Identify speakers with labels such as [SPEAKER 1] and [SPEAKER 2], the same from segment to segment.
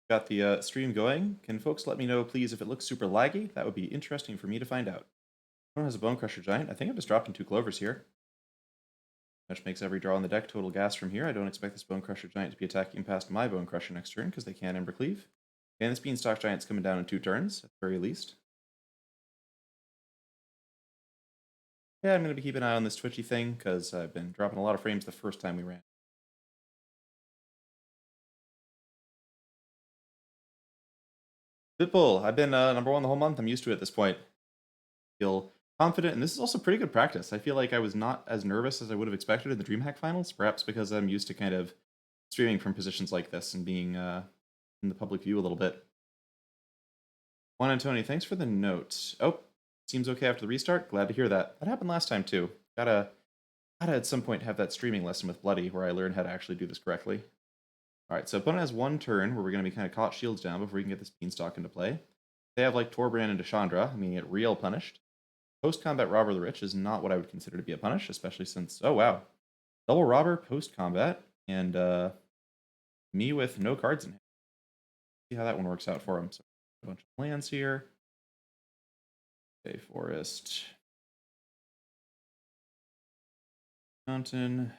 [SPEAKER 1] Got the stream going. Can folks let me know, please, if it looks super laggy? That would be interesting for me to find out. One has a Bone Crusher Giant. I think I'm just dropping 2 Clovers here. Which makes every draw on the deck total gas from here. I don't expect this Bone Crusher Giant to be attacking past my Bone Crusher next turn because they can't Ember Cleave. And this Beanstalk Giant's coming down in 2 turns, at the very least. Yeah, I'm going to be keeping an eye on this twitchy thing because I've been dropping a lot of frames the first time we ran. Pitbull, I've been #1 the whole month. I'm used to it at this point. Feel confident, and this is also pretty good practice. I feel like I was not as nervous as I would have expected in the Dreamhack finals, perhaps because I'm used to kind of streaming from positions like this and being in the public view a little bit. Juan and Tony, thanks for the note. Oh, seems okay after the restart. Glad to hear that. That happened last time too. Gotta at some point have that streaming lesson with Bloody where I learn how to actually do this correctly. Alright, so opponent has 1 turn where we're going to be kind of caught shields down before we can get this Beanstalk into play. They have like Torbrand and Deshandra, I mean, get real punished. Post-combat Robber the Rich is not what I would consider to be a punish, especially since, oh wow, double Robber post-combat, and me with no cards in hand. See how that one works out for him. So a bunch of lands here. Bay Forest. Mountain.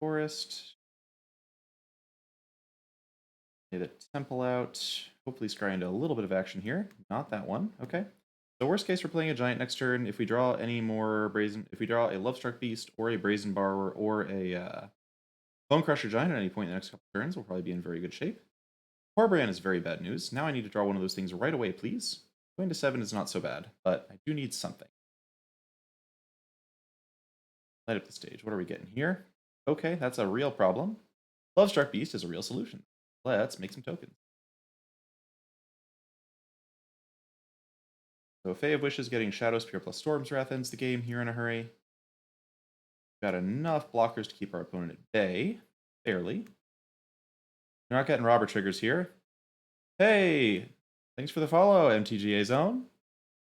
[SPEAKER 1] Forest. Get a Temple out. Hopefully scry into a little bit of action here. Not that one. Okay. So worst case, we're playing a Giant next turn. If we draw any more if we draw a Lovestruck Beast or a Brazen Borrower or a Bone Crusher Giant at any point in the next couple turns, we'll probably be in very good shape. Torbrand is very bad news. Now I need to draw one of those things right away, please. Going to 7 is not so bad, but I do need something. Light up the stage. What are we getting here? Okay, that's a real problem. Lovestruck Beast is a real solution. Let's make some tokens. So Fae of Wishes getting Shadow Spear plus Storm's Wrath ends the game here in a hurry. Got enough blockers to keep our opponent at bay. Barely. We're not getting robber triggers here. Hey! Thanks for the follow, MTGA Zone.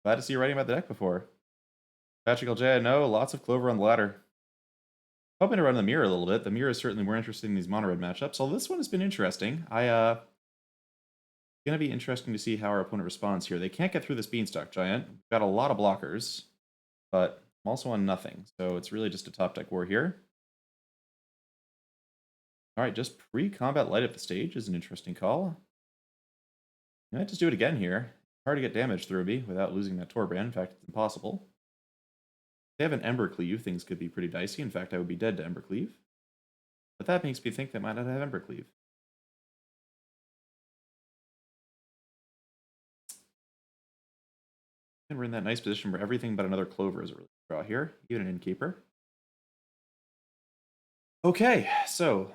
[SPEAKER 1] Glad to see you writing about the deck before. Patrick LJ, I know, lots of Clover on the ladder. Hoping to run the mirror a little bit. The mirror is certainly more interesting in these mono red matchups. Although this one has been interesting. Gonna be interesting to see how our opponent responds here. They can't get through this Beanstalk Giant. We've got a lot of blockers, but I'm also on nothing, so it's really just a top deck war here. Alright, just pre-combat light up the stage is an interesting call. I might just do it again here. Hard to get damage through me without losing that Torbrand. In fact, it's impossible. If they have an Ember Cleave, things could be pretty dicey. In fact, I would be dead to Ember Cleave. But that makes me think they might not have Ember Cleave. And we're in that nice position where everything but another Clover is a really good draw here, even an Innkeeper. Okay, so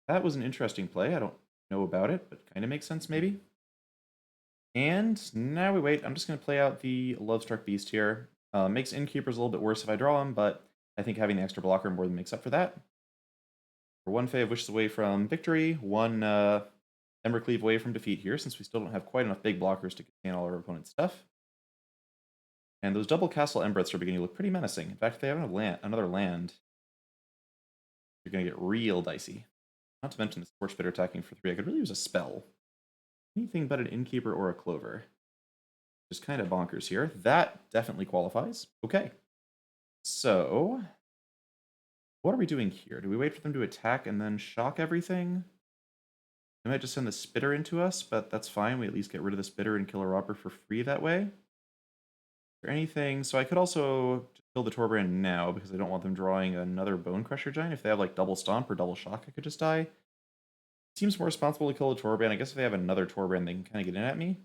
[SPEAKER 1] that was an interesting play. I don't know about it, but kind of makes sense maybe. And now we wait. I'm just going to play out the Lovestruck Beast here. Makes Innkeepers a little bit worse if I draw them, but I think having the extra blocker more than makes up for that. We're 1 Fae of Wishes away from victory, 1 Ember Cleave away from defeat here, since we still don't have quite enough big blockers to contain all our opponent's stuff. And those double Castle Embereths are beginning to look pretty menacing. In fact, if they have another land, you're going to get real dicey. Not to mention the Scorch Bitter attacking for 3. I could really use a spell. Anything but an Innkeeper or a Clover. Just kind of bonkers here. That definitely qualifies. Okay. So, what are we doing here? Do we wait for them to attack and then shock everything? They might just send the Spitter into us, but that's fine. We at least get rid of the Spitter and kill a robber for free that way. Is there anything? So I could also kill the Torbrand now because I don't want them drawing another Bone Crusher Giant. If they have like double Stomp or double Shock, I could just die. Seems more responsible to kill the Torbrand. I guess if they have another Torbrand, they can kind of get in at me.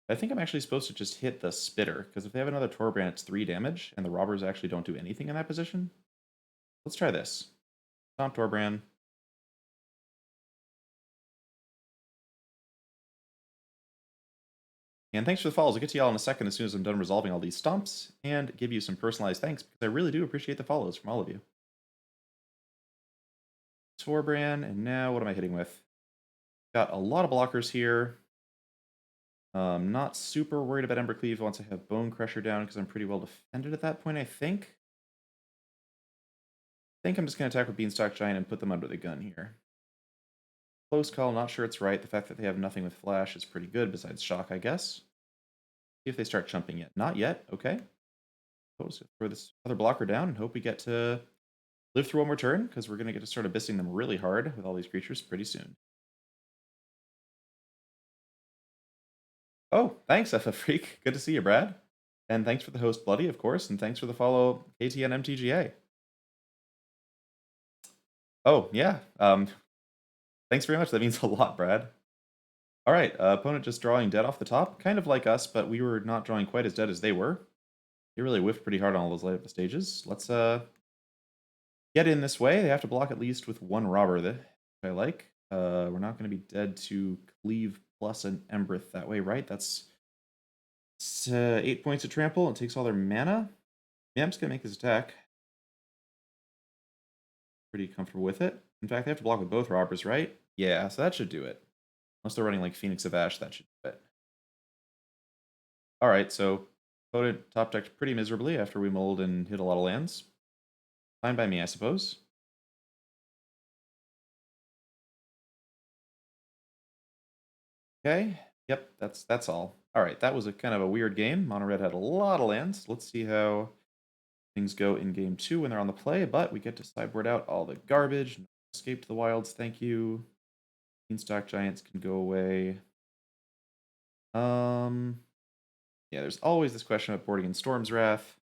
[SPEAKER 1] I think I'm actually supposed to just hit the Spitter, because if they have another Torbrand, it's 3 damage, and the robbers actually don't do anything in that position. Let's try this. Stomp Torbrand. And thanks for the follows. I'll get to y'all in a second as soon as I'm done resolving all these stomps, and give you some personalized thanks, because I really do appreciate the follows from all of you. Torbrand, and now what am I hitting with? Got a lot of blockers here. Not super worried about Ember Cleave once I have Bone Crusher down, because I'm pretty well defended at that point, I think. I think I'm just going to attack with Beanstalk Giant and put them under the gun here. Close call, not sure it's right. The fact that they have nothing with flash is pretty good, besides shock, I guess. See if they start chumping yet. Not yet, okay. We'll just throw this other blocker down and hope we get to live through one more turn, because we're going to get to start abyssing them really hard with all these creatures pretty soon. Oh, thanks, FF Freak. Good to see you, Brad. And thanks for the host, Bloody, of course, and thanks for the follow, KTN MTGA. Oh, yeah. Thanks very much. That means a lot, Brad. All right, opponent just drawing dead off the top. Kind of like us, but we were not drawing quite as dead as they were. They really whiffed pretty hard on all those light up stages. Let's get in this way. They have to block at least with one robber that I like. We're not going to be dead to Cleave plus an Embereth that way, right? That's 8 points of trample. It takes all their mana. Yeah, I'm just going to make this attack. Pretty comfortable with it. In fact, they have to block with both robbers, right? Yeah, so that should do it. Unless they're running like Phoenix of Ash, that should do it. Alright, so opponent top decked pretty miserably after we mulled and hit a lot of lands. Fine by me, I suppose. Okay, yep, that's all. Alright, that was a kind of a weird game. Mono Red had a lot of lands. Let's see how things go in game 2 when they're on the play, but we get to sideboard out all the garbage. Escape to the wilds, thank you. Beanstalk Giants can go away. Yeah, there's always this question about boarding in Storm's Wrath.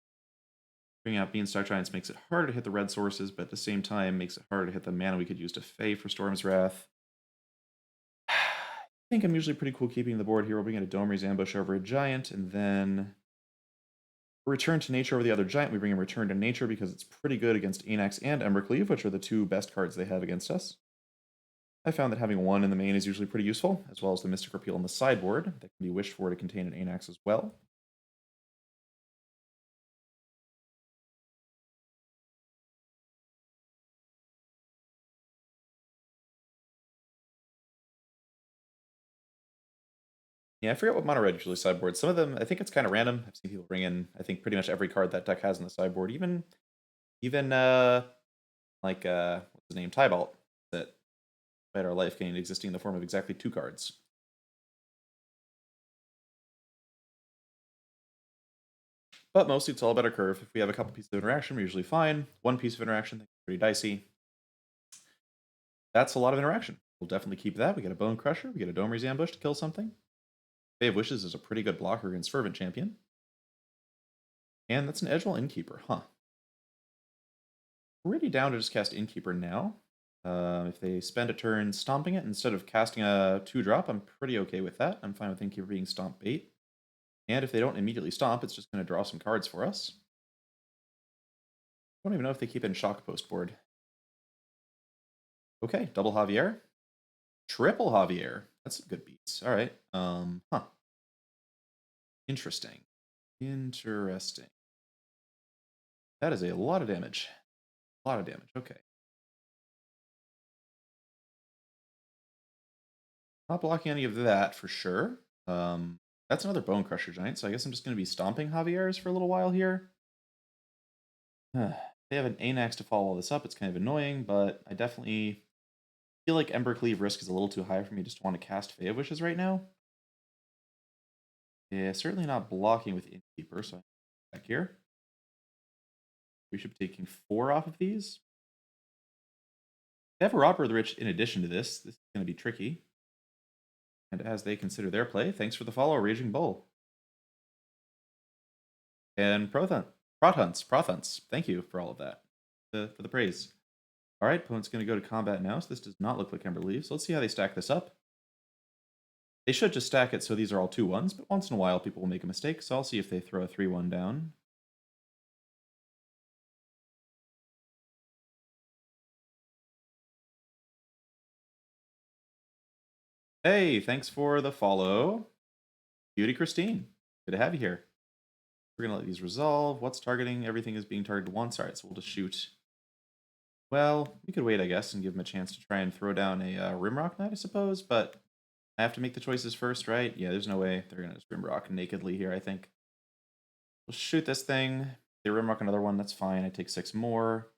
[SPEAKER 1] Bringing out Beanstalk Giants makes it harder to hit the red sources, but at the same time makes it harder to hit the mana we could use to Fey for Storm's Wrath. I think I'm usually pretty cool keeping the board here. We'll bring in a Domer's Ambush over a Giant, and then Return to Nature over the other Giant. We bring in Return to Nature because it's pretty good against Anax and Embercleave, which are the two best cards they have against us. I found that having one in the main is usually pretty useful, as well as the Mystic Repeal on the sideboard that can be wished for to contain an Anax as well. Yeah, I forget what mono red usually sideboards. Some of them, I think it's kind of random. I've seen people bring in, I think, pretty much every card that deck has in the sideboard. Even like what's his name, Tybalt, that made our life gain existing in the form of exactly 2 cards. But mostly it's all about a curve. If we have a couple pieces of interaction, we're usually fine. One piece of interaction, pretty dicey. That's a lot of interaction. We'll definitely keep that. We get a Bone Crusher, we get a Domer's Ambush to kill something. Bay of Wishes is a pretty good blocker against Fervent Champion. And that's an Edgewell Innkeeper, huh? Pretty down to just cast Innkeeper now. If they spend a turn stomping it instead of casting a 2-drop, I'm pretty okay with that. I'm fine with Innkeeper being stomp bait. And if they don't immediately stomp, it's just going to draw some cards for us. I don't even know if they keep in Shock Post board. Okay, double Javier. Triple Javier. That's some good beats. All right. Huh. Interesting. Interesting. That is a lot of damage. A lot of damage. Okay. Not blocking any of that for sure. That's another Bone Crusher Giant, so I guess I'm just going to be stomping Javier's for a little while here. They have an Anax to follow all this up. It's kind of annoying, but I definitely feel like Embercleave risk is a little too high for me just to want to cast Fey of Wishes right now. Yeah, certainly not blocking with Innkeeper, so back here. We should be taking 4 off of these. They have a Robber of the Rich in addition to this. This is going to be tricky. And as they consider their play, thanks for the follow, Raging Bull. And Prothunts. Thank you for all of that. For the praise. Alright, opponent's going to go to combat now, so this does not look like Emberleaf. So let's see how they stack this up. They should just stack it so these are all 2-1s, but once in a while people will make a mistake, so I'll see if they throw a 3-1 down. Hey, thanks for the follow. Beauty Christine. Good to have you here. We're going to let these resolve. What's targeting? Everything is being targeted once. Alright, so we'll just shoot. Well, we could wait, I guess, and give them a chance to try and throw down a Rimrock Knight, I suppose, but I have to make the choices first, right? Yeah, there's no way they're going to just Rimrock nakedly here, I think. We'll shoot this thing. They Rimrock another one, that's fine. I take 6 more.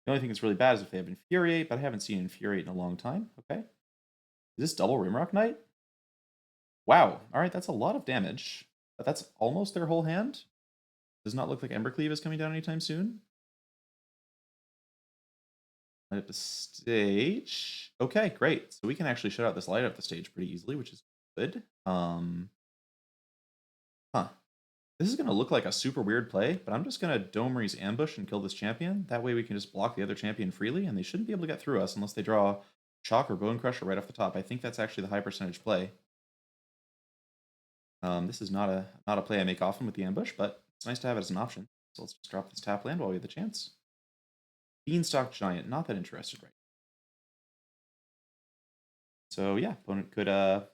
[SPEAKER 1] The only thing that's really bad is if they have Infuriate, but I haven't seen Infuriate in a long time. Okay. Is this double Rimrock Knight? Wow. All right, that's a lot of damage. But that's almost their whole hand. Does not look like Embercleave is coming down anytime soon. Light up the stage. Okay, great. So we can actually shut out this light up the stage pretty easily, which is good. Huh. This is going to look like a super weird play, but I'm just going to Domery's Ambush and kill this champion. That way we can just block the other champion freely, and they shouldn't be able to get through us unless they draw Shock or Bone Crusher right off the top. I think that's actually the high percentage play. This is not a play I make often with the Ambush, but it's nice to have it as an option. So let's just drop this tap land while we have the chance. Beanstalk Giant, not that interested right now. So yeah, opponent could has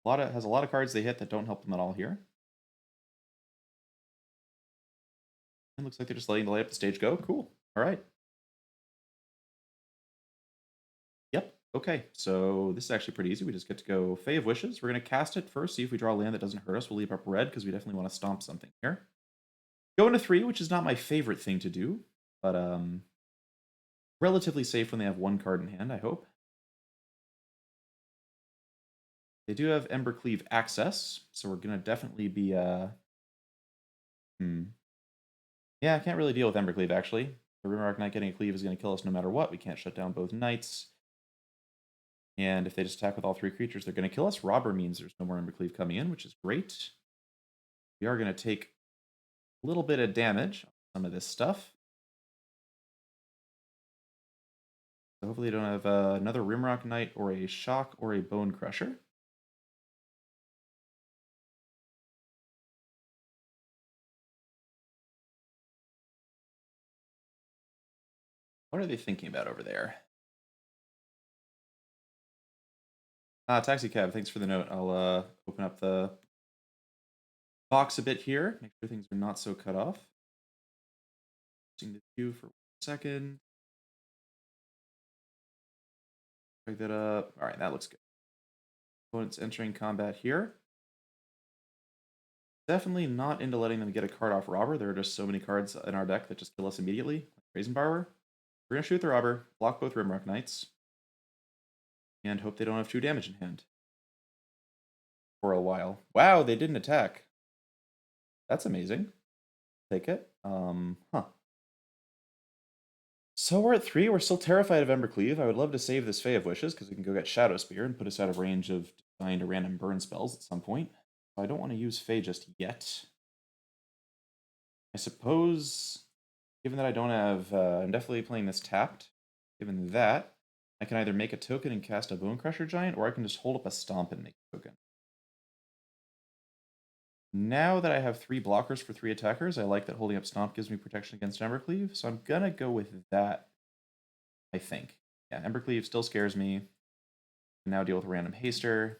[SPEAKER 1] a lot of cards they hit that don't help them at all here. It looks like they're just letting the light up the stage go. Cool. All right. Yep. Okay. So this is actually pretty easy. We just get to go Fae of Wishes. We're going to cast it first, see if we draw a land that doesn't hurt us. We'll leave up red because we definitely want to stomp something here. Go into 3, which is not my favorite thing to do, but relatively safe when they have one card in hand, I hope. They do have Embercleave access, so we're going to definitely be... Yeah, I can't really deal with Embercleave, actually. The Rimrock Knight getting a cleave is going to kill us no matter what. We can't shut down both knights. And if they just attack with all 3 creatures, they're going to kill us. Robber means there's no more Embercleave coming in, which is great. We are going to take a little bit of damage on some of this stuff. So hopefully they don't have another Rimrock Knight or a Shock or a Bone Crusher. What are they thinking about over there? Taxi Cab, thanks for the note. I'll open up the box a bit here, make sure things are not so cut off. Using the queue for 1 second. Pick that up. All right, that looks good. Opponent's entering combat here. Definitely not into letting them get a card off Robber. There are just so many cards in our deck that just kill us immediately. Like Brazenborrower. We're going to shoot the Robber, block both Rimrock Knights, and hope they don't have 2 damage in hand. For a while. Wow, they didn't attack. That's amazing. Take it. So we're at 3. We're still terrified of Embercleave. I would love to save this Fae of Wishes because we can go get Shadow Spear and put us out of range of dying to random burn spells at some point. I don't want to use Fae just yet. I suppose, given that I don't have... I'm definitely playing this tapped. Given that, I can either make a token and cast a Bone Crusher Giant, or I can just hold up a Stomp and make a token. Now that I have 3 blockers for 3 attackers, I like that holding up Stomp gives me protection against Embercleave, so I'm gonna go with that, I think. Yeah, Embercleave still scares me. I can now deal with random Haster.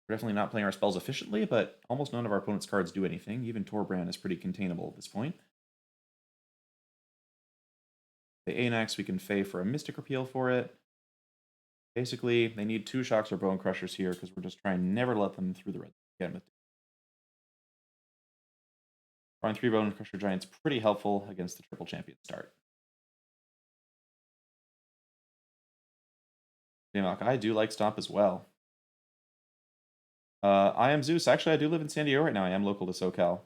[SPEAKER 1] We're definitely not playing our spells efficiently, but almost none of our opponent's cards do anything. Even Torbrand is pretty containable at this point. The Anax, we can Fae for a Mystic Repeal for it. Basically, they need 2 Shocks or Bone Crushers here because we're just trying never to let them through the red again. Drawing 3 Bone Crusher Giants pretty helpful against the triple champion start. Dreamhack, I do like Stomp as well. I am Zeus. Actually, I do live in San Diego right now. I am local to SoCal.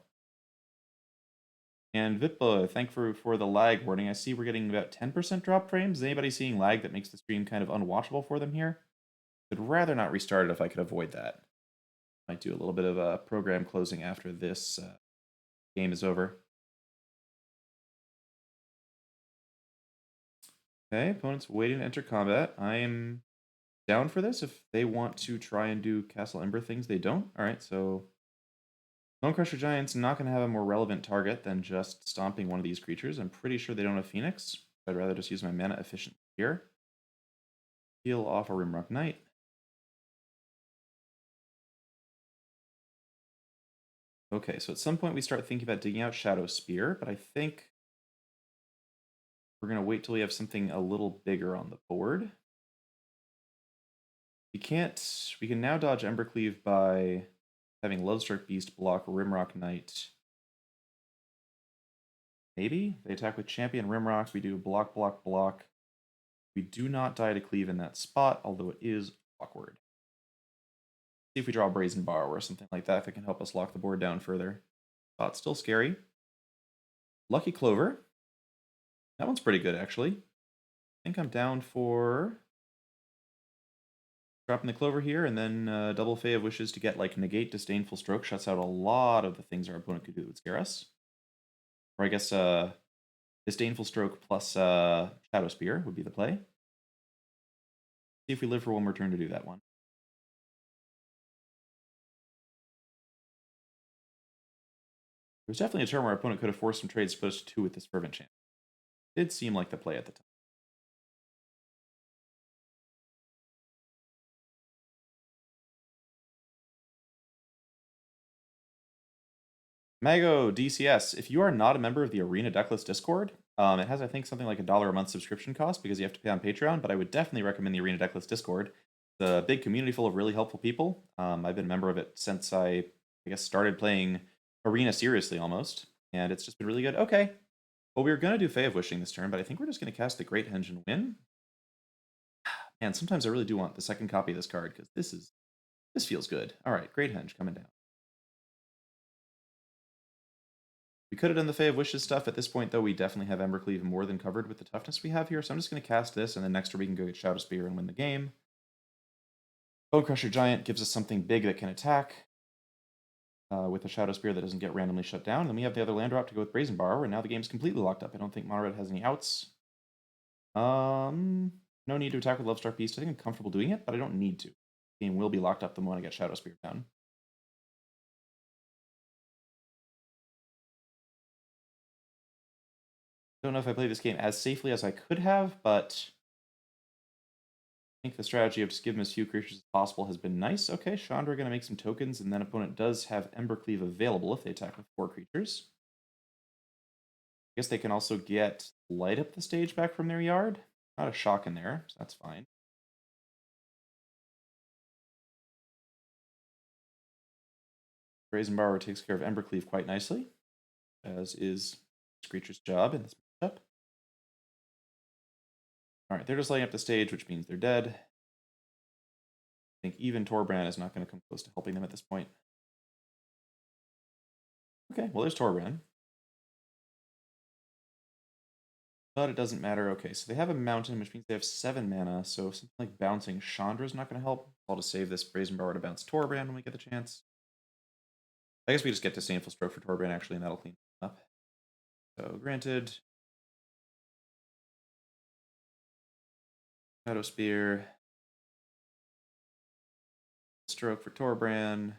[SPEAKER 1] And Vipla, thank for the lag warning. I see we're getting about 10% drop frames. Is anybody seeing lag that makes the stream kind of unwatchable for them here? I'd rather not restart it if I could avoid that. Might do a little bit of a program closing after this game is over. Okay, opponent's waiting to enter combat. I am down for this. If they want to try and do Castle Ember things, they don't. All right, so Bone Crusher Giant's not going to have a more relevant target than just stomping one of these creatures. I'm pretty sure they don't have Phoenix. I'd rather just use my mana efficiently here. Heal off a Rimrock Knight. Okay, so at some point we start thinking about digging out Shadow Spear, but I think we're going to wait till we have something a little bigger on the board. We can now dodge Embercleave by having Lovestruck Beast block Rimrock Knight. Maybe? They attack with Champion Rimrock, we do block, block, block. We do not die to cleave in that spot, although it is awkward. See if we draw a Brazen Borrower or something like that, if it can help us lock the board down further. Spot's still scary. Lucky Clover. That one's pretty good, actually. I think I'm down for dropping the Clover here, and then double Fae of Wishes to get like negate Disdainful Stroke. Shuts out a lot of the things our opponent could do that would scare us. Or I guess Disdainful Stroke plus Shadow Spear would be the play. See if we live for one more turn to do that one. There's definitely a turn where our opponent could have forced some trades to put us to 2 with this Fervent Chant. It did seem like the play at the time. Mago DCS, if you are not a member of the Arena Decklist Discord, it has, I think, something like $1 a month subscription cost because you have to pay on Patreon, but I would definitely recommend the Arena Decklist Discord. It's a big community full of really helpful people. I've been a member of it since I guess, started playing Arena seriously almost, and it's just been really good. Okay, well, we were going to do Fae of Wishing this turn, but I think we're just going to cast the Great Henge and win. And sometimes I really do want the second copy of this card because this feels good. All right, Great Henge coming down. We could have done the Fae of Wishes stuff. At this point, though, we definitely have Embercleave more than covered with the toughness we have here. So I'm just going to cast this, and then next turn we can go get Shadow Spear and win the game. Bone Crusher Giant gives us something big that can attack with a Shadow Spear that doesn't get randomly shut down. And then we have the other land drop to go with Brazen Borrower, and now the game's completely locked up. I don't think Mono Red has any outs. No need to attack with Lovestruck Beast. I think I'm comfortable doing it, but I don't need to. The game will be locked up the moment I get Shadow Spear down. Don't know if I played this game as safely as I could have, but I think the strategy of just giving as few creatures as possible has been nice. Okay, Chandra going to make some tokens, and then opponent does have Embercleave available if they attack with 4 creatures. I guess they can also get Light Up the Stage back from their yard. Not a shock in there, so that's fine. Brazen Borrower takes care of Embercleave quite nicely, as is Screecher's job in this matchup. Alright, they're just lighting up the stage, which means they're dead. I think even Torbrand is not going to come close to helping them at this point. Okay, well, there's Torbrand. But it doesn't matter. Okay, so they have a mountain, which means they have 7 mana, so something like bouncing Chandra is not going to help. I'll just save this Brazen Borrower to bounce Torbrand when we get the chance. I guess we just get Disdainful Stroke for Torbrand, actually, and that'll clean up. So, granted. Shadow Spear. Stroke for Torbrand.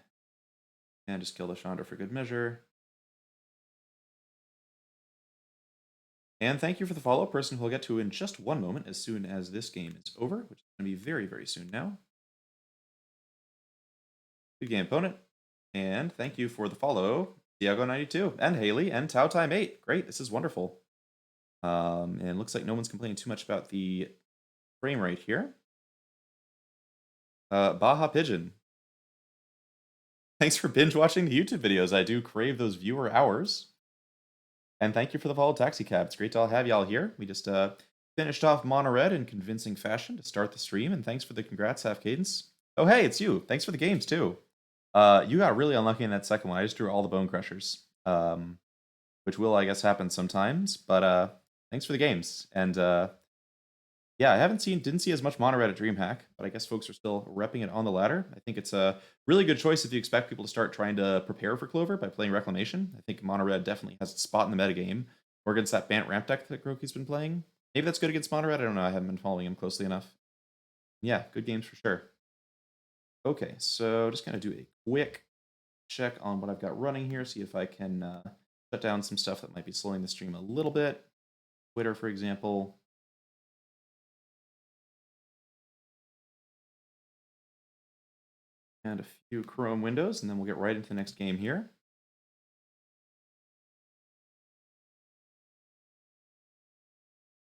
[SPEAKER 1] And just kill the Chandra for good measure. And thank you for the follow, person who I'll get to in just one moment as soon as this game is over, which is going to be very, very soon now. Good game, opponent. And thank you for the follow, Diago92, and Haley, and Tao Time 8. Great, this is wonderful. And it looks like no one's complaining too much about the frame rate here. Baja Pigeon. Thanks for binge watching the YouTube videos. I do crave those viewer hours. And thank you for the follow, Taxi Cab. It's great to have y'all here. We just finished off Mono Red in convincing fashion to start the stream, and thanks for the congrats, Half Cadence. Oh, hey, it's you. Thanks for the games, too. You got really unlucky in that second one. I just drew all the Bone Crushers, which will, I guess, happen sometimes. But thanks for the games. And yeah, I didn't see as much Mono Red at Dreamhack, but I guess folks are still repping it on the ladder. I think it's a really good choice if you expect people to start trying to prepare for Clover by playing Reclamation. I think Mono Red definitely has a spot in the metagame, or against that Bant Ramp deck that Groky's been playing. Maybe that's good against Mono Red. I don't know. I haven't been following him closely enough. Yeah, good games for sure. Okay, so just going to do a quick check on what I've got running here, see if I can shut down some stuff that might be slowing the stream a little bit. Twitter, for example. And a few Chrome windows, and then we'll get right into the next game here.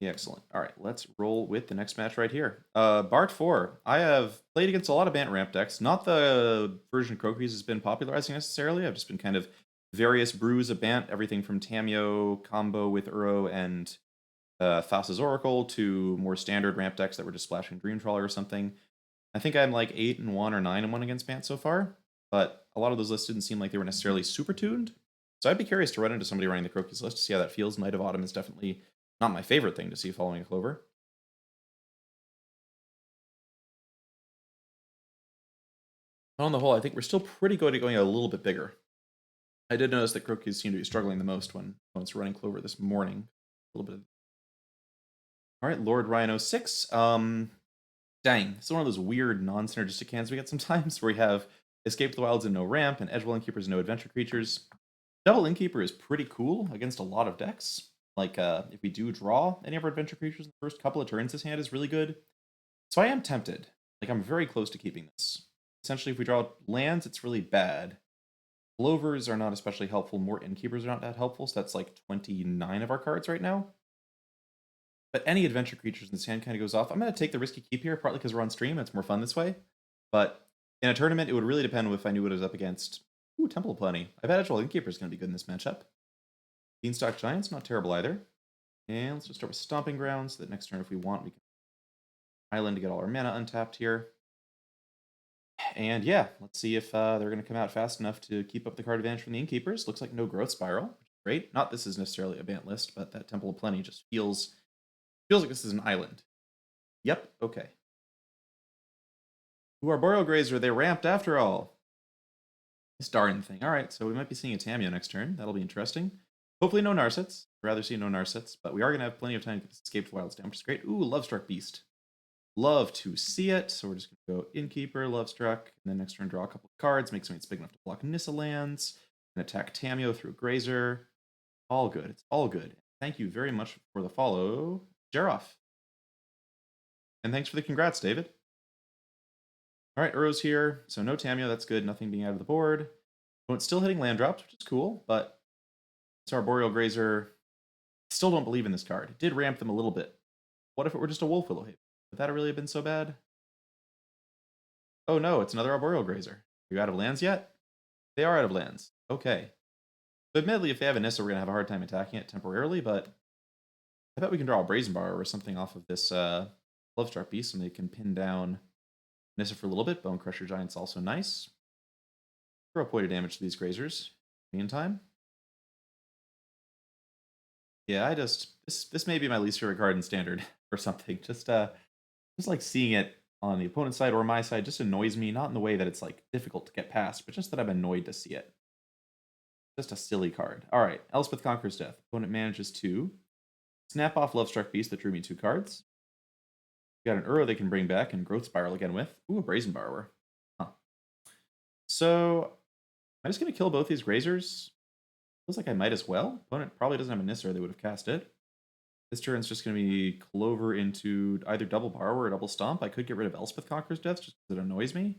[SPEAKER 1] Yeah, excellent. All right, let's roll with the next match right here. Bart 4. I have played against a lot of Bant Ramp decks. Not the version Crokies has been popularizing necessarily. I've just been kind of various brews of Bant, everything from Tamio combo with Uro and Thassa's Oracle to more standard ramp decks that were just splashing Dream Trawler or something. I think I'm like 8-1 or 9-1 against Bant so far, but a lot of those lists didn't seem like they were necessarily super tuned. So I'd be curious to run into somebody running the Croaky's list to see how that feels. Knight of Autumn is definitely not my favorite thing to see following a Clover. On the whole, I think we're still pretty good at going a little bit bigger. I did notice that Croaky's seem to be struggling the most when it's running Clover this morning. A little bit. All right, Lord Rhino 6. Dang, it's one of those weird non-synergistic hands we get sometimes where we have Escape the Wilds and no ramp, and Edgewell Innkeepers and no adventure creatures. Double Innkeeper is pretty cool against a lot of decks. Like, if we do draw any of our adventure creatures in the first couple of turns, this hand is really good. So I am tempted. Like, I'm very close to keeping this. Essentially, if we draw lands, it's really bad. Clovers are not especially helpful. More Innkeepers are not that helpful, so that's like 29 of our cards right now. But any adventure creatures in this hand kind of goes off. I'm going to take the risky keep here, partly because we're on stream. It's more fun this way. But in a tournament, it would really depend if I knew what it was up against. Ooh, Temple of Plenty. I bet Edgewell Innkeeper is going to be good in this matchup. Beanstalk Giant's not terrible either. And let's just start with Stomping Grounds, so that next turn, if we want, we can Island to get all our mana untapped here. And yeah, let's see if they're going to come out fast enough to keep up the card advantage from the Innkeepers. Looks like no Growth Spiral, which is great. Not this is necessarily a Bant list, but that Temple of Plenty just feels like this is an island. Yep, okay. Ooh, Arboreal Grazer, they ramped after all. This darn thing. All right, so we might be seeing a Tamiyo next turn. That'll be interesting. Hopefully no Narsets. Rather see no Narsets, but we are going to have plenty of time to get this Escaped Wilds down, which is great. Ooh, Lovestruck Beast. Love to see it. So we're just going to go Innkeeper, Lovestruck, and then next turn draw a couple of cards, make something that's big enough to block Nissa lands, and attack Tamiyo through Grazer. All good. It's all good. Thank you very much for the follow, Jeroff. And thanks for the congrats, David. All right, Uro's here. So no Tamiyo, that's good. Nothing being out of the board. Oh, it's still hitting land drops, which is cool, but it's Arboreal Grazer. I still don't believe in this card. It did ramp them a little bit. What if it were just a Wolf Willow Haven? Would that really have been so bad? Oh no, it's another Arboreal Grazer. Are you out of lands yet? They are out of lands. Okay. So admittedly, if they have a Nissa, we're going to have a hard time attacking it temporarily, but I bet we can draw a Brazen Bar or something off of this Lovestruck Beast, and they can pin down Nissa for a little bit. Bone Crusher Giant's also nice. Throw a point of damage to these Grazers. Meantime. Yeah, this may be my least favorite card in Standard or something. Just like seeing it on the opponent's side or my side just annoys me, not in the way that it's like difficult to get past, but just that I'm annoyed to see it. Just a silly card. All right, Elspeth Conquers Death. Opponent manages to snap off Lovestruck Beast that drew me 2 cards. We got an Uro they can bring back and Growth Spiral again with. Ooh, a Brazen Borrower. Huh. So I'm just going to kill both these Grazers. Feels like I might as well. Opponent probably doesn't have a Nissa, or they would have cast it. This turn's just going to be Clover into either double Borrower or double Stomp. I could get rid of Elspeth Conqueror's Death just because it annoys me,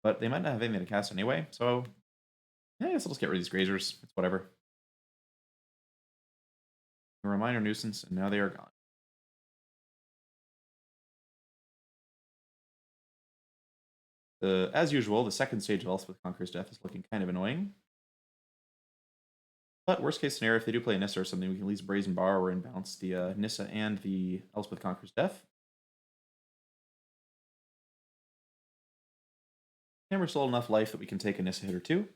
[SPEAKER 1] but they might not have anything to cast anyway, so yeah, I guess I'll just get rid of these Grazers. It's whatever. They were a minor nuisance, and now they are gone. As usual, the second stage of Elspeth Conqueror's Death is looking kind of annoying. But worst case scenario, if they do play a Nissa or something, we can at least Brazen Borrower and bounce the Nissa and the Elspeth Conqueror's Death. And we're still enough life that we can take a Nissa hit or 2.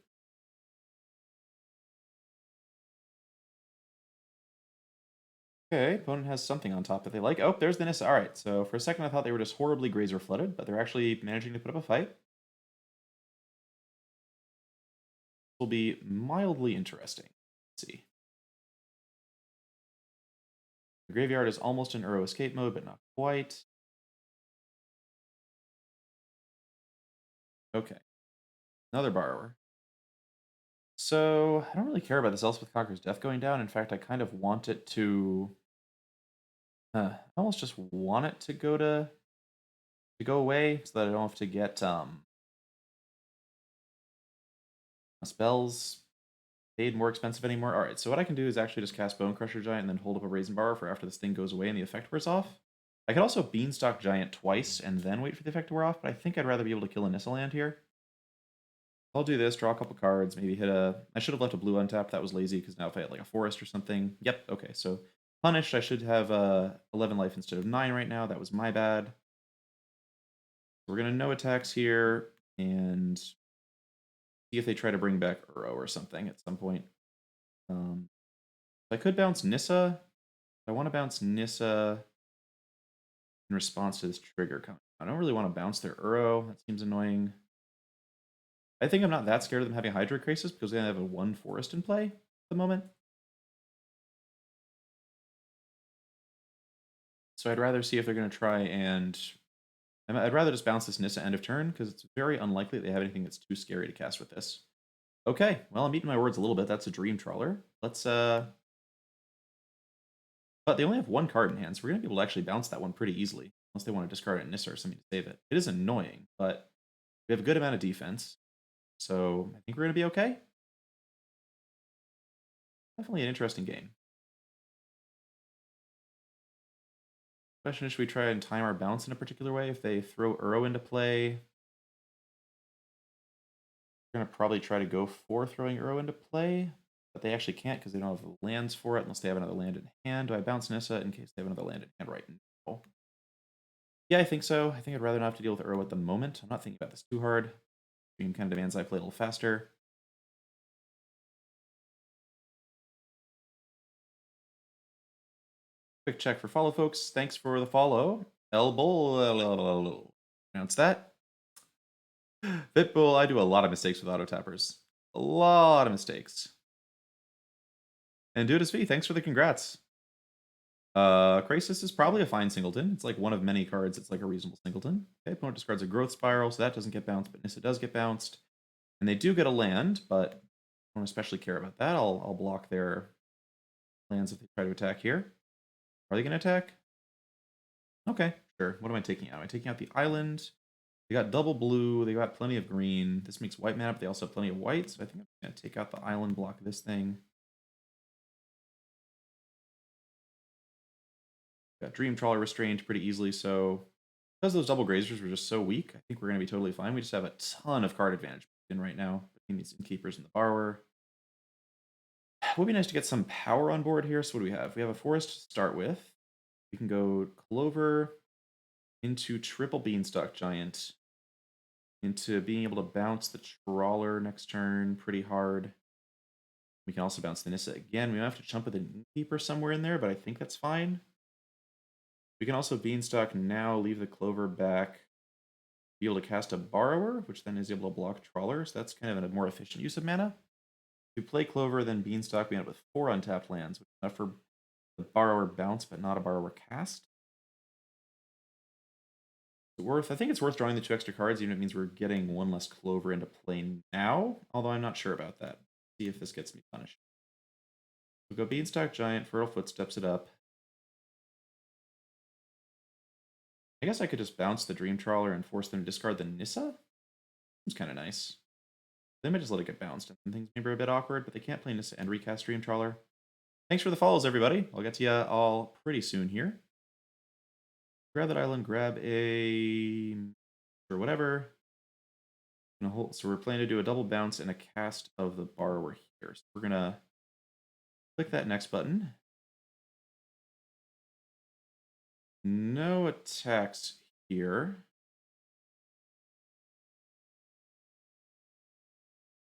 [SPEAKER 1] Okay, opponent has something on top that they like. Oh, there's the Nissa. All right, so for a second I thought they were just horribly Grazer flooded, but they're actually managing to put up a fight. Will be mildly interesting. Let's see. The graveyard is almost in Uro escape mode, but not quite. Okay. Another Borrower. So I don't really care about this Elspeth Conqueror's Death going down. In fact, I kind of want it to... I almost just want it to go away so that I don't have to get spells paid more expensive anymore. All right, so what I can do is actually just cast Bone Crusher Giant and then hold up a Brazen Borrower for after this thing goes away and the effect wears off. I could also Beanstalk Giant twice and then wait for the effect to wear off, but I think I'd rather be able to kill a Nissa land here. I'll do this, draw a couple cards, maybe hit a... I should have left a blue untapped, that was lazy, because now if I had like a forest or something... Yep, okay, so punished. I should have 11 life instead of 9 right now. That was my bad. We're going to no attacks here and see if they try to bring back Uro or something at some point. I could bounce Nissa. I want to bounce Nissa in response to this trigger coming. I don't really want to bounce their Uro. That seems annoying. I think I'm not that scared of them having Hydra Crisis because they have a 1 forest in play at the moment. So I'd rather see if they're going to try and... I'd rather just bounce this Nissa end of turn because it's very unlikely they have anything that's too scary to cast with this. Okay, well, I'm eating my words a little bit. That's a Dream Trawler. Let's... But they only have 1 card in hand, so we're going to be able to actually bounce that one pretty easily. Unless they want to discard a Nissa or something to save it. It is annoying, but we have a good amount of defense. So I think we're going to be okay. Definitely an interesting game. Question is, should we try and time our bounce in a particular way? If they throw Uro into play, we're going to probably try to go for throwing Uro into play, but they actually can't because they don't have lands for it unless they have another land in hand. Do I bounce Nissa in case they have another land in hand right now? Yeah, I think so. I think I'd rather not have to deal with Uro at the moment. I'm not thinking about this too hard. Dream kind of demands I play a little faster. Quick check for follow, folks. Thanks for the follow. Elbow. Pronounce that. Pitbull, I do a lot of mistakes with auto tappers. A lot of mistakes. And Dude V, thanks for the congrats. Crisis is probably a fine singleton. It's like one of many cards. It's like a reasonable singleton. Okay, opponent discards a growth spiral, so that doesn't get bounced, but Nissa does get bounced. And they do get a land, but I don't especially care about that. I'll block their lands if they try to attack here. Are they going to attack? Okay, sure. What am I taking out? Am I taking out the island? They got double blue. They got plenty of green. This makes white mana, but they also have plenty of white. So I think I'm going to take out the island, block this thing. Got Dream Trawler restrained pretty easily. So because those double grazers were just so weak, I think we're going to be totally fine. We just have a ton of card advantage in right now between these Innkeepers and the Borrower. It would be nice to get some power on board here. So what do we have? We have a forest to start with. We can go Clover into triple Beanstalk Giant, into being able to bounce the Trawler next turn pretty hard. We can also bounce the Nissa again. We might have to jump with an Innkeeper somewhere in there, but I think that's fine. We can also Beanstalk now, leave the Clover back, be able to cast a Borrower, which then is able to block Trawler, so that's kind of a more efficient use of mana. If we play Clover, then Beanstalk, we end up with 4 untapped lands, which is enough for the Borrower bounce, but not a Borrower cast. I think it's worth drawing the 2 extra cards, even if it means we're getting 1 less Clover into play now, although I'm not sure about that. See if this gets me punished. We'll go Beanstalk Giant, Fertile Footsteps it up. I guess I could just bounce the Dream Trawler and force them to discard the Nissa. Seems kind of nice. They might just let it get bounced, and things may be a bit awkward, but they can't play Nissa and recast Dream Trawler. Thanks for the follows, everybody. I'll get to you all pretty soon here. Grab that island, grab a... or whatever. So we're planning to do a double bounce and a cast of the Borrower here. So we're going to click that next button. No attacks here.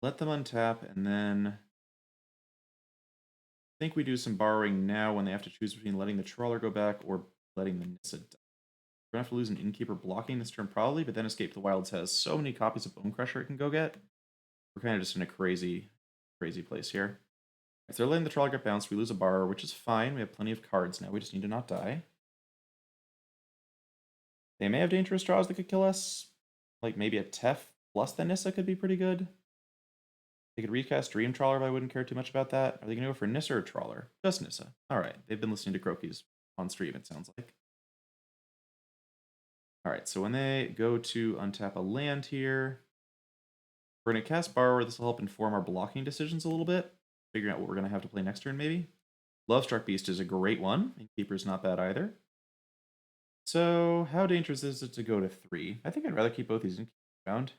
[SPEAKER 1] Let them untap, and then I think we do some borrowing now when they have to choose between letting the Trawler go back or letting the Nissa die. We're going to have to lose an Innkeeper blocking this turn probably, but then Escape the Wilds has so many copies of Bone Crusher it can go get. We're kind of just in a crazy place here. If they're letting the Trawler get bounced, we lose a Borrower, which is fine. We have plenty of cards now. We just need to not die. They may have dangerous draws that could kill us. Like maybe a Tef plus the Nissa could be pretty good. They could recast Dream Trawler, but I wouldn't care too much about that. Are they going to go for Nissa or Trawler? Just Nissa. All right. They've been listening to Croakies on stream, it sounds like. All right. So when they go to untap a land here, we're going to cast Borrower. This will help inform our blocking decisions a little bit. Figuring out what we're going to have to play next turn, maybe. Lovestruck Beast is a great one. Innkeeper's not bad either. So how dangerous is it to go to 3? I think I'd rather keep both these Innkeepers around.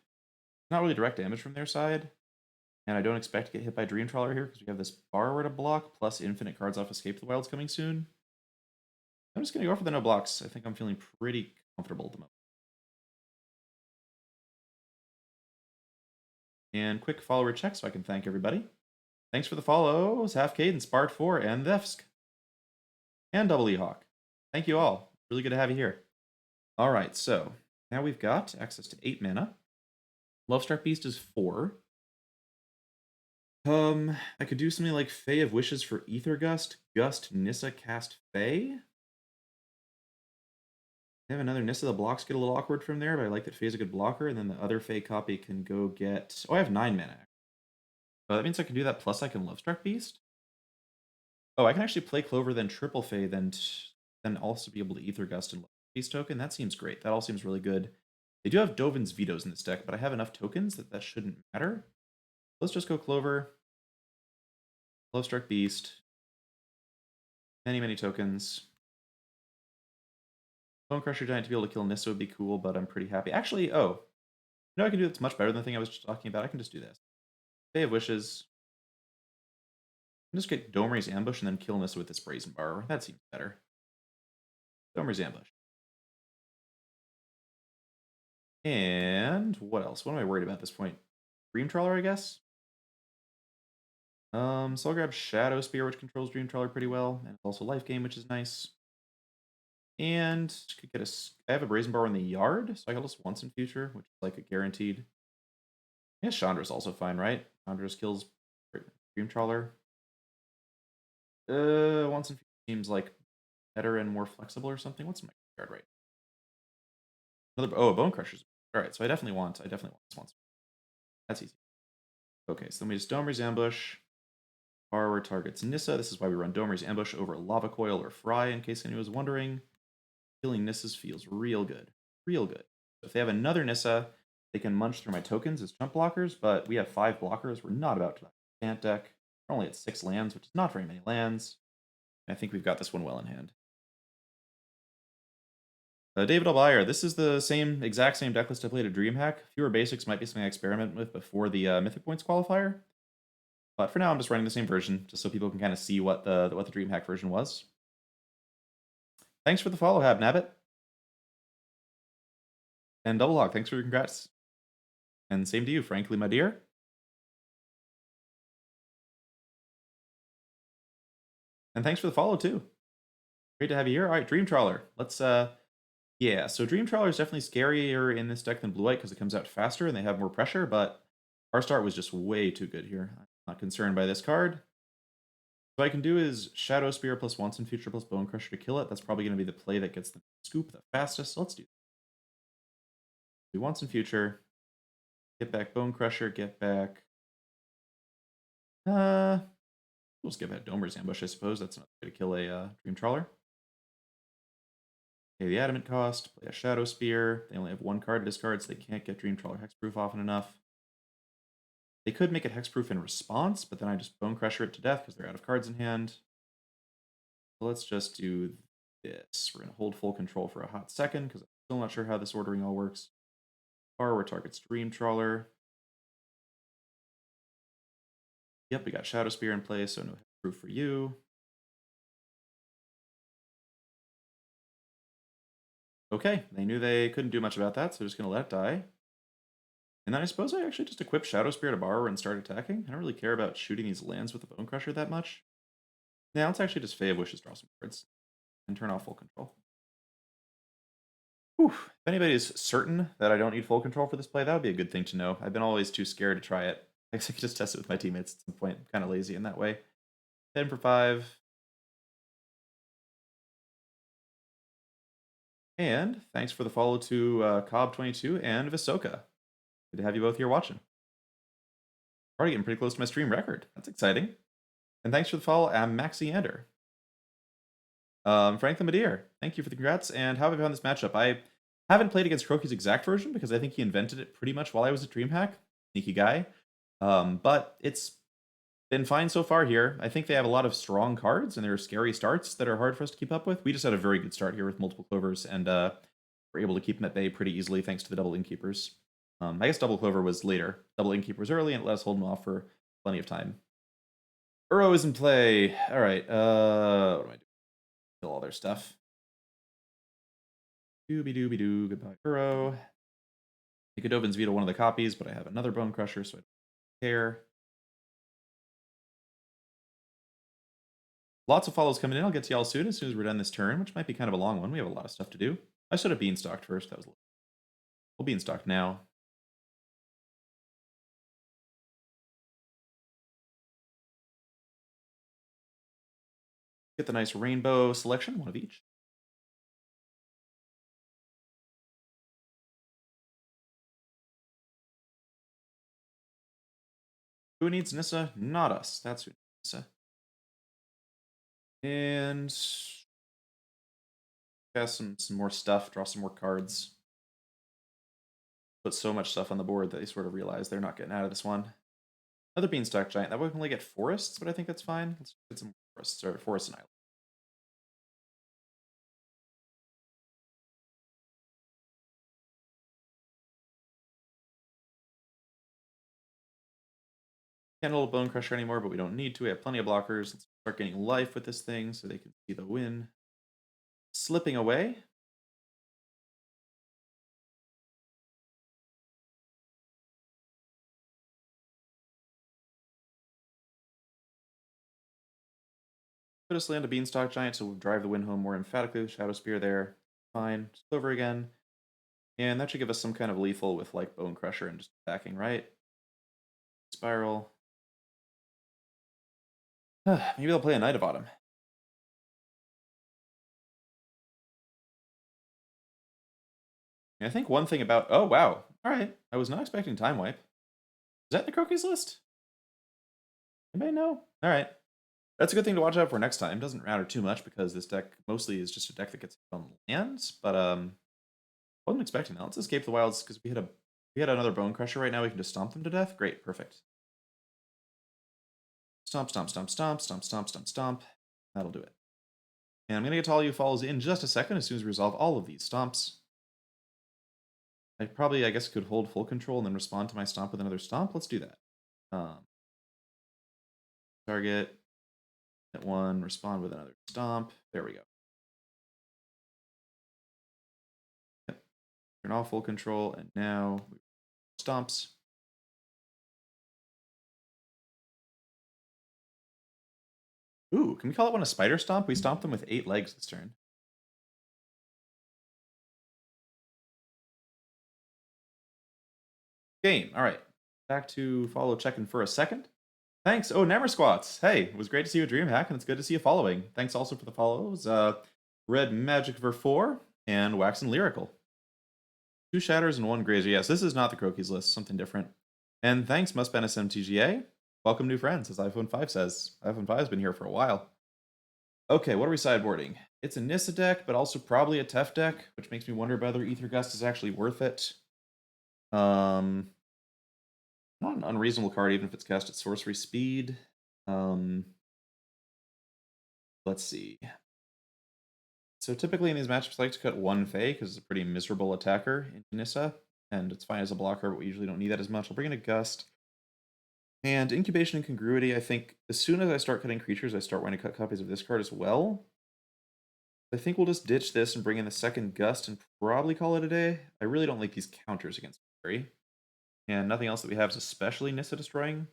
[SPEAKER 1] Not really direct damage from their side. And I don't expect to get hit by Dream Trawler here because we have this Borrower to block, plus infinite cards off Escape the Wild's coming soon. I'm just going to go for the no blocks. I think I'm feeling pretty comfortable at the moment. And quick follower check so I can thank everybody. Thanks for the follows, Half Cadence, Bart 4, and Thefsk. And Double E Hawk. Thank you all. Really good to have you here. All right, so now we've got access to 8 mana. Lovestruck Beast is 4. I could do something like Fae of Wishes for Ether Gust, Nissa, cast Fae. I have another Nissa. The blocks get a little awkward from there, but I like that Fae's a good blocker, and then the other Fae copy can go get... Oh, I have 9 mana. Oh, that means I can do that, plus I can Lovestruck Beast? Oh, I can actually play Clover, then triple Fae, then also be able to Ether Gust and Beast token. That seems great. That all seems really good. They do have Dovin's Vetoes in this deck, but I have enough tokens that shouldn't matter. Let's just go Clover. Lovestruck Beast. Many tokens. Bone Crusher Giant to be able to kill Nissa would be cool, but I'm pretty happy. Actually, oh. You know I can do that's much better than the thing I was just talking about. I can just do this. Fae of Wishes. Just get Domer's Ambush and then kill Nissa with this Brazen Borrower. That seems better. Domer's Ambush. And what else? What am I worried about at this point? Dream Trawler, I guess? So I'll grab Shadow Spear, which controls Dream Trawler pretty well, and also Life Gain, which is nice. And could get I have a Brazen Borrower in the yard, so I got this once in future, which is like a guaranteed. I guess Chandra's also fine, right? Chandra's kills Dream Trawler. Once in future seems like better and more flexible or something. What's my card right? Another a Bone Crusher's. All right, so I definitely want this once. That's easy. Okay, so then we just Domer's Ambush. Borrower targets Nissa. This is why we run Domer's Ambush over Lava Coil or Fry, in case anyone was wondering. Killing Nissas feels real good. Real good. So if they have another Nissa, they can munch through my tokens as chump blockers, but we have 5 blockers. We're not about to Bant deck. We're only at 6 lands, which is not very many lands. I think we've got this one well in hand. David Albire, this is the exact same decklist I played at Dreamhack. Fewer basics might be something I experiment with before the Mythic Points qualifier. But for now, I'm just running the same version, just so people can kind of see what the Dreamhack version was. Thanks for the follow, Habnabbit. And Double Hog, thanks for your congrats. And same to you, frankly, my dear. And thanks for the follow, too. Great to have you here. All right, Dream Trawler. Let's, yeah, so Dream Trawler is definitely scarier in this deck than Blue White because it comes out faster and they have more pressure, but our start was just way too good here. I'm not concerned by this card. What I can do is Shadow Spear plus once in future plus Bone Crusher to kill it. That's probably going to be the play that gets the scoop the fastest. So let's do that. Do once in future. Get back Bone Crusher, get back... we'll just get back Domer's Ambush, I suppose. That's not way to kill a Dream Trawler. Pay the Adamant cost, play a Shadow Spear. They only have 1 card to discard, so they can't get Dream Trawler Hexproof often enough. They could make it Hexproof in response, but then I just Bone Crusher it to death because they're out of cards in hand. So let's just do this. We're going to hold full control for a hot second because I'm still not sure how this ordering all works. Borrower targets Dream Trawler. Yep, we got Shadow Spear in place, so no Hexproof for you. Okay, they knew they couldn't do much about that, so they're just going to let it die. And then I suppose I actually just equip Shadow Spear to Borrower and start attacking. I don't really care about shooting these lands with the Bone Crusher that much. Now let's actually just Fae of Wishes, draw some cards, and turn off full control. Whew. If anybody's certain that I don't need full control for this play, that would be a good thing to know. I've been always too scared to try it. I guess I could just test it with my teammates at some point. I'm kind of lazy in that way. 10 for 5. And thanks for the follow to Cobb22 and Visoka. Good to have you both here watching. Already getting pretty close to my stream record. That's exciting. And thanks for the follow. I'm Maxi Ander. Franklin Madeir, thank you for the congrats. And how have I found this matchup? I haven't played against Croaky's exact version because I think he invented it pretty much while I was at Dreamhack. Sneaky guy. But it's been fine so far here. I think they have a lot of strong cards and there are scary starts that are hard for us to keep up with. We just had a very good start here with multiple Clovers and we're able to keep them at bay pretty easily thanks to the double Innkeepers. I guess double Clover was later. Double Innkeeper was early and it let us hold them off for plenty of time. Uro is in play. All right. What am I doing? Kill all their stuff. Dooby dooby doo. Goodbye, Uro. Nikodovin's veto one of the copies, but I have another Bone Crusher, so I don't care. Lots of follows coming in. I'll get to y'all soon as we're done this turn, which might be kind of a long one. We have a lot of stuff to do. I should have beanstalked first. That was a little... We'll beanstalk now. Get the nice rainbow selection, one of each. Who needs Nissa? Not us. That's who needs Nissa. And cast some more stuff, draw some more cards. Put so much stuff on the board that they sort of realize they're not getting out of this one. Another Beanstalk Giant. That way we can only get forests, but I think that's fine. Let's get some forests, or forests and islands. Can't hold a Bone Crusher anymore, but we don't need to. We have plenty of blockers. Let's start getting life with this thing so they can see the win. Slipping away. Put us land a Beanstalk Giant, so we'll drive the win home more emphatically with Shadow Spear there. Fine. Clover again. And that should give us some kind of lethal with like Bone Crusher and just attacking, right? Spiral. Maybe they'll play a Knight of Autumn. I think one thing about... Oh, wow. All right. I was not expecting Time Wipe. Is that in the Croquis list? Anybody know? All right. That's a good thing to watch out for next time. Doesn't matter too much because this deck mostly is just a deck that gets on lands, but wasn't expecting that. Let's escape the wilds because we had another Bone Crusher right now. We can just stomp them to death. Great, perfect. Stomp, stomp, stomp, stomp, stomp, stomp, stomp, stomp. That'll do it. And I'm gonna get to all you follows in just a second as soon as we resolve all of these stomps. I guess, could hold full control and then respond to my stomp with another stomp. Let's do that. Target. Hit one, respond with another stomp. There we go. Yep. Turn off full control, and now stomps. Ooh, can we call it one a spider stomp? We stomped them with 8 legs this turn. Game. All right. Back to follow checking for a second. Thanks. Oh, Nammer Squats. Hey, it was great to see you at Dreamhack, and it's good to see you following. Thanks also for the follows. Red Magic for 4 and Wax and Lyrical. 2 Shatters and 1 Grazer. Yes, this is not the Croquis list, something different. And thanks, Mustben SMTGA. Welcome, new friends, as iPhone 5 says. iPhone 5 has been here for a while. Okay, what are we sideboarding? It's a Nissa deck, but also probably a Tef deck, which makes me wonder whether Ether Gust is actually worth it. Not an unreasonable card, even if it's cast at sorcery speed. Let's see. So typically in these matchups, I like to cut 1 Fae because it's a pretty miserable attacker into Nissa, and it's fine as a blocker, but we usually don't need that as much. I'll bring in a Gust. And Incubation and Congruity, I think as soon as I start cutting creatures, I start wanting to cut copies of this card as well. I think we'll just ditch this and bring in the second Gust and probably call it a day. I really don't like these counters against Fairy. And nothing else that we have is especially Nissa destroying.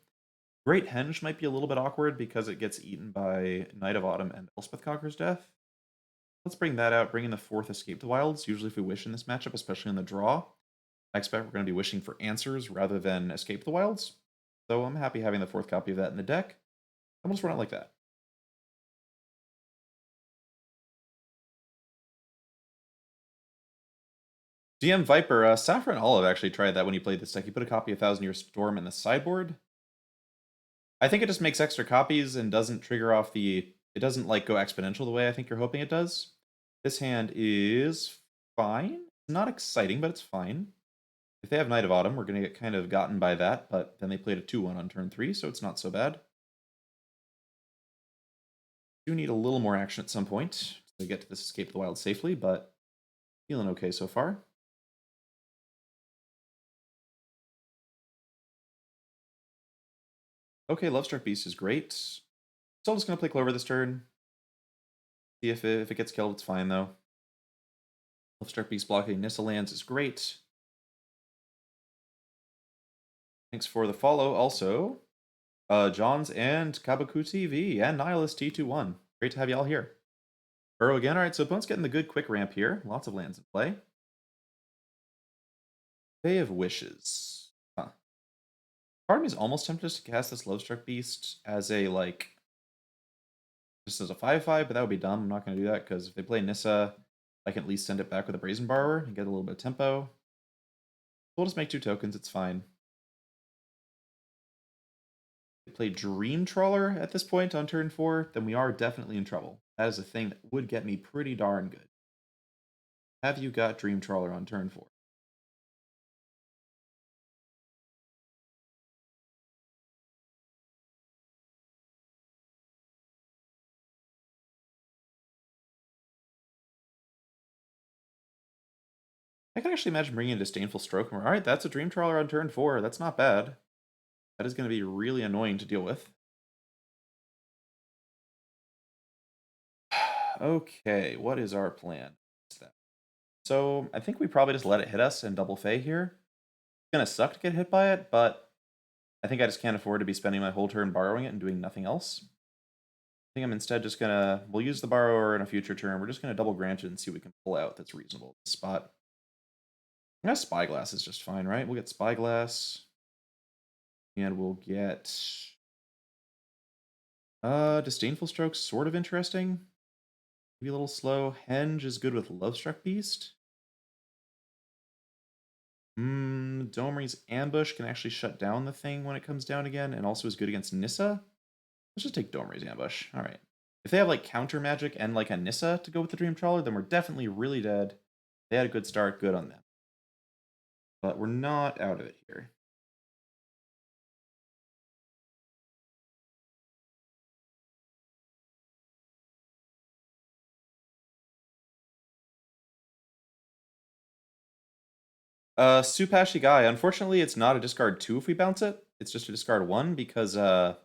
[SPEAKER 1] Great Henge might be a little bit awkward because it gets eaten by Knight of Autumn and Elspeth Conqueror's Death. Let's bring that out, bring in the 4th Escape the Wilds. Usually if we wish in this matchup, especially in the draw, I expect we're going to be wishing for answers rather than Escape the Wilds. So I'm happy having the 4th copy of that in the deck. I'm just run it like that. DM Viper, Saffron Olive actually tried that when he played this deck. He put a copy of Thousand Year Storm in the sideboard. I think it just makes extra copies and doesn't trigger off the... It doesn't like go exponential the way I think you're hoping it does. This hand is fine. Not exciting, but it's fine. If they have Knight of Autumn, we're going to get kind of gotten by that, but then they played a 2-1 on turn 3, so it's not so bad. Do need a little more action at some point to get to this Escape the Wild safely, but feeling okay so far. Okay, Lovestruck Beast is great. Still just going to play Clover this turn. See if it gets killed, it's fine though. Lovestruck Beast blocking Nissa lands is great. Thanks for the follow also. Johns and Kabaku TV and Nihilist T21. Great to have y'all here. Burrow again. Alright, so opponent's getting the good quick ramp here. Lots of lands in play. Bay of Wishes. Huh. Part of me is almost tempted to cast this Lovestruck Beast as a, like, just as a 5/5, but that would be dumb. I'm not going to do that because if they play Nissa, I can at least send it back with a Brazen Borrower and get a little bit of tempo. We'll just make 2 tokens, it's fine. If they play Dream Trawler at this point on turn 4, then we are definitely in trouble. That is a thing that would get me pretty darn good. Have you got Dream Trawler on turn 4? I can actually imagine bringing a Disdainful Stroke. Alright, that's a Dream Trawler on turn 4. That's not bad. That is going to be really annoying to deal with. Okay, what is our plan? So I think we probably just let it hit us and double Fey here. It's going to suck to get hit by it, but I think I just can't afford to be spending my whole turn borrowing it and doing nothing else. I think I'm instead just going to, we'll use the borrower in a future turn. We're just going to double grant it and see what we can pull out that's reasonable at this spot. Yeah, Spyglass is just fine, right? We'll get Spyglass. And we'll get Disdainful Stroke's sort of interesting. Maybe a little slow. Henge is good with Lovestruck Beast. Domri's Ambush can actually shut down the thing when it comes down again, and also is good against Nissa. Let's just take Domri's Ambush. Alright. If they have like counter magic and like a Nissa to go with the Dream Trawler, then we're definitely really dead. They had a good start, good on them. But we're not out of it here. Supashi Guy. Unfortunately, it's not a discard 2 if we bounce it. It's just a discard 1 because the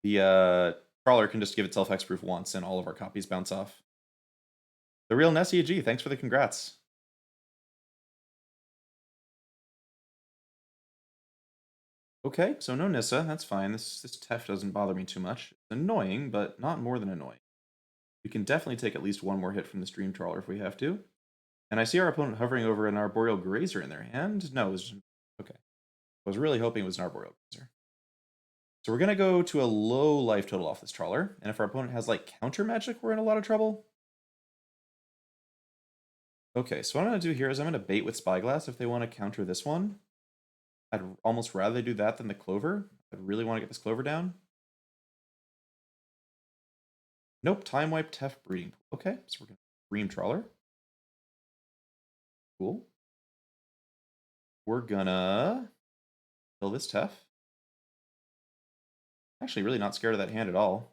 [SPEAKER 1] Trawler can just give itself hexproof once and all of our copies bounce off. The real Nessie G, thanks for the congrats. Okay, so no Nissa, that's fine. This Tef doesn't bother me too much. It's annoying, but not more than annoying. We can definitely take at least one more hit from the Dream Trawler if we have to. And I see our opponent hovering over an Arboreal Grazer in their hand. No, it was just, okay. I was really hoping it was an Arboreal Grazer. So we're going to go to a low life total off this Trawler. And if our opponent has like counter magic, we're in a lot of trouble. Okay, so what I'm going to do here is I'm going to bait with Spyglass if they want to counter this one. I'd almost rather they do that than the Clover. I really want to get this Clover down. Nope, Time Wipe Tef Breeding Pool. Okay, so we're going to Dream Trawler. Cool. We're gonna kill this Tef. Actually, really not scared of that hand at all.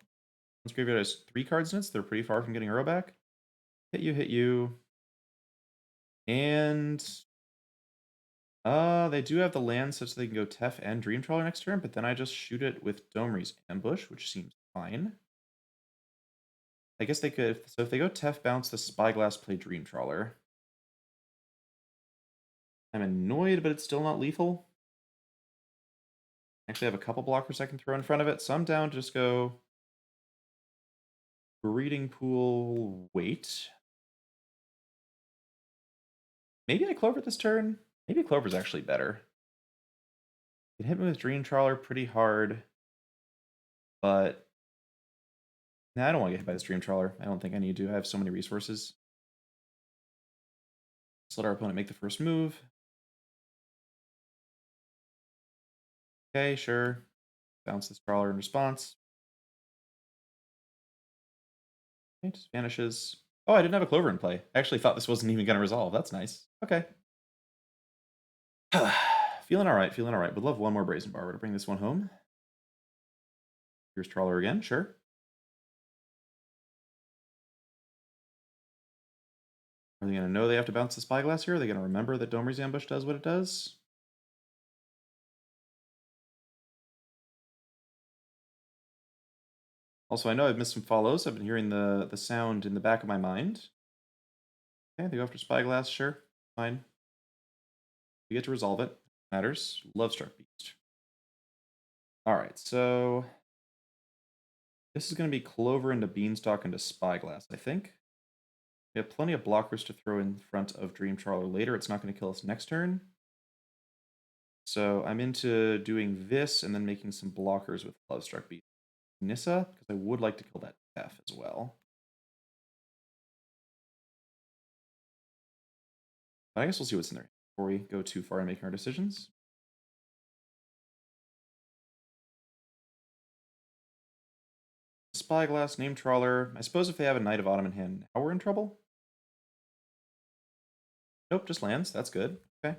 [SPEAKER 1] Once graveyard has 3 cards in it, so they're pretty far from getting Uro back. Hit you. And they do have the land such that they can go Tef and Dream Trawler next turn, but then I just shoot it with Domri's Ambush, which seems fine. I guess they could, so if they go Tef, bounce the Spyglass, play Dream Trawler. I'm annoyed, but it's still not lethal. Actually, I have a couple blockers I can throw in front of it, so I'm down to just go Breeding Pool, wait. Maybe I Clover this turn? Maybe Clover's actually better. You can hit me with Dream Trawler pretty hard, but nah, I don't want to get hit by this Dream Trawler. I don't think I need to. I have so many resources. Let's let our opponent make the first move. Okay, sure. Bounce this Trawler in response. Okay, just vanishes. Oh, I didn't have a Clover in play. I actually thought this wasn't even going to resolve. That's nice. Okay. Feeling alright, feeling alright. Would love one more Brazen Borrower to bring this one home. Here's Trawler again, sure. Are they going to know they have to bounce the Spyglass here? Are they going to remember that Domri's Ambush does what it does? Also, I know I've missed some follows. I've been hearing the sound in the back of my mind. Okay, they go after Spyglass, sure. Fine. We get to resolve it. Matters. Lovestruck Beast. Alright, so this is going to be Clover into Beanstalk into Spyglass, I think. We have plenty of blockers to throw in front of Dream Trawler later. It's not going to kill us next turn. So I'm into doing this and then making some blockers with Lovestruck Beast. Nissa, because I would like to kill that F as well. But I guess we'll see what's in there before we go too far in making our decisions. Spyglass, Name Trawler. I suppose if they have a Knight of Autumn in hand, now we're in trouble? Nope, just lands. That's good. Okay.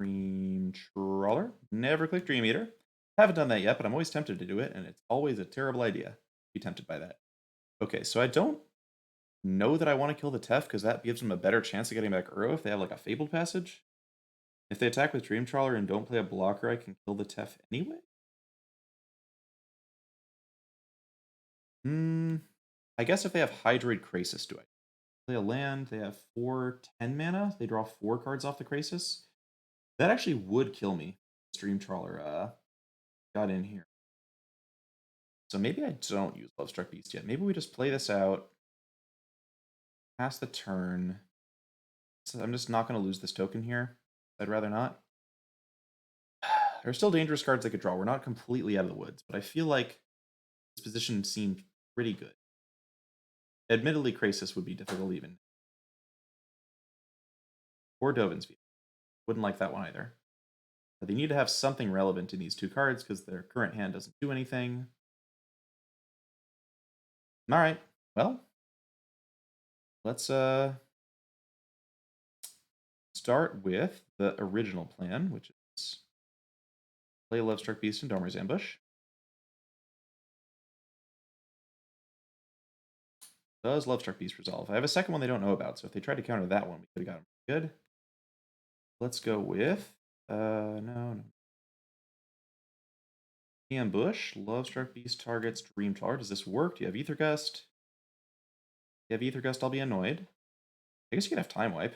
[SPEAKER 1] Dream Trawler. Never click Dream Eater. Haven't done that yet, but I'm always tempted to do it, and it's always a terrible idea to be tempted by that. Okay, so I don't know that I want to kill the Tef because that gives them a better chance of getting back Uro if they have like a Fabled Passage. If they attack with Dream Trawler and don't play a blocker, I can kill the Tef anyway? I guess if they have Hydroid Krasis, do I play a land? They have 4/10 mana. They draw 4 cards off the Krasis. That actually would kill me. Dream Trawler got in here. So maybe I don't use Lovestruck Beast yet. Maybe we just play this out. Pass the turn. So I'm just not going to lose this token here. I'd rather not. There are still dangerous cards I could draw. We're not completely out of the woods, but I feel like this position seemed pretty good. Admittedly, Krasis would be difficult even. Or Dovin's View. Wouldn't like that one either. But they need to have something relevant in these 2 cards because their current hand doesn't do anything. Alright, well, let's start with the original plan, which is play Lovestruck Beast in Domer's Ambush. Does Lovestruck Beast resolve? I have a second one they don't know about, so if they tried to counter that one, we could have got them good. Let's go with no. Ambush. Lovestruck Beast targets Dream Trawler. Does this work? Do you have Ether Gust? If you have Ether Gust, I'll be annoyed. I guess you could have Time Wipe.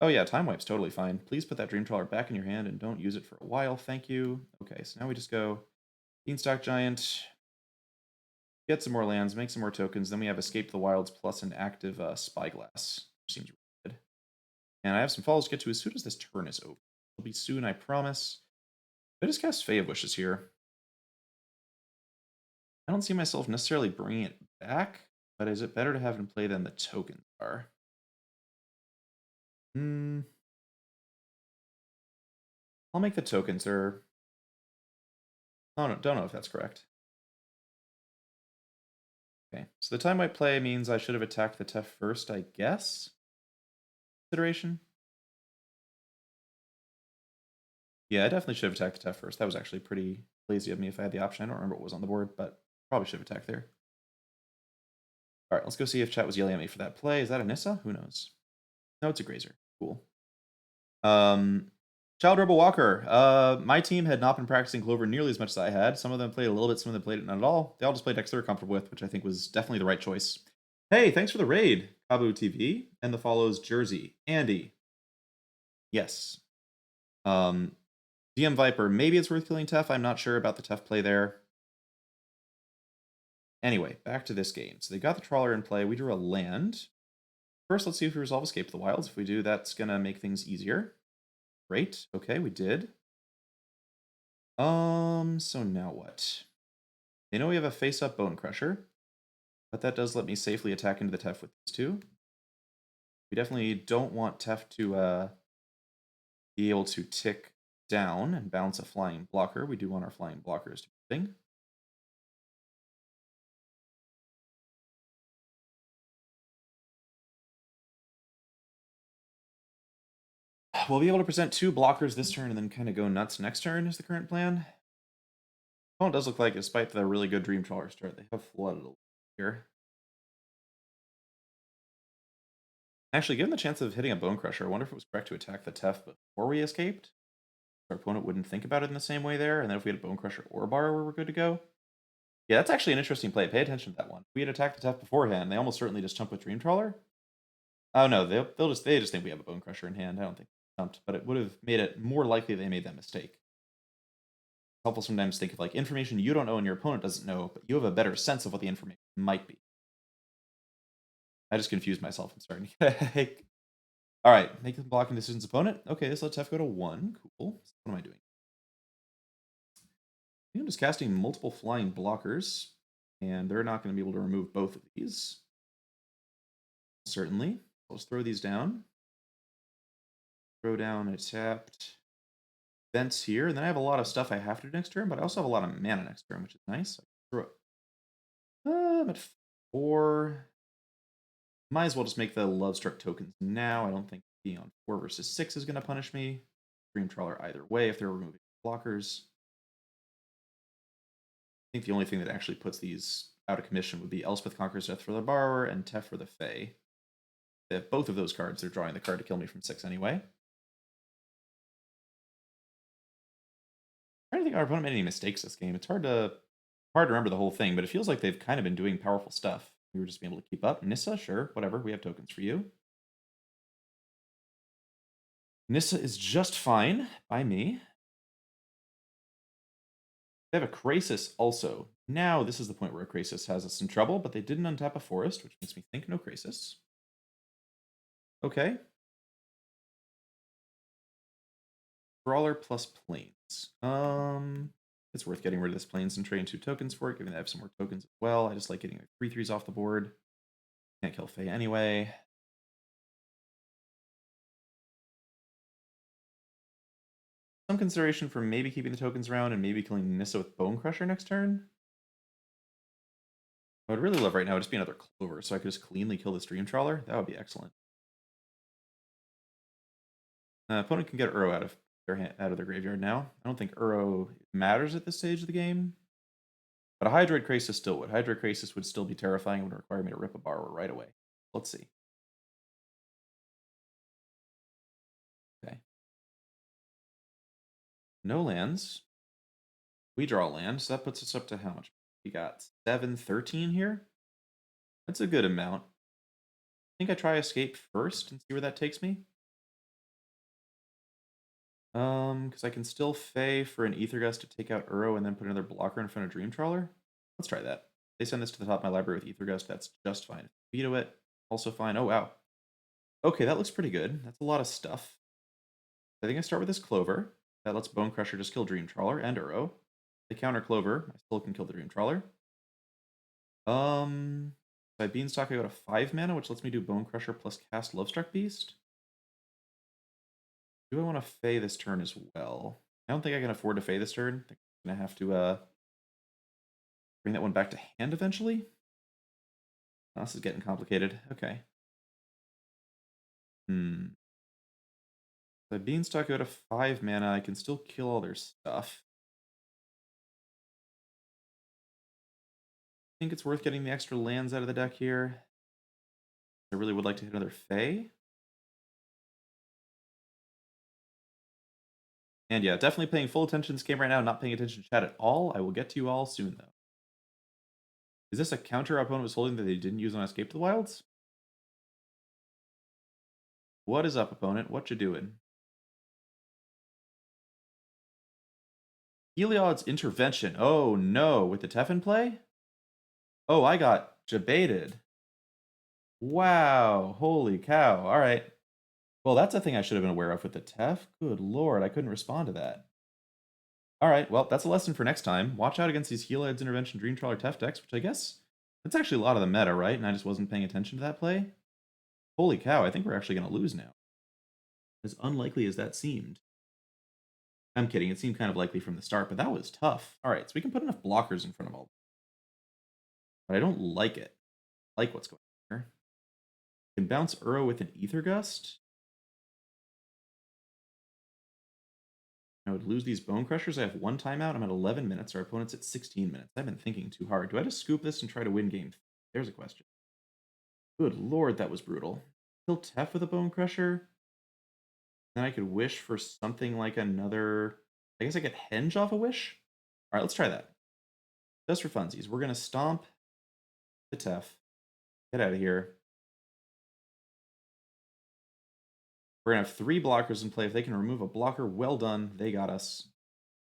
[SPEAKER 1] Oh yeah, Time Wipe's totally fine. Please put that Dream Trawler back in your hand and don't use it for a while, thank you. Okay, so now we just go Beanstalk Giant, get some more lands, make some more tokens, then we have Escape the Wilds plus an active Spyglass, which seems really good. And I have some follows to get to as soon as this turn is over. It'll be soon, I promise. I just cast Fae of Wishes here. I don't see myself necessarily bringing it back, but is it better to have it in play than the tokens are? I'll make the tokens. They're... Oh, no, don't know if that's correct. Okay, so the time I play means I should have attacked the Tef first, I guess? Consideration? Yeah, I definitely should have attacked the Tef first. That was actually pretty lazy of me if I had the option. I don't remember what was on the board, but probably should have attacked there. Alright, let's go see if chat was yelling at me for that play. Is that a Nissa? Who knows? No, it's a Grazer. Cool. Child Rebel Walker. My team had not been practicing Clover nearly as much as I had. Some of them played a little bit, some of them played it not at all. They all just played decks they were comfortable with, which I think was definitely the right choice. Hey, thanks for the raid, Kabu TV, and the follows Jersey, Andy. Yes. DM Viper. Maybe it's worth killing Tef. I'm not sure about the Tef play there. Anyway, back to this game. So they got the Trawler in play. We drew a land. First, let's see if we resolve Escape the Wilds. If we do, that's going to make things easier. Great. Okay, we did. So now what? They know we have a face-up Bone Crusher, but that does let me safely attack into the Tef with these 2. We definitely don't want Tef to be able to tick down and bounce a flying blocker. We do want our flying blockers to be moving. We'll be able to present 2 blockers this turn and then kind of go nuts next turn is the current plan. Well, it does look like, despite the really good Dream Trawler start, they have flooded a little here. Actually, given the chance of hitting a Bone Crusher, I wonder if it was correct to attack the Tef before we escaped. Our opponent wouldn't think about it in the same way there, and then if we had a Bone Crusher or Borrower, we're good to go. Yeah, that's actually an interesting play. Pay attention to that one. If we had attacked the Tef beforehand, they almost certainly just chump with Dream Trawler. Oh no, they just think we have a Bone Crusher in hand. I don't think they chumped, but it would have made it more likely they made that mistake. Helpful sometimes think of like information you don't know and your opponent doesn't know, but you have a better sense of what the information might be. I just confused myself. I'm starting to get a headache. All right, make the blocking decisions opponent. Okay, this lets Tef go to 1. Cool. What am I doing? I'm just casting multiple flying blockers, and they're not going to be able to remove both of these. Certainly. I'll just throw these down. Throw down a tapped Vents here, and then I have a lot of stuff I have to do next turn, but I also have a lot of mana next turn, which is nice. Throw it. I'm at 4. Might as well just make the Love Struck tokens now. I don't think being on 4 versus 6 is going to punish me. Dream Trawler either way if they're removing blockers. I think the only thing that actually puts these out of commission would be Elspeth Conquers Death for the Borrower and Tef for the Fae. They have both of those cards. They're drawing the card to kill me from 6 anyway. I don't think our opponent made any mistakes this game. It's hard to remember the whole thing, but it feels like they've kind of been doing powerful stuff. We were just being able to keep up. Nissa, sure, whatever. We have tokens for you. Nissa is just fine by me. They have a Krasis also. Now this is the point where a Krasis has us in trouble, but they didn't untap a forest, which makes me think no Krasis. Okay. Brawler plus Plains. It's worth getting rid of this Plains and trading 2 tokens for it, given that I have some more tokens as well. I just like getting 3/3s off the board. Can't kill Fae anyway. Some consideration for maybe keeping the tokens around and maybe killing Nissa with Bone Crusher next turn. I would really love right now just be another Clover, so I could just cleanly kill this Dream Trawler. That would be excellent. Opponent can get Uro out of their graveyard now. I don't think Uro matters at this stage of the game. But a Hydroid Krasis still would. Hydroid Krasis would still be terrifying and would require me to rip a Borrower right away. Let's see. Okay. No lands. We draw land, so that puts us up to how much? We got 7/13 here. That's a good amount. I think I try Escape first and see where that takes me. Because I can still Fey for an Aether Gust to take out Uro and then put another blocker in front of Dream Trawler. Let's try that. They send this to the top of my library with Aether Gust. That's just fine. Veto it. Also fine. Oh, wow. Okay, that looks pretty good. That's a lot of stuff. I think I start with this Clover. That lets Bone Crusher just kill Dream Trawler and Uro. They counter Clover. I still can kill the Dream Trawler. By Beanstalk, I go to 5 mana, which lets me do Bone Crusher plus cast Lovestruck Beast. Do I want to Fey this turn as well? I don't think I can afford to Fey this turn. I think I'm going to have to bring that one back to hand eventually. Oh, this is getting complicated. Okay. By Beanstalk, go to 5 mana. I can still kill all their stuff. I think it's worth getting the extra lands out of the deck here. I really would like to hit another Fae. And yeah, definitely paying full attention to this game right now, not paying attention to chat at all. I will get to you all soon, though. Is this a counter our opponent was holding that they didn't use on Escape to the Wilds? What is up, opponent? What you doing? Heliod's Intervention. Oh, no. With the Tefn play? Oh, I got jebaited. Wow. Holy cow. All right. Well, that's a thing I should have been aware of with the Tef. Good lord, I couldn't respond to that. All right, well, that's a lesson for next time. Watch out against these Heliod's Intervention Dream Trawler Tef decks, which I guess that's actually a lot of the meta, right? And I just wasn't paying attention to that play. Holy cow, I think we're actually going to lose now. As unlikely as that seemed. I'm kidding, it seemed kind of likely from the start, but that was tough. All right, so we can put enough blockers in front of all. But I don't like it. I like what's going on here. Can bounce Uro with an Aether Gust. I would lose these Bone Crushers. I have 1 timeout. I'm at 11 minutes. Our opponent's at 16 minutes. I've been thinking too hard. Do I just scoop this and try to win game? There's a question. Good lord, that was brutal. Kill Tef with a Bone Crusher. Then I could wish for something like another. I guess I get Henge off a wish. All right, let's try that. just for funsies, we're going to stomp the Tef. Get out of here. We're going to have 3 blockers in play. If they can remove a blocker, well done. They got us.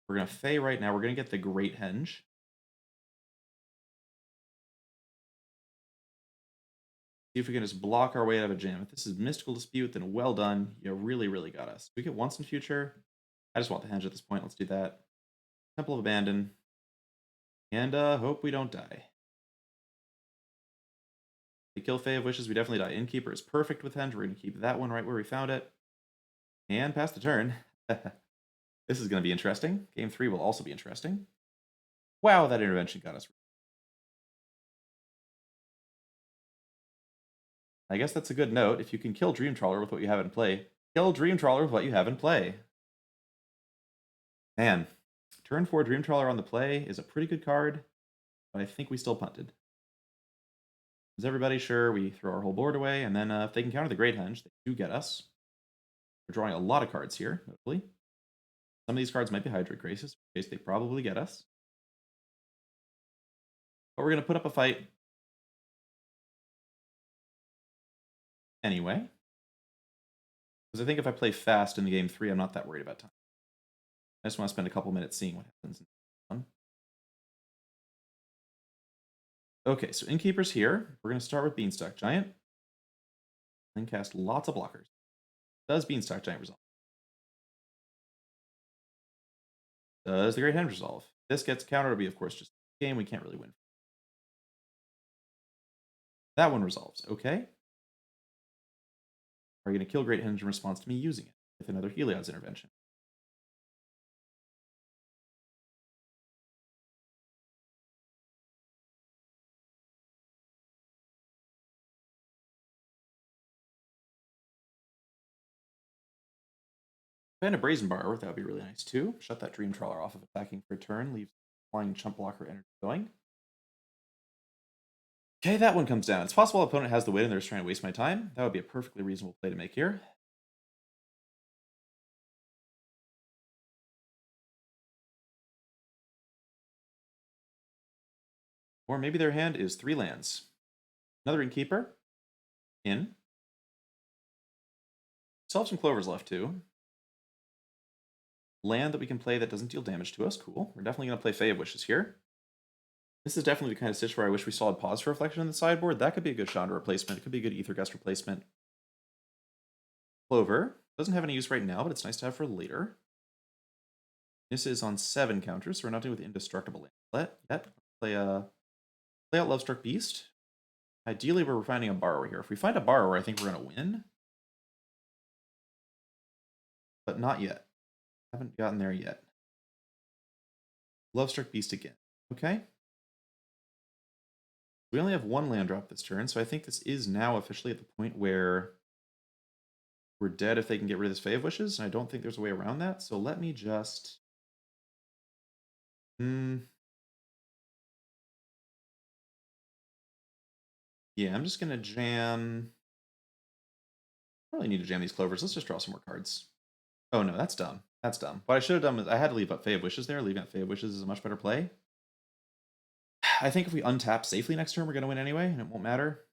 [SPEAKER 1] We're going to Fey right now. We're going to get the Great Henge. See if we can just block our way out of a jam. If this is Mystical Dispute, then well done. You really, really got us. We get once in future. I just want the Henge at this point. Let's do that. Temple of Abandon. And hope we don't die. We kill Fae of Wishes, we definitely die. Innkeeper is perfect with Henge. We're going to keep that one right where we found it. And pass the turn. This is going to be interesting. Game 3 will also be interesting. Wow, that intervention got us. I guess that's a good note. If you can kill Dream Trawler with what you have in play, kill Dream Trawler with what you have in play. Man, turn 4 Dream Trawler on the play is a pretty good card, but I think we still punted. Is everybody sure? We throw our whole board away, and then if they can counter the Great Henge, they do get us. We're drawing a lot of cards here, notably. Some of these cards might be Hydroid Graces, in case they probably get us. But we're going to put up a fight anyway. Because I think if I play fast in the game 3, I'm not that worried about time. I just want to spend a couple minutes seeing what happens. Okay, so Innkeeper's here. We're going to start with Beanstalk Giant. Then cast lots of blockers. Does Beanstalk Giant resolve? Does the Great Henge resolve? This gets countered, it'll be, of course, just a game. We can't really win. That one resolves. Okay. Are you going to kill Great Henge in response to me using it with another Heliod's intervention? And a Brazen Borrower, that would be really nice too. Shut that Dream Trawler off of attacking for a turn, leaves flying chump blocker energy going. Okay, that one comes down. It's possible opponent has the win and they're just trying to waste my time. That would be a perfectly reasonable play to make here. Or maybe their hand is 3 lands. Another Innkeeper. In. Still have some Clovers left too. Land that we can play that doesn't deal damage to us. Cool. We're definitely going to play Fae of Wishes here. This is definitely the kind of stitch where I wish we saw a Pause for Reflection in the sideboard. That could be a good Chandra replacement. It could be a good Ether Gust replacement. Clover. Doesn't have any use right now, but it's nice to have for later. This is on 7 counters, so we're not dealing with Indestructible land yet. Play out Lovestruck Beast. Ideally, we're finding a Borrower here. If we find a Borrower, I think we're going to win. But not yet. Haven't gotten there yet. Lovestruck Beast again. Okay. We only have 1 land drop this turn, so I think this is now officially at the point where we're dead if they can get rid of this Fae of Wishes, and I don't think there's a way around that, so let me just... Yeah, I'm just going to jam... I really need to jam these Clovers. Let's just draw some more cards. Oh no, that's dumb. That's dumb. What I should have done was I had to leave up Fae of Wishes there. Leaving up Fae of Wishes is a much better play. I think if we untap safely next turn, we're going to win anyway, and it won't matter.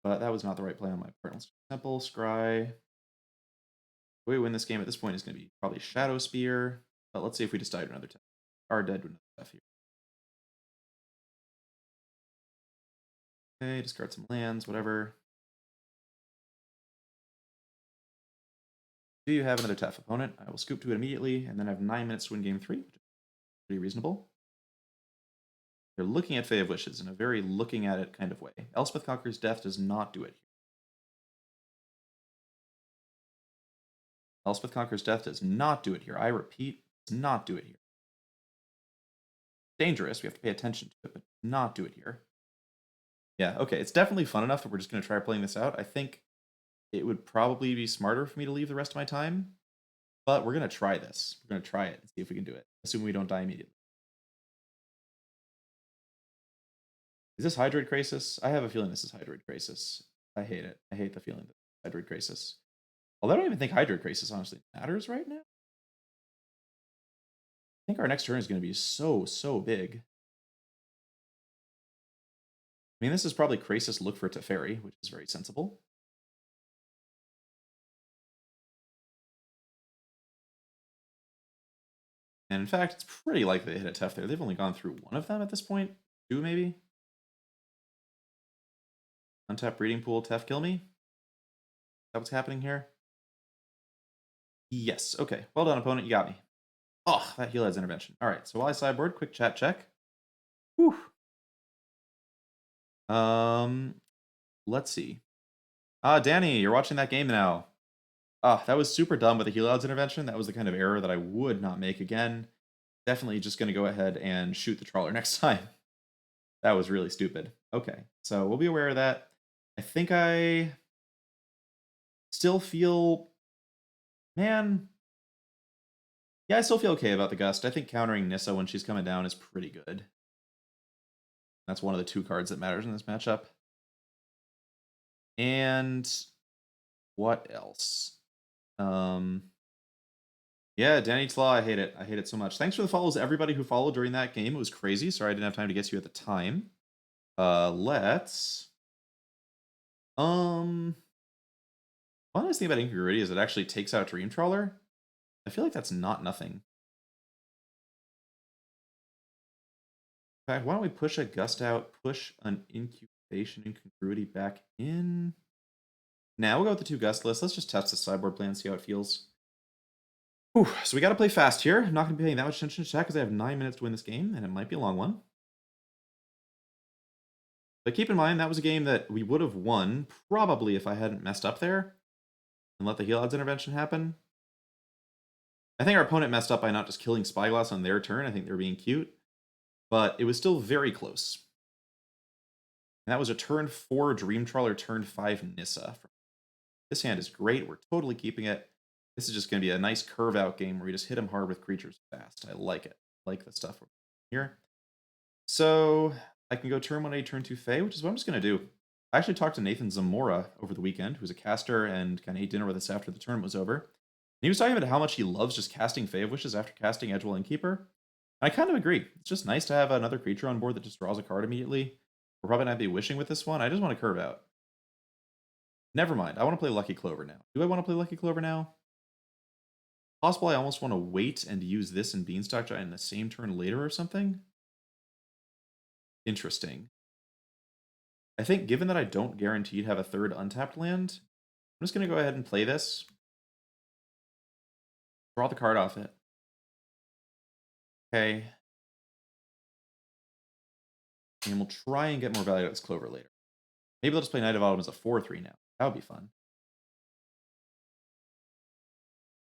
[SPEAKER 1] But that was not the right play on my part. Let's Temple, Scry. The way we win this game at this point is going to be probably Shadow Spear. But let's see if we just die to another Tef. Are dead to another Tef here. Okay, discard some lands, whatever. Do you have another Tef opponent? I will scoop to it immediately, and then I have 9 minutes to win game 3, which is pretty reasonable. They're looking at Fae of Wishes in a very looking at it kind of way. Elspeth Conquers Death does not do it here. Elspeth Conquers Death does not do it here. I repeat, does not do it here. Dangerous, we have to pay attention to it, but not do it here. Yeah, okay, it's definitely fun enough that we're just going to try playing this out. I think it would probably be smarter for me to leave the rest of my time, but we're going to try this. We're going to try it and see if we can do it, assuming we don't die immediately. Is this Hydroid Crisis? I have a feeling this is Hydroid Crisis. I hate it. I hate the feeling that Hydroid Crisis. Although I don't even think Hydroid Crisis honestly matters right now. I think our next turn is going to be so big. I mean, this is probably Krasis look for Teferi, which is very sensible. And in fact, it's pretty likely they hit a Tef there. They've only gone through one of them at this point. Two, maybe? Untap Breeding Pool, Tef, kill me? Is that what's happening here? Yes, okay. Well done, opponent, you got me. Oh, that heal adds intervention. Alright, so while I sideboard, quick chat check. Whew. Let's see. Danny, you're watching that game now. That was super dumb with the heal odds intervention. That was the kind of error that I would not make again. Definitely just going to go ahead and shoot the trawler next time. That was really stupid. Okay, so we'll be aware of that. I think I still feel... Man... Yeah, I still feel okay about the Gust. I think countering Nissa when she's coming down is pretty good. That's one of the two cards that matters in this matchup. And... what else? Yeah, Danny Tlaw, I hate it. I hate it so much. Thanks for the follows, everybody who followed during that game. It was crazy. Sorry I didn't have time to get to you at the time. Let's... One nice thing about Incongruity is it actually takes out Dream Trawler. I feel like that's not nothing. In fact, why don't we push a Gust out, push an Incubation Incongruity back in? Now we'll go with the two Gustless. Let's just test the sideboard plan and see how it feels. Whew, so we got to play fast here. I'm not going to be paying that much attention to chat because I have 9 minutes to win this game, and it might be a long one. But keep in mind, that was a game that we would have won, probably if I hadn't messed up there and let the heal odds intervention happen. I think our opponent messed up by not just killing Spyglass on their turn. I think they were being cute. But it was still very close. And that was a turn 4 Dream Trawler, turn 5 Nissa. This hand is great. We're totally keeping it. This is just going to be a nice curve out game where we just hit him hard with creatures fast. I like it. I like the stuff here. So I can go turn 1 A, turn 2 Fae, which is what I'm just going to do. I actually talked to Nathan Zamora over the weekend, who's a caster and kind of ate dinner with us after the tournament was over. And he was talking about how much he loves just casting Fae of Wishes after casting Edgewell Innkeeper. I kind of agree. It's just nice to have another creature on board that just draws a card immediately. We're probably not be wishing with this one. I just want to curve out. Never mind. I want to play Lucky Clover now. Do I want to play Lucky Clover now? Possible I almost want to wait and use this and Beanstalk Giant in the same turn later or something? Interesting. I think given that I don't guaranteed have a third untapped land, I'm just going to go ahead and play this. Draw the card off it. Okay. And we'll try and get more value out of this Clover later. Maybe they'll just play Knight of Autumn as a 4/3 now. That would be fun.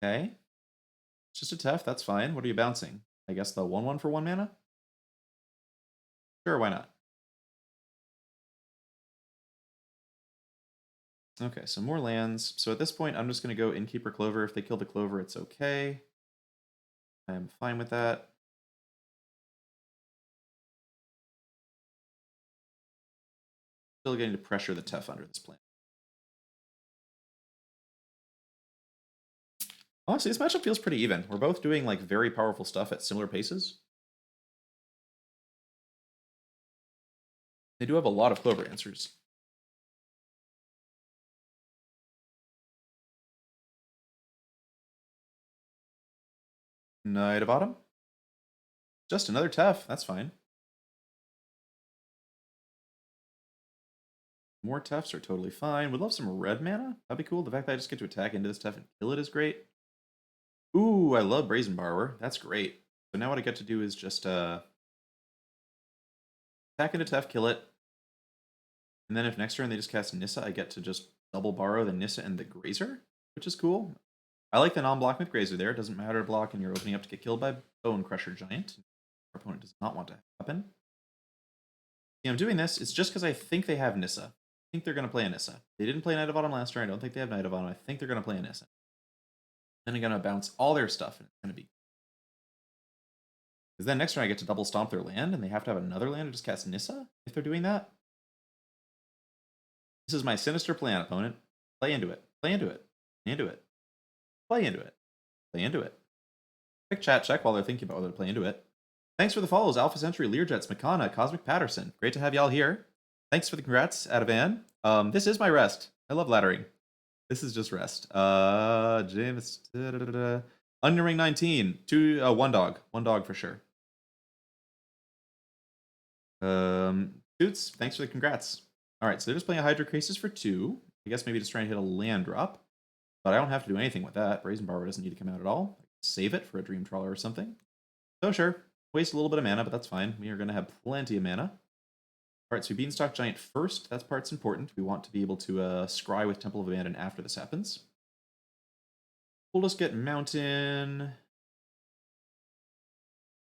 [SPEAKER 1] Okay. It's just a Tef, that's fine. What are you bouncing? I guess the 1/1 for 1 mana? Sure, why not? Okay, so more lands. So at this point, I'm just going to go Innkeeper Clover. If they kill the Clover, it's okay. I'm fine with that. Still getting to pressure the Tef under this plan. Honestly, this matchup feels pretty even. We're both doing like very powerful stuff at similar paces. They do have a lot of Clover answers. Knight of Autumn? Just another Tef, that's fine. More Tefs are totally fine. Would love some red mana. That'd be cool. The fact that I just get to attack into this Tef and kill it is great. Ooh, I love Brazen Borrower. That's great. So now what I get to do is just attack into Tef, kill it. And then if next turn they just cast Nissa, I get to just double borrow the Nissa and the Grazer, which is cool. I like the non-block with Grazer there. It doesn't matter to block and you're opening up to get killed by Bone Crusher Giant. Our opponent does not want to happen. See, I'm doing this. It's just because I think they have Nissa. I think they're going to play a Nissa. They didn't play Knight of Autumn last turn. I don't think they have Knight of Autumn. I think they're going to play a Nissa. Then they're going to bounce all their stuff, and it's going to be... Because then next turn I get to double stomp their land, and they have to have another land to just cast Nissa if they're doing that. This is my sinister plan, opponent. Play into it. Play into it. Play into it. Play into it. Play into it. Quick chat check while they're thinking about whether to play into it. Thanks for the follows, Alpha Century, Learjets, Makana, Cosmic Patterson. Great to have y'all here. Thanks for the congrats, Adavan. This is my rest. I love laddering. This is just rest. James, Onion Ring 19. One dog. One dog for sure. Toots, thanks for the congrats. All right, so they're just playing a Hydro Crisis for 2. I guess maybe just trying to hit a land drop. But I don't have to do anything with that. Brazen Borrower doesn't need to come out at all. Save it for a Dream Trawler or something. So sure, waste a little bit of mana, but that's fine. We are going to have plenty of mana. All right, so Beanstalk Giant first. That part's important. We want to be able to scry with Temple of Abandon after this happens. We'll just get Mountain.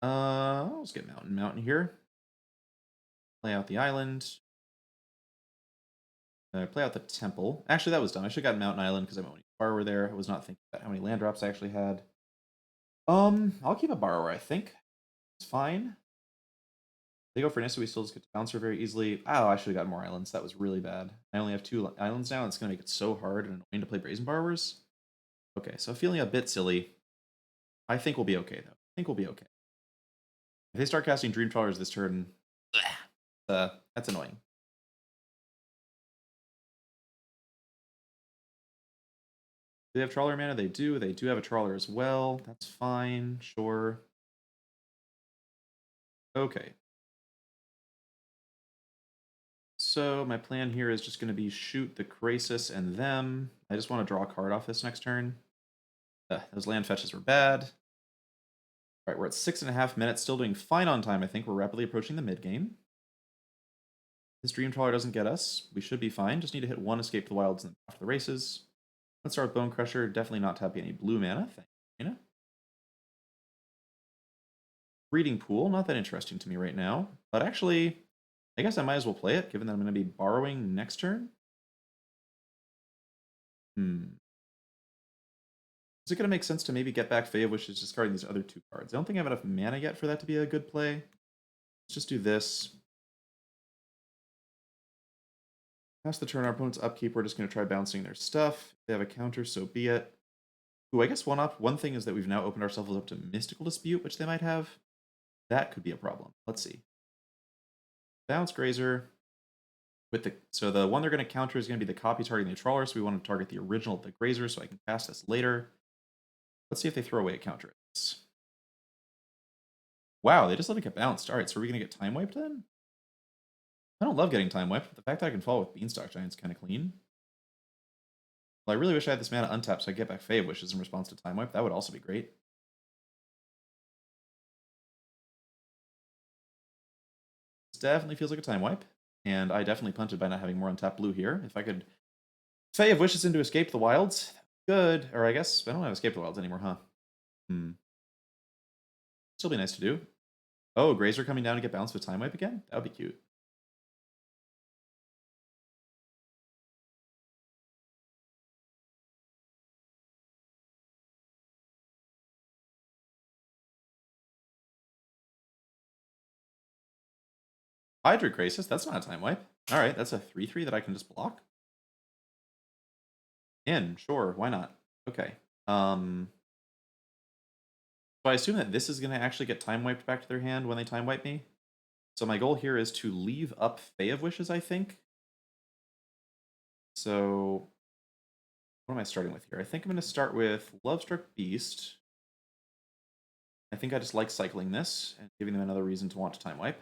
[SPEAKER 1] Let's get Mountain here. Play out the island. Play out the temple. Actually, that was dumb. I should have gotten Mountain Island because I went Borrower there. I was not thinking about how many land drops I actually had. I'll keep a Borrower, I think. It's fine. They go for Nissa, we still just get to bounce her very easily. Oh, I should have gotten more islands. That was really bad. I only have 2 islands now. It's going to make it so hard and annoying to play Brazen Borrowers. Okay, so feeling a bit silly. I think we'll be okay, though. I think we'll be okay. If they start casting Dream Trawlers this turn, that's annoying. Do they have Trawler mana? They do. They do have a Trawler as well. That's fine. Sure. Okay. So my plan here is just going to be shoot the Crisis and them. I just want to draw a card off this next turn. Those land fetches were bad. All right, we're at 6.5 minutes, still doing fine on time, I think. We're rapidly approaching the mid-game. This Dream Trawler doesn't get us. We should be fine. Just need to hit 1 Escape to the Wilds and after the races. Let's start with Bone Crusher. Definitely not tapping any blue mana. Thank you, Rena. Breeding Pool, not that interesting to me right now. But actually, I guess I might as well play it, given that I'm going to be borrowing next turn. Is it going to make sense to maybe get back Fae of Wishes, discarding these other 2 cards? I don't think I have enough mana yet for that to be a good play. Let's just do this. Pass the turn, our opponent's upkeep, we're just going to try bouncing their stuff. If they have a counter, so be it. Ooh, I guess one thing is that we've now opened ourselves up to Mystical Dispute, which they might have. That could be a problem. Let's see. Bounce Grazer. So the one they're going to counter is going to be the copy targeting the Trawler, so we want to target the original of the Grazer so I can cast this later. Let's see if they throw away a counter. Wow, they just let it get bounced. Alright, so are we going to get time wiped then? I don't love getting time wiped, but the fact that I can follow with Beanstalk Giant's kind of clean. Well, I really wish I had this mana untapped so I get back Fae of Wishes in response to time wipe. That would also be great. This definitely feels like a time wipe, and I definitely punted by not having more untapped blue here. If I could Fae of Wishes into Escape the Wilds, good. Or I guess I don't have Escape the Wilds anymore, huh? Still be nice to do. Oh, Grazer coming down to get bounced with time wipe again? That would be cute. Hydro Crisis, that's not a time wipe. Alright, that's a 3/3 that I can just block. Sure, why not? Okay. So I assume that this is going to actually get time wiped back to their hand when they time wipe me. So my goal here is to leave up Fae of Wishes, I think. So what am I starting with here? I think I'm going to start with Lovestruck Beast. I think I just like cycling this and giving them another reason to want to time wipe.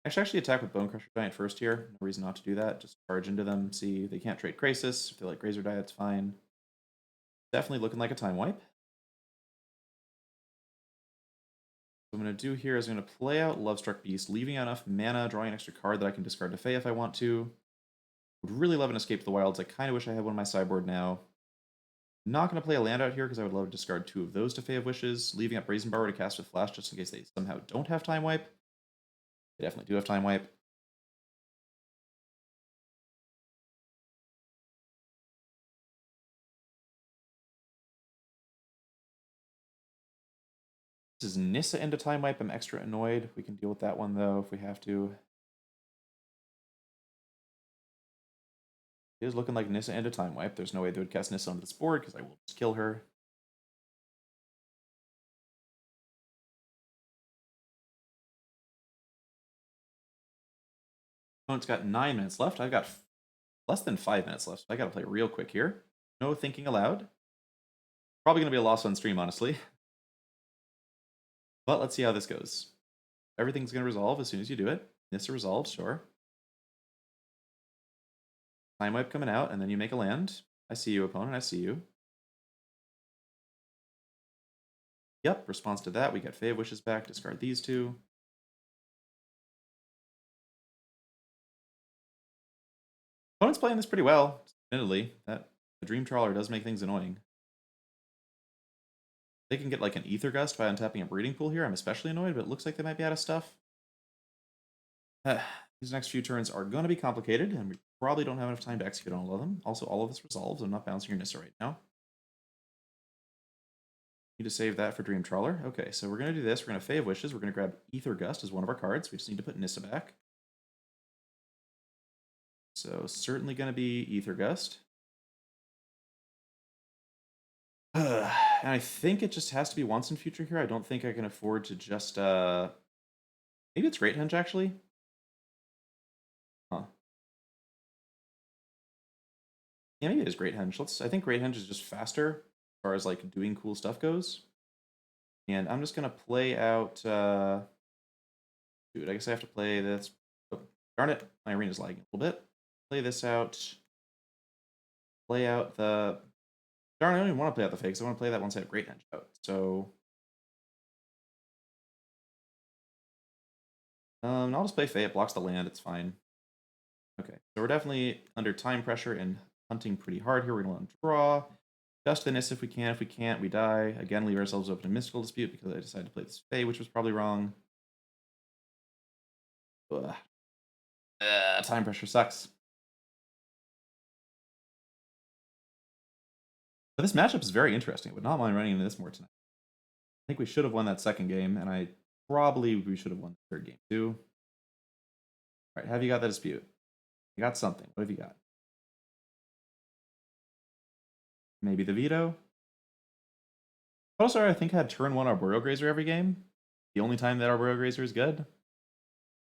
[SPEAKER 1] I should actually attack with Bone Crusher Giant first here. No reason not to do that. Just charge into them. See, they can't trade Crisis. If they let Grazer die, it's fine. Definitely looking like a time wipe. What I'm going to do here is I'm going to play out Lovestruck Beast, leaving enough mana, drawing an extra card that I can discard to Fae if I want to. Would really love an Escape to the Wilds. I kind of wish I had one on my sideboard now. Not going to play a land out here because I would love to discard 2 of those to Fae of Wishes, leaving up Brazen Borrower to cast with Flash just in case they somehow don't have time wipe. They definitely do have time wipe. This is Nissa into time wipe. I'm extra annoyed. We can deal with that one though if we have to. It is looking like Nissa into time wipe. There's no way they would cast Nissa onto this board because I will just kill her. Opponent's got 9 minutes left. I've got less than 5 minutes left. I gotta play real quick here. No thinking aloud. Probably gonna be a loss on stream, honestly. But let's see how this goes. Everything's gonna resolve as soon as you do it. This resolves, sure. Time wipe coming out, and then you make a land. I see you, opponent. I see you. Yep, response to that. We get Fave Wishes back. Discard these two. Opponent's playing this pretty well, admittedly. The Dream Trawler does make things annoying. They can get like an Ether Gust by untapping a Breeding Pool here. I'm especially annoyed, but it looks like they might be out of stuff. These next few turns are going to be complicated, and we probably don't have enough time to execute on all of them. Also, all of this resolves. I'm not bouncing your Nissa right now. Need to save that for Dream Trawler. Okay, so we're going to do this. We're going to Fave Wishes. We're going to grab Ether Gust as one of our cards. We just need to put Nissa back. So certainly going to be Ether Gust. And I think it just has to be once in future here. I don't think I can afford to just... maybe it's Great Henge, actually. Huh. Yeah, maybe it is Great Henge. I think Great Henge is just faster as far as like doing cool stuff goes. And I'm just going to play out... Dude, I guess I have to play this. Oh, darn it. My arena's lagging a little bit. Play this out. Play out the... Darn, I don't even want to play out the fakes. I want to play that once I have Great Henge out. So... I'll just play Fae. It blocks the land. It's fine. Okay, so we're definitely under time pressure and hunting pretty hard here. We're going to want to draw. Dust the Nissa if we can. If we can't, we die. Again, leave ourselves open to Mystical Dispute because I decided to play this Fae, which was probably wrong. Time pressure sucks. But this matchup is very interesting. I would not mind running into this more tonight. I think we should have won that second game, and we should have won the third game too. All right, have you got the dispute? You got something. What have you got? Maybe the veto? Also, I think I had turn 1 Arboreal Grazer every game. The only time that Arboreal Grazer is good.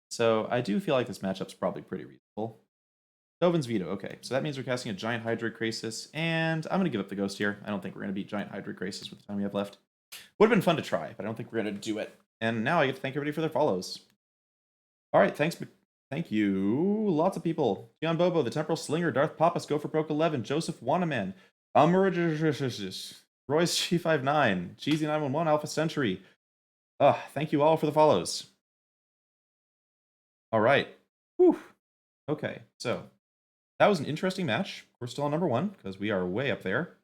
[SPEAKER 1] So I do feel like this matchup's probably pretty reasonable. Dovin's veto. Okay, so that means we're casting a Giant Hydroid Krasis, and I'm going to give up the Ghost here. I don't think we're going to beat Giant Hydroid Krasis with the time we have left. Would have been fun to try, but I don't think we're going to do it. And now I get to thank everybody for their follows. All right, thanks. Thank you. Lots of people. Gian Bobo, The Temporal Slinger, Darth Pappas, Go for Broke 11, Joseph Wanaman, Royce G59, Cheesy 911, Alpha Century. Thank you all for the follows. All right. Whew. Okay, so that was an interesting match. We're still on number 1 because we are way up there.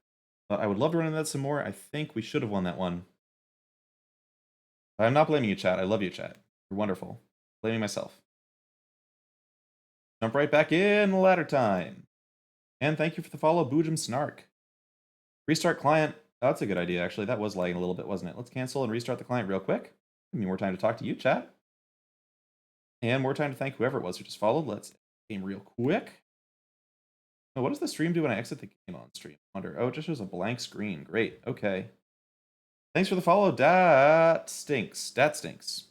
[SPEAKER 1] But I would love to run into that some more. I think we should have won that one. I'm not blaming you, chat. I love you, chat. You're wonderful. Blaming myself. Jump right back in ladder time. And thank you for the follow, Boojum Snark. Restart client. Oh, that's a good idea, actually. That was lagging a little bit, wasn't it? Let's cancel and restart the client real quick. Give me more time to talk to you, chat. And more time to thank whoever it was who just followed. Let's game real quick. Oh, what does the stream do when I exit the game on stream? I wonder. Oh, it just shows a blank screen. Great. Okay. Thanks for the follow. That stinks. That stinks.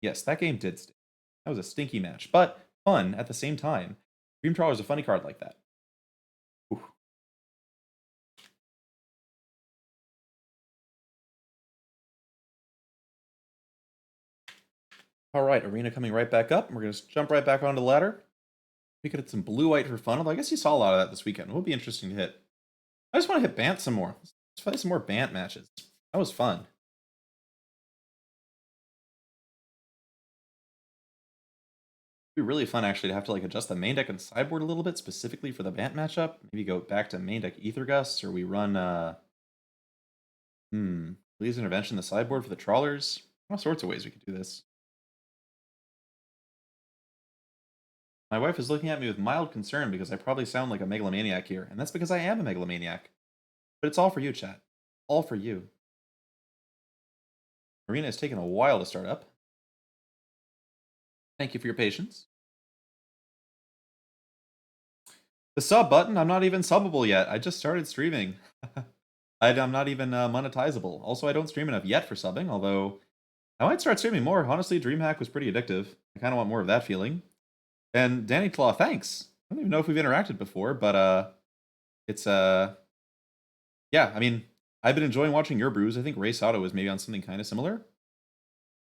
[SPEAKER 1] Yes, that game did stink. That was a stinky match, but fun at the same time. Dream Trawler is a funny card like that. Ooh. All right, arena coming right back up. We're going to jump right back onto the ladder. We could hit some blue-white for fun, although I guess you saw a lot of that this weekend. It would be interesting to hit. I just want to hit Bant some more. Let's play some more Bant matches. That was fun. It'd be really fun, actually, to have to like adjust the main deck and sideboard a little bit, specifically for the Bant matchup. Maybe go back to main deck Ether Gusts, or we run, Please Intervention the sideboard for the Trawlers. All sorts of ways we could do this. My wife is looking at me with mild concern because I probably sound like a megalomaniac here, and that's because I am a megalomaniac. But it's all for you, chat. All for you. Arena has taken a while to start up. Thank you for your patience. The sub button, I'm not even subbable yet. I just started streaming. I'm not even monetizable. Also, I don't stream enough yet for subbing, although I might start streaming more. Honestly, Dreamhack was pretty addictive. I kind of want more of that feeling. And Danny Claw, thanks. I don't even know if we've interacted before, but it's yeah, I mean, I've been enjoying watching your brews. I think Ray Sato was maybe on something kind of similar.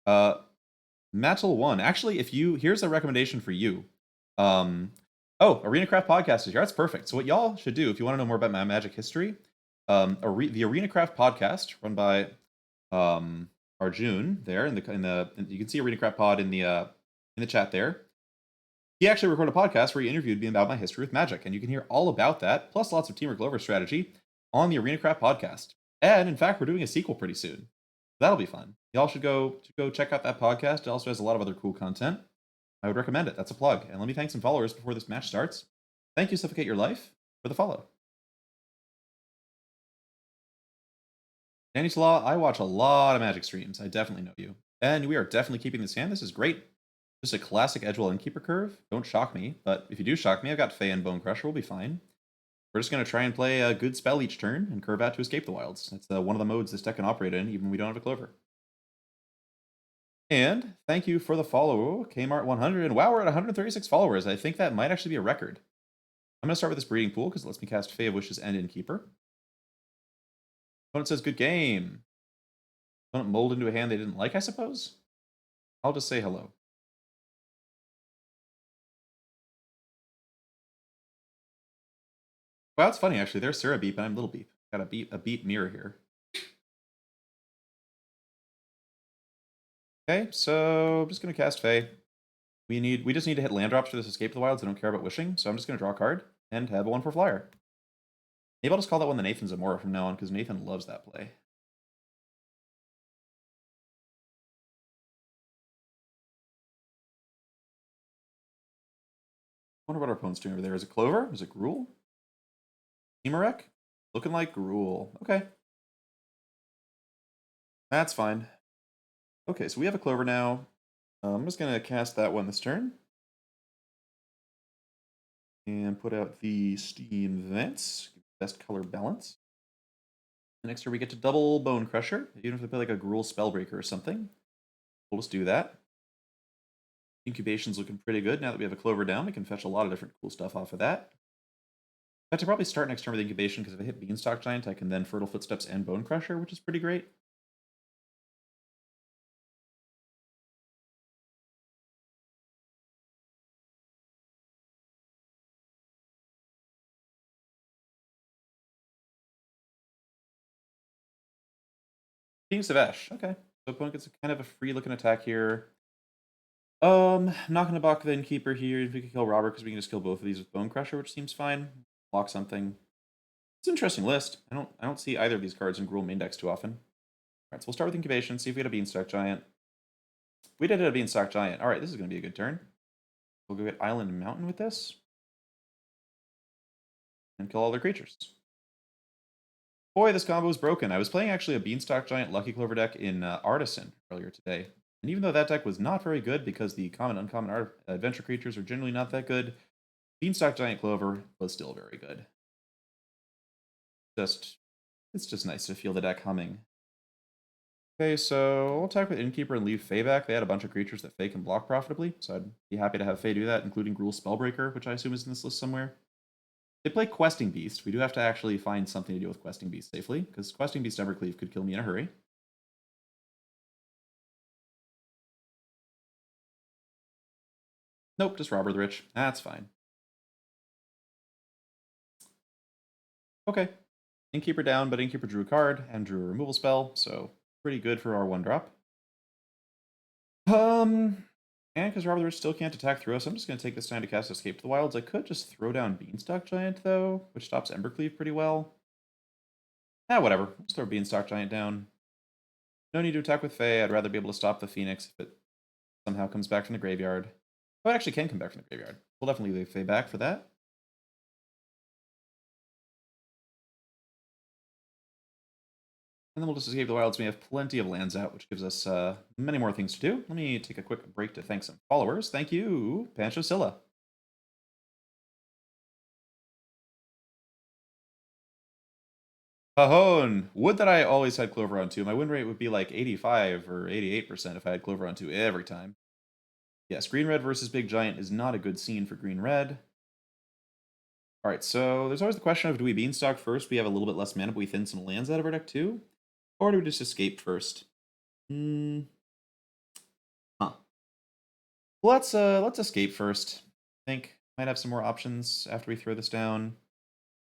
[SPEAKER 1] Metal1. Actually, if you here's a recommendation for you. Oh, ArenaCraft podcast is here. That's perfect. So what y'all should do if you want to know more about my Magic history, the ArenaCraft podcast run by Arjun there you can see ArenaCraft pod in the chat there. He actually recorded a podcast where he interviewed me about my history with Magic, and you can hear all about that, plus lots of Temur Clover strategy on the ArenaCraft podcast. And in fact, we're doing a sequel pretty soon. That'll be fun. Y'all should go check out that podcast. It also has a lot of other cool content. I would recommend it. That's a plug. And let me thank some followers before this match starts. Thank you, Suffocate Your Life, for the follow. Danny Slaw, I watch a lot of Magic streams. I definitely know you. And we are definitely keeping this hand. This is great. Just a classic Edgewell Innkeeper curve. Don't shock me, but if you do shock me, I've got Fae and Bone Crusher. We'll be fine. We're just going to try and play a good spell each turn and curve out to escape the wilds. That's one of the modes this deck can operate in, even when we don't have a Clover. And thank you for the follow, Kmart100. And wow, we're at 136 followers. I think that might actually be a record. I'm going to start with this Breeding Pool because it lets me cast Fae of Wishes and Innkeeper. Opponent says, good game. Opponent mold into a hand they didn't like, I suppose? I'll just say hello. Wow, it's funny, actually. There's Sarah Beep and I'm Little Beep. Got a beep mirror here. Okay, so I'm just going to cast Fae. We just need to hit land drops for this Escape the Wilds. I don't care about Wishing, so I'm just going to draw a card and have a 1/4 flyer. Maybe I'll just call that one the Nathan Zamora from now on, because Nathan loves that play. I wonder what our opponent's doing over there. Is it Clover? Is it Gruel? Temarek? Looking like Gruel. Okay. That's fine. Okay, so we have a Clover now. I'm just going to cast that one this turn. And put out the Steam Vents. Best color balance. Next turn we get to double Bone Crusher. Even if we play like a Gruel Spellbreaker or something. We'll just do that. Incubation's looking pretty good. Now that we have a Clover down, we can fetch a lot of different cool stuff off of that. I have to probably start next turn with Incubation, because if I hit Beanstalk Giant, I can then Fertile Footsteps and Bone Crusher, which is pretty great. Kings of Ash. Okay. So opponent gets kind of a free looking attack here. I'm not going to block the Innkeeper here. We can kill Robert because we can just kill both of these with Bone Crusher, which seems fine. Block something. It's an interesting list. I don't see either of these cards in Gruel main decks too often. Alright, so we'll start with Incubation, see if we get a Beanstalk Giant. We did hit a Beanstalk Giant. Alright, this is going to be a good turn. We'll go get Island and Mountain with this. And kill all their creatures. Boy, this combo is broken. I was playing actually a Beanstalk Giant Lucky Clover deck in Artisan earlier today. And even though that deck was not very good because the common uncommon adventure creatures are generally not that good, Beanstalk Giant Clover was still very good. It's just nice to feel the deck humming. Okay, so we'll attack with Innkeeper and leave Fae back. They had a bunch of creatures that Fae can block profitably, so I'd be happy to have Fae do that, including Gruel Spellbreaker, which I assume is in this list somewhere. They play Questing Beast. We do have to actually find something to do with Questing Beast safely, because Questing Beast Evercleave could kill me in a hurry. Nope, just Robber the Rich. That's fine. Okay. Innkeeper down, but Innkeeper drew a card and drew a removal spell, so pretty good for our 1-drop. And because Robber the Rich still can't attack through us, I'm just going to take this time to cast Escape to the Wilds. I could just throw down Beanstalk Giant, though, which stops Embercleave pretty well. Whatever. Let's throw Beanstalk Giant down. No need to attack with Fae. I'd rather be able to stop the Phoenix if it somehow comes back from the graveyard. Oh, it actually can come back from the graveyard. We'll definitely leave Fae back for that. And then we'll just Escape the Wilds. We have plenty of lands out, which gives us many more things to do. Let me take a quick break to thank some followers. Thank you, Pancho Silla. Cajon! Would that I always had Clover on 2. My win rate would be like 85 or 88% if I had Clover on 2 every time. Yes, green-red versus big giant is not a good scene for green-red. All right, so there's always the question of do we beanstalk first? We have a little bit less mana, but we thin some lands out of our deck too? Or do we just escape first? Hmm. Huh. Well, let's escape first. I think might have some more options after we throw this down.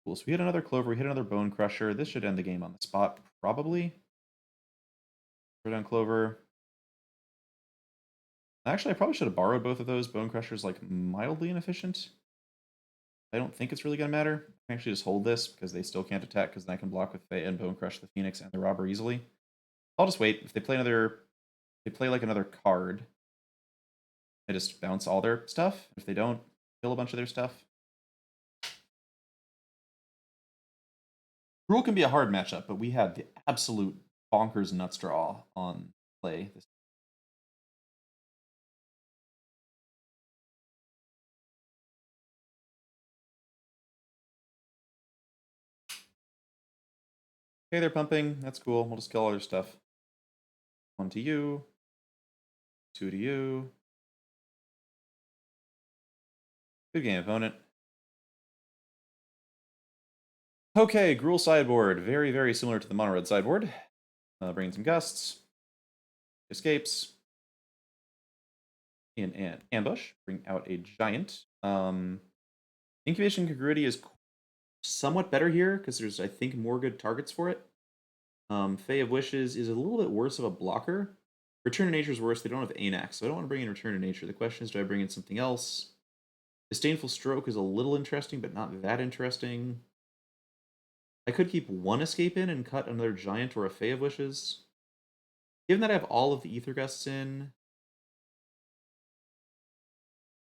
[SPEAKER 1] Cool. So we hit another Clover, we hit another Bone Crusher. This should end the game on the spot, probably. Throw down Clover. Actually, I probably should have borrowed both of those. Bone Crusher's like mildly inefficient. I don't think it's really going to matter. I can actually just hold this because they still can't attack because then I can block with Fae and Bone Crush the Phoenix and the Robber easily. I'll just wait. If they play another, they play like another card, I just bounce all their stuff. If they don't, kill a bunch of their stuff. Gruel can be a hard matchup, but we had the absolute bonkers nuts draw on play. Okay, they're pumping. That's cool. We'll just kill all their stuff. 1 to you. 2 to you. Good game, opponent. Okay, Gruel sideboard. Very, very similar to the mono-red sideboard. Bringing some gusts. Escapes. In an ambush. Bring out a giant. Incubation Congruity is somewhat better here because there's, I think, more good targets for it. Fae of Wishes is a little bit worse of a blocker. Return to Nature is worse. They don't have Anax, so I don't want to bring in Return to Nature. The question is, do I bring in something else? Disdainful Stroke is a little interesting, but not that interesting. I could keep one escape in and cut another giant or a Fae of Wishes. Given that I have all of the Ether Gusts in,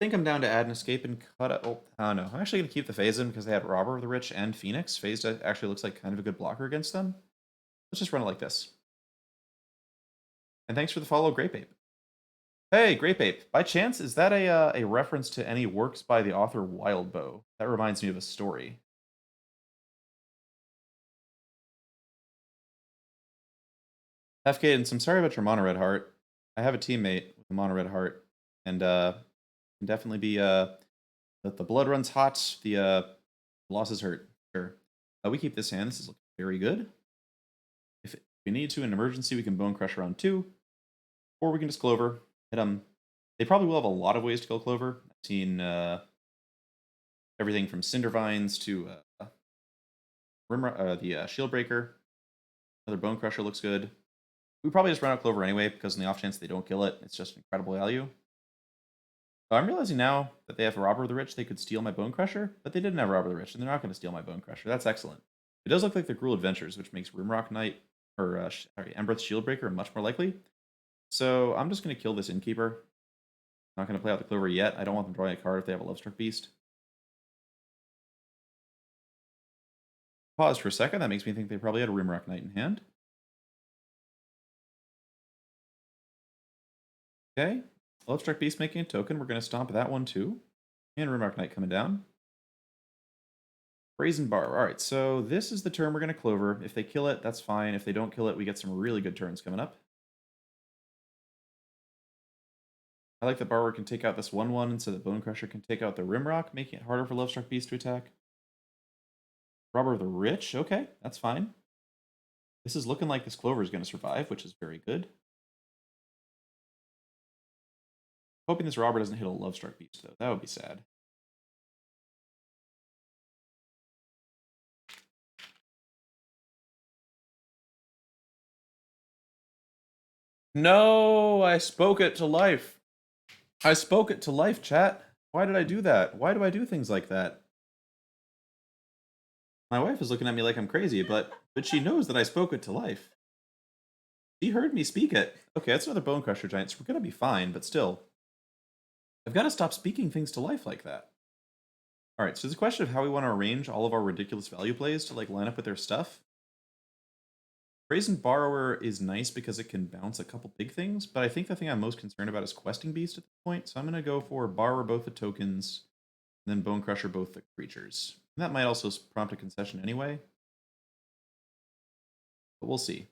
[SPEAKER 1] I think I'm down to add an escape and cut it. Oh, I don't know. I'm actually going to keep the Faes in because they had Robber of the Rich and Phoenix. Faes actually looks like kind of a good blocker against them. Let's just run it like this. And thanks for the follow, Grape Ape. Hey, Grape Ape. By chance, is that a reference to any works by the author Wildbow? That reminds me of a story. Half Cadence, I'm sorry about your mono red heart. I have a teammate with a mono red heart, and can definitely be the blood runs hot, the losses hurt. Sure. We keep this hand. This is looking very good. If we need to in an emergency, we can Bone Crush around 2, or we can just Clover. Hit them. They probably will have a lot of ways to kill Clover. I've seen everything from Cinder Vines to the Shield Breaker. Another Bone Crusher looks good. We probably just run out Clover anyway, because in the off chance they don't kill it, it's just incredible value. I'm realizing now that they have Robber of the Rich, they could steal my Bone Crusher, but they didn't have Robber of the Rich, and they're not going to steal my Bone Crusher. That's excellent. It does look like the Gruel Adventures, which makes Rimrock Knight, or Embereth Shieldbreaker much more likely. So I'm just going to kill this Innkeeper. Not going to play out the Clover yet. I don't want them drawing a card if they have a Lovestruck Beast. Pause for a second. That makes me think they probably had a Rimrock Knight in hand. Okay. Lovestruck Beast making a token. We're going to stomp that one too. And Rimrock Knight coming down. Brazen Bar. Alright, so this is the turn we're going to Clover. If they kill it, that's fine. If they don't kill it, we get some really good turns coming up. I like that Borrower can take out this 1/1 so that Bone Crusher can take out the Rimrock, making it harder for Lovestruck Beast to attack. Robber of the Rich. Okay, that's fine. This is looking like this Clover is going to survive, which is very good. Hoping this Robber doesn't hit a Lovestruck Beast, though. That would be sad. No, I spoke it to life. I spoke it to life, chat. Why did I do that? Why do I do things like that? My wife is looking at me like I'm crazy, but she knows that I spoke it to life. She heard me speak it. Okay, that's another Bone Crusher Giant, so we're gonna be fine, but still. I've got to stop speaking things to life like that. Alright, so there's a question of how we want to arrange all of our ridiculous value plays to like line up with their stuff. Brazen Borrower is nice because it can bounce a couple big things, but I think the thing I'm most concerned about is Questing Beast at this point, so I'm going to go for Borrower both the tokens, and then Bone Crusher both the creatures. And that might also prompt a concession anyway, but we'll see.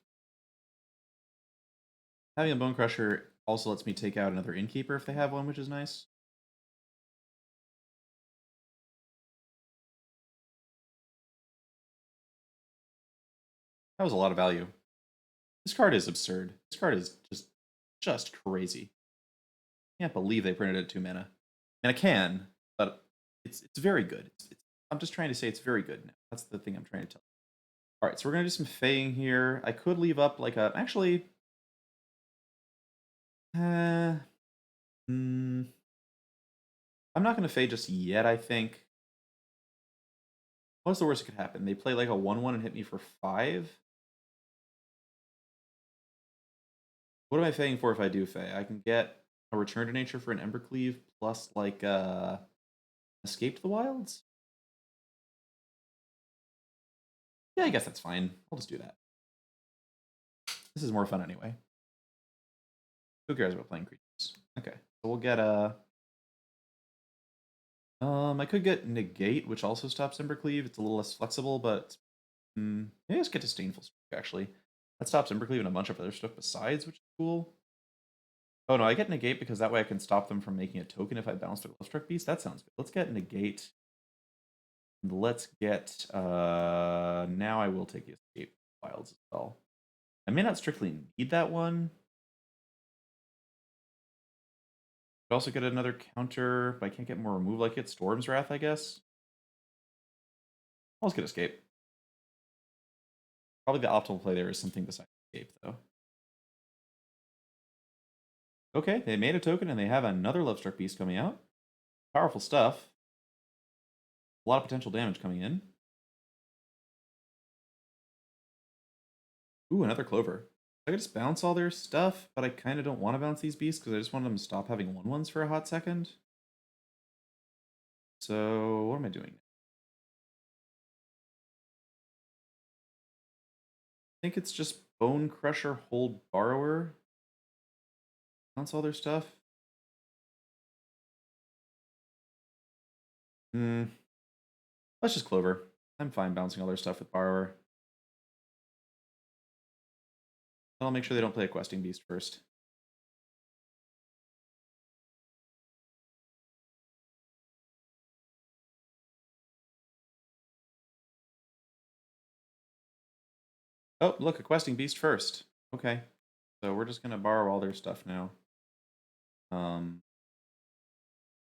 [SPEAKER 1] Having a Bone Crusher also lets me take out another Innkeeper if they have one, which is nice. That was a lot of value. This card is absurd. This card is just crazy. Can't believe they printed it at 2 mana. And I can, but it's very good. I'm just trying to say it's very good now. That's the thing I'm trying to tell you. All right, so we're gonna do some Feying here. I could leave up like a actually. I'm not gonna Fey just yet. I think. What's the worst that could happen? They play like a 1/1 and hit me for 5. What am I Feying for if I do Fey? I can get a Return to Nature for an Embercleave plus like Escape to the Wilds. Yeah, I guess that's fine. I'll just do that. This is more fun anyway. Who cares about playing creatures? Okay, so we'll get a. I could get Negate, which also stops Embercleave. It's a little less flexible, but maybe let's get Disdainful Streak, actually. That stops Embercleave and a bunch of other stuff besides, which is cool. Oh no, I get Negate because that way I can stop them from making a token if I bounce their Lovestruck Beast. That sounds good. Let's get Negate. Let's get now I will take the Escape Wilds as well. I may not strictly need that one. Could also get another counter, but I can't get more remove like it. Storm's Wrath, I guess. I'll just get Escape. Probably the optimal play there is something besides Escape, though. Okay, they made a token and they have another Lovestruck Beast coming out. Powerful stuff. A lot of potential damage coming in. Ooh, another Clover. I could just bounce all their stuff, but I kind of don't want to bounce these beasts because I just want them to stop having 1/1s for a hot second. So, what am I doing? I think it's just Bone Crusher, Hold Borrower. Bounce all their stuff. Let's just Clover. I'm fine bouncing all their stuff with Borrower. I'll make sure they don't play a Questing Beast first. Oh, look, a Questing Beast first. Okay. So we're just going to borrow all their stuff now.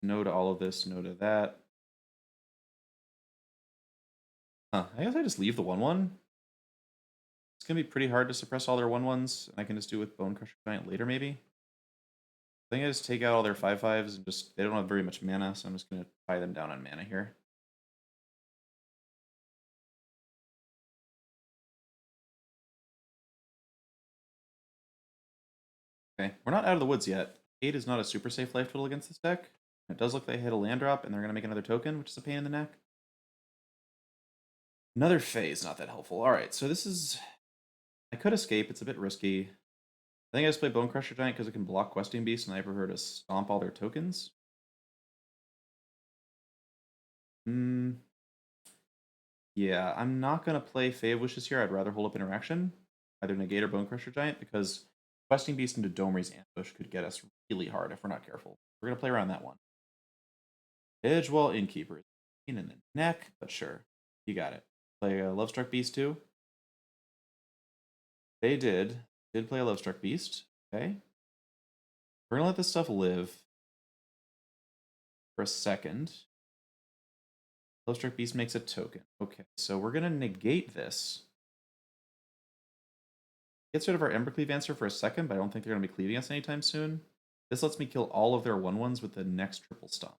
[SPEAKER 1] No to all of this, no to that. Huh, I guess I just leave the 1/1. It's going to be pretty hard to suppress all their 1/1s, and I can just do it with Bone Crusher Giant later, maybe. I think I just take out all their 5/5s and just, they don't have very much mana, so I'm just going to tie them down on mana here. Okay, we're not out of the woods yet. 8 is not a super safe life total against this deck. It does look like they hit a land drop, and they're going to make another token, which is a pain in the neck. Another phase, not that helpful. All right, so this is... I could escape. It's a bit risky. I think I just play Bone Crusher Giant because it can block Questing Beast, and I prefer to stomp all their tokens. Yeah, I'm not going to play Fae of Wishes here. I'd rather hold up Interaction, either Negate or Bone Crusher Giant, because Questing Beast into Domery's Ambush could get us really hard if we're not careful. We're going to play around that one. Edgewall Innkeeper is in the neck, but sure. You got it. Play a Lovestruck Beast too? They did play a Lovestruck Beast. Okay. We're going to let this stuff live for a second. Lovestruck Beast makes a token. Okay, so we're going to negate this. Gets rid of our Embercleave answer for a second, but I don't think they're going to be cleaving us anytime soon. This lets me kill all of their 1/1s with the next triple stomp.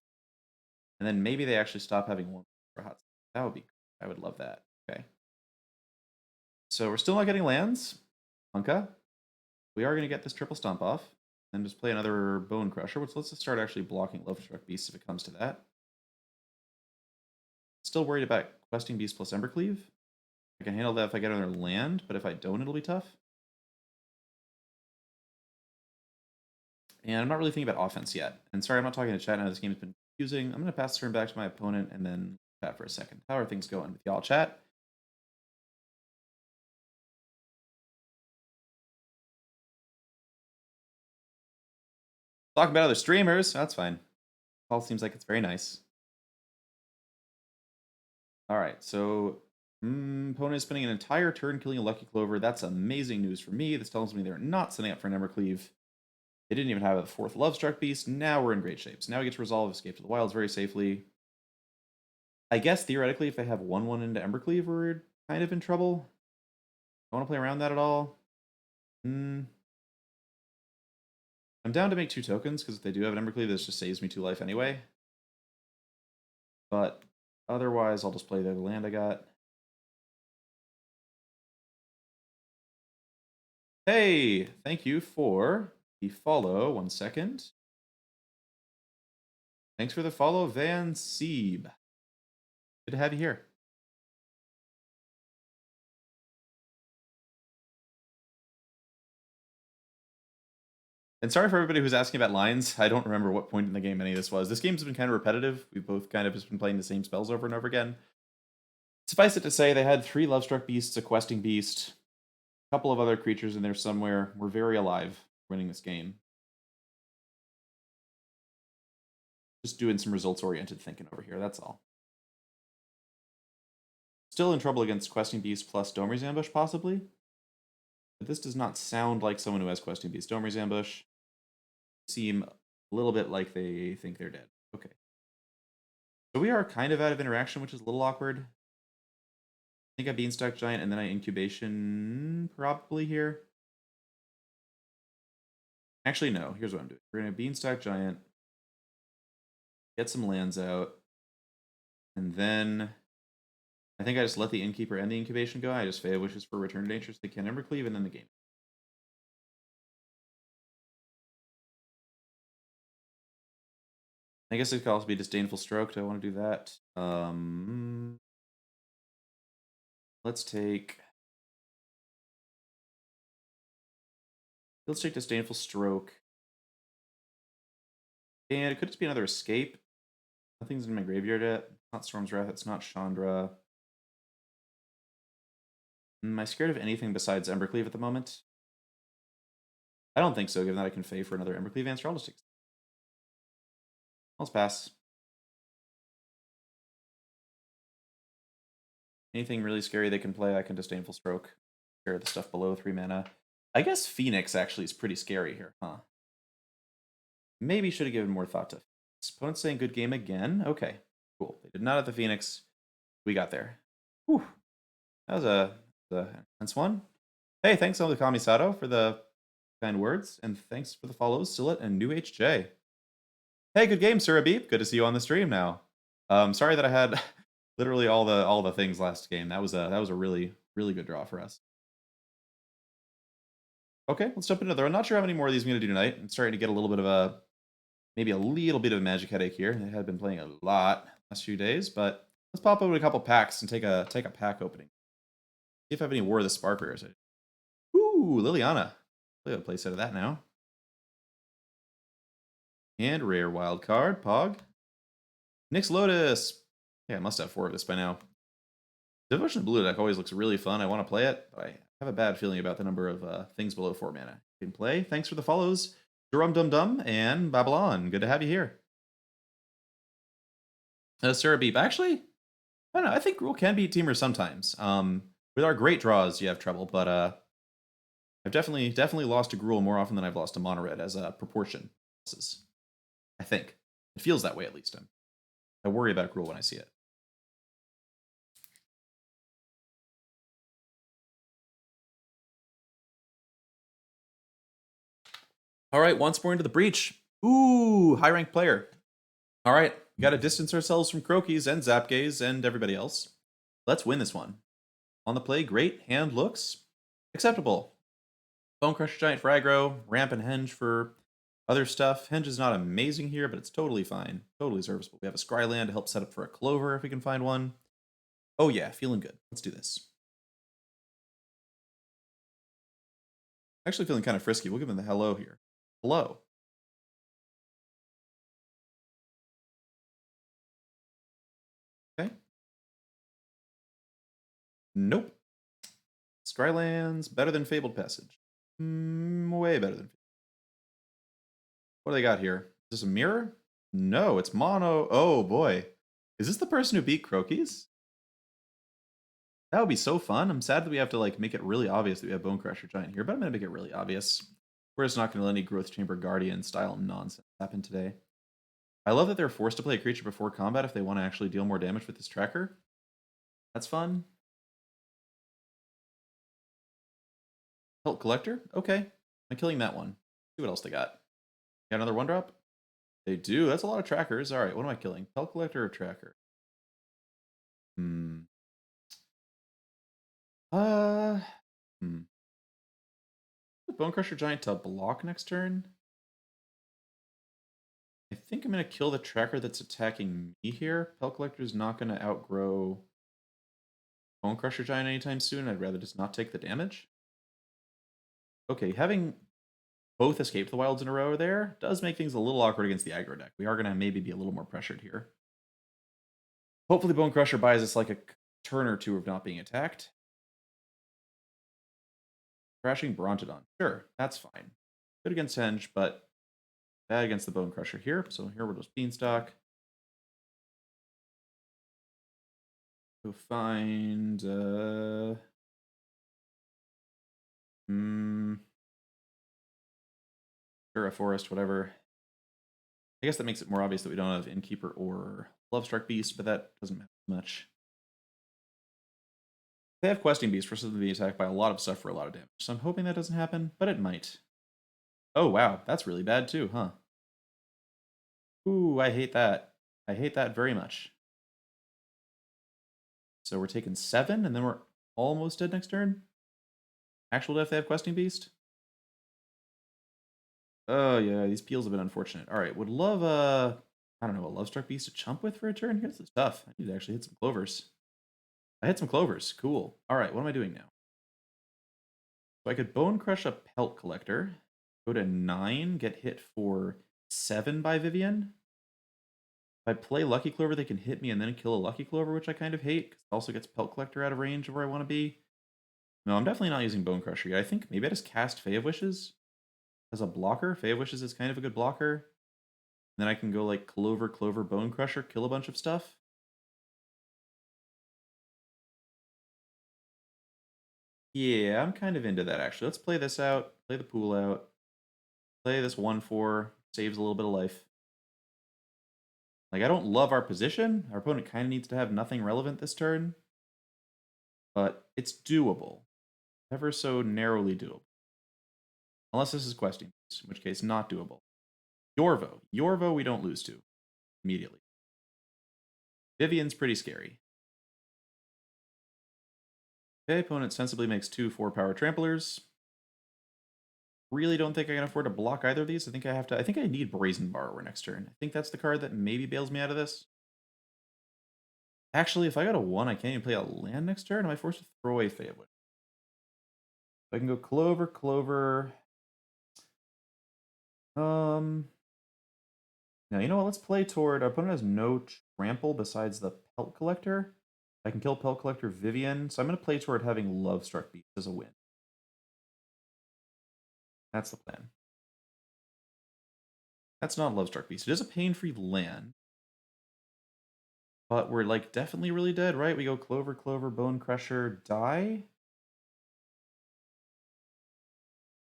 [SPEAKER 1] And then maybe they actually stop having 1 for a hot second. That would be cool. I would love that. Okay. So we're still not getting lands. Punka. We are going to get this triple stomp off. And just play another Bone Crusher, which lets us start actually blocking Lovestruck Beasts if it comes to that. Still worried about Questing Beast plus Embercleave. I can handle that if I get another land, but if I don't, it'll be tough. And I'm not really thinking about offense yet. And sorry, I'm not talking to chat now. This game has been confusing. I'm going to pass the turn back to my opponent and then chat for a second. How are things going with y'all, chat? Talk about other streamers. That's fine. All seems like it's very nice. All right, so opponent is spending an entire turn killing a Lucky Clover. That's amazing news for me. This tells me they're not setting up for an Embercleave. They didn't even have a 4th Lovestruck Beast. Now we're in great shape. So now we get to resolve Escape to the Wilds very safely. I guess theoretically, if they have 1/1 into Embercleave, we're kind of in trouble. I want to play around that at all. I'm down to make 2 tokens, because if they do have an Embercleave, this just saves me 2 life anyway. But otherwise, I'll just play the other land I got. Hey, thank you for the follow. 1 second. Thanks for the follow, Van Sieb. Good to have you here. And sorry for everybody who's asking about lines. I don't remember what point in the game any of this was. This game's been kind of repetitive. We've both kind of just been playing the same spells over and over again. Suffice it to say, they had 3 Lovestruck Beasts, a Questing Beast, a couple of other creatures in there somewhere. We're very alive winning this game. Just doing some results-oriented thinking over here, that's all. Still in trouble against Questing Beast plus Domer's Ambush, possibly. But this does not sound like someone who has Questing Beast Domer's Ambush. Seem a little bit like they think they're dead. Okay. So we are kind of out of interaction, which is a little awkward. I think I Beanstalk Giant and then I Incubation probably here. Actually, no. Here's what I'm doing. We're going to Beanstalk Giant, get some lands out, and then I think I just let the Innkeeper and the Incubation go. I just Fey Wishes for Return to Nature so they can Embercleave, and then the game. I guess it could also be Disdainful Stroke. Do I want to do that? Let's take Disdainful Stroke. And it could just be another Escape. Nothing's in my graveyard yet. It's not Storm's Wrath. It's not Chandra. Am I scared of anything besides Embercleave at the moment? I don't think so, given that I can Fey for another Embercleave answer. I'll just take. Let's pass. Anything really scary they can play, I can Disdainful Stroke. Scare the stuff below 3 mana. I guess Phoenix actually is pretty scary here, huh? Maybe should have given more thought to Phoenix. Opponent's saying good game again. Okay, cool. They did not have the Phoenix. We got there. Whew. That was a intense one. Hey, thanks to Kamisato for the kind words, and thanks for the follows, Sillet and New HJ. Hey, good game, Surabib. Good to see you on the stream now. Sorry that I had literally all the things last game. That was a really good draw for us. Okay, let's jump into another. I'm not sure how many more of these I'm going to do tonight. I'm starting to get a little bit of maybe a little bit of a Magic headache here. I had been playing a lot last few days, but let's pop open a couple packs and take a pack opening. See if I have any War of the Sparkers. Ooh, Liliana. Play a playset of that now. And rare wild card, Pog. Nyx Lotus. Yeah, I must have 4 of this by now. Devotion Blue deck always looks really fun. I want to play it, but I have a bad feeling about the number of things below 4 mana you can play. Thanks for the follows, Jerome Dum Dum and Babylon. Good to have you here. Sarah Beep. Actually, I don't know. I think Gruel can beat Temur sometimes. With our great draws, you have trouble, but I've definitely lost to Gruel more often than I've lost to Monored as a proportion. I think it feels that way at least. I worry about Gruel when I see it. All right, once more into the breach. Ooh, high ranked player. All right, we got to distance ourselves from Croakies and Zapgaze and everybody else. Let's win this one. On the play, great. Hand looks acceptable. Bone Crusher Giant for aggro, Ramp and Henge for other stuff. Henge is not amazing here, but it's totally fine. Totally serviceable. We have a Scryland to help set up for a Clover if we can find one. Oh yeah, feeling good. Let's do this. Actually feeling kind of frisky. We'll give him the hello here. Hello. Okay. Nope. Scryland's better than Fabled Passage. Way better than. What do they got here? Is this a mirror? No, it's mono. Oh boy. Is this the person who beat Croakies? That would be so fun. I'm sad that we have to like make it really obvious that we have Bone Crusher Giant here, but I'm gonna make it really obvious. We're just not gonna let any Growth Chamber Guardian style nonsense happen today. I love that they're forced to play a creature before combat if they want to actually deal more damage with this tracker. That's fun. Pelt Collector? Okay. I'm killing that one. See what else they got. Got another 1-drop? They do. That's a lot of trackers. Alright, what am I killing? Pelt Collector or Tracker? Hmm. Uh. Hmm. Bone Crusher Giant to block next turn? I think I'm going to kill the tracker that's attacking me here. Pelt Collector is not going to outgrow Bone Crusher Giant anytime soon. I'd rather just not take the damage. Okay, having both Escape the Wilds in a row there does make things a little awkward against the aggro deck. We are going to maybe be a little more pressured here. Hopefully Bone Crusher buys us like a turn or two of not being attacked. Crashing Brontodon. Sure, that's fine. Good against Henge, but bad against the Bone Crusher here. So here we're just Beanstalk. Go find... Sure, a forest, whatever. I guess that makes it more obvious that we don't have Innkeeper or Lovestruck Beast, but that doesn't matter much. They have Questing Beast for something to be attacked by a lot of stuff for a lot of damage, so I'm hoping that doesn't happen, but it might. Oh wow, that's really bad too, huh? Ooh, I hate that. I hate that very much. So we're taking 7, and then we're almost dead next turn? Actual death, they have Questing Beast? Oh yeah, these peels have been unfortunate. Alright, would love I don't know, a Lovestruck Beast to chump with for a turn? Here's the stuff. I need to actually hit some clovers. I hit some clovers. Cool. Alright, what am I doing now? So I could Bone Crush a Pelt Collector, go to 9, get hit for 7 by Vivian. If I play Lucky Clover, they can hit me and then kill a Lucky Clover, which I kind of hate, because it also gets Pelt Collector out of range of where I want to be. No, I'm definitely not using Bone Crusher yet. I think maybe I just cast Fae of Wishes as a blocker. Fae of Wishes is kind of a good blocker. And then I can go like Clover, Clover, Bone Crusher, kill a bunch of stuff. Yeah, I'm kind of into that actually. Let's play this out, play the pool out, play this 1/4, saves a little bit of life. Like, I don't love our position. Our opponent kind of needs to have nothing relevant this turn. But it's doable. Ever so narrowly doable. Unless this is questing, in which case not doable. Yorvo. Yorvo we don't lose to immediately. Vivian's pretty scary. Okay, opponent sensibly makes 2 4-power tramplers. Really don't think I can afford to block either of these. I think I need Brazen Borrower next turn. I think that's the card that maybe bails me out of this. Actually, if I got a 1, I can't even play a land next turn. Am I forced to throw away Fae of Wishes? I can go Clover, Clover. Now, you know what? Let's play toward... Our opponent has no trample besides the Pelt Collector. I can kill Pelt Collector Vivian, so I'm going to play toward having Lovestruck Beast as a win. That's the plan. That's not Lovestruck Beast. It is a pain-free land. But we're, like, definitely really dead, right? We go Clover, Clover, Bone Crusher, die?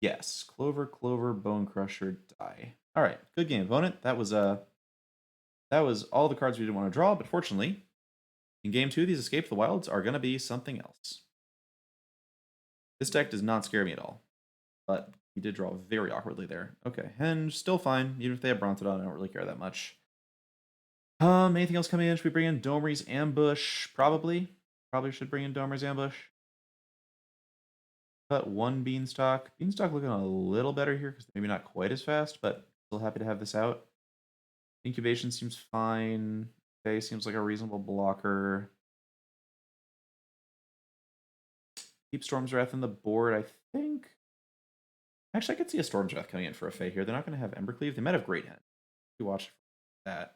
[SPEAKER 1] Yes. Clover, Clover, Bone Crusher, die. Alright, good game, opponent. That was all the cards we didn't want to draw, but fortunately, in Game 2, these Escape the Wilds are going to be something else. This deck does not scare me at all, but he did draw very awkwardly there. Okay, Henge, still fine. Even if they have Brontodon, I don't really care that much. Anything else coming in? Should we bring in Domer's Ambush? Probably. Probably should bring in Domer's Ambush. Cut 1 Beanstalk. Beanstalk looking a little better here, because maybe not quite as fast, but still happy to have this out. Incubation seems fine. Fae seems like a reasonable blocker. Keep Storm's Wrath on the board, I think. Actually, I could see a Storm's Wrath coming in for a Fae here. They're not going to have Embercleave. They might have Great Hand. You watch that.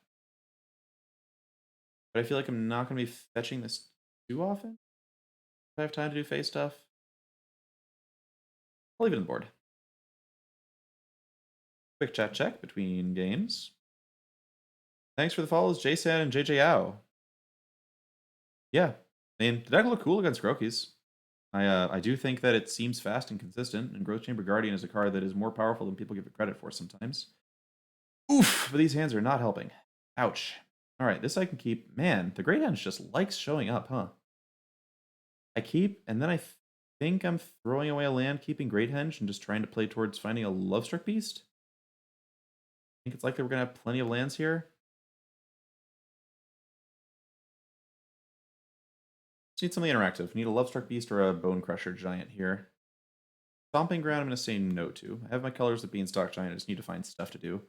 [SPEAKER 1] But I feel like I'm not going to be fetching this too often. If I have time to do Fae stuff, I'll leave it on the board. Quick chat check between games. Thanks for the follows, Jason and JJ Ao. Yeah, I mean, the deck looked cool against Grokies. I do think that it seems fast and consistent, and Growth Chamber Guardian is a card that is more powerful than people give it credit for sometimes. Oof, but these hands are not helping. Ouch. All right, this I can keep. Man, the Great Henge just likes showing up, huh? I keep, and then I think I'm throwing away a land, keeping Great Henge, and just trying to play towards finding a Lovestruck Beast. I think it's likely we're going to have plenty of lands here. Just need something interactive. Need a Lovestruck Beast or a Bone Crusher Giant here. Stomping Ground I'm going to say no to. I have my colors with Beanstalk Giant. I just need to find stuff to do.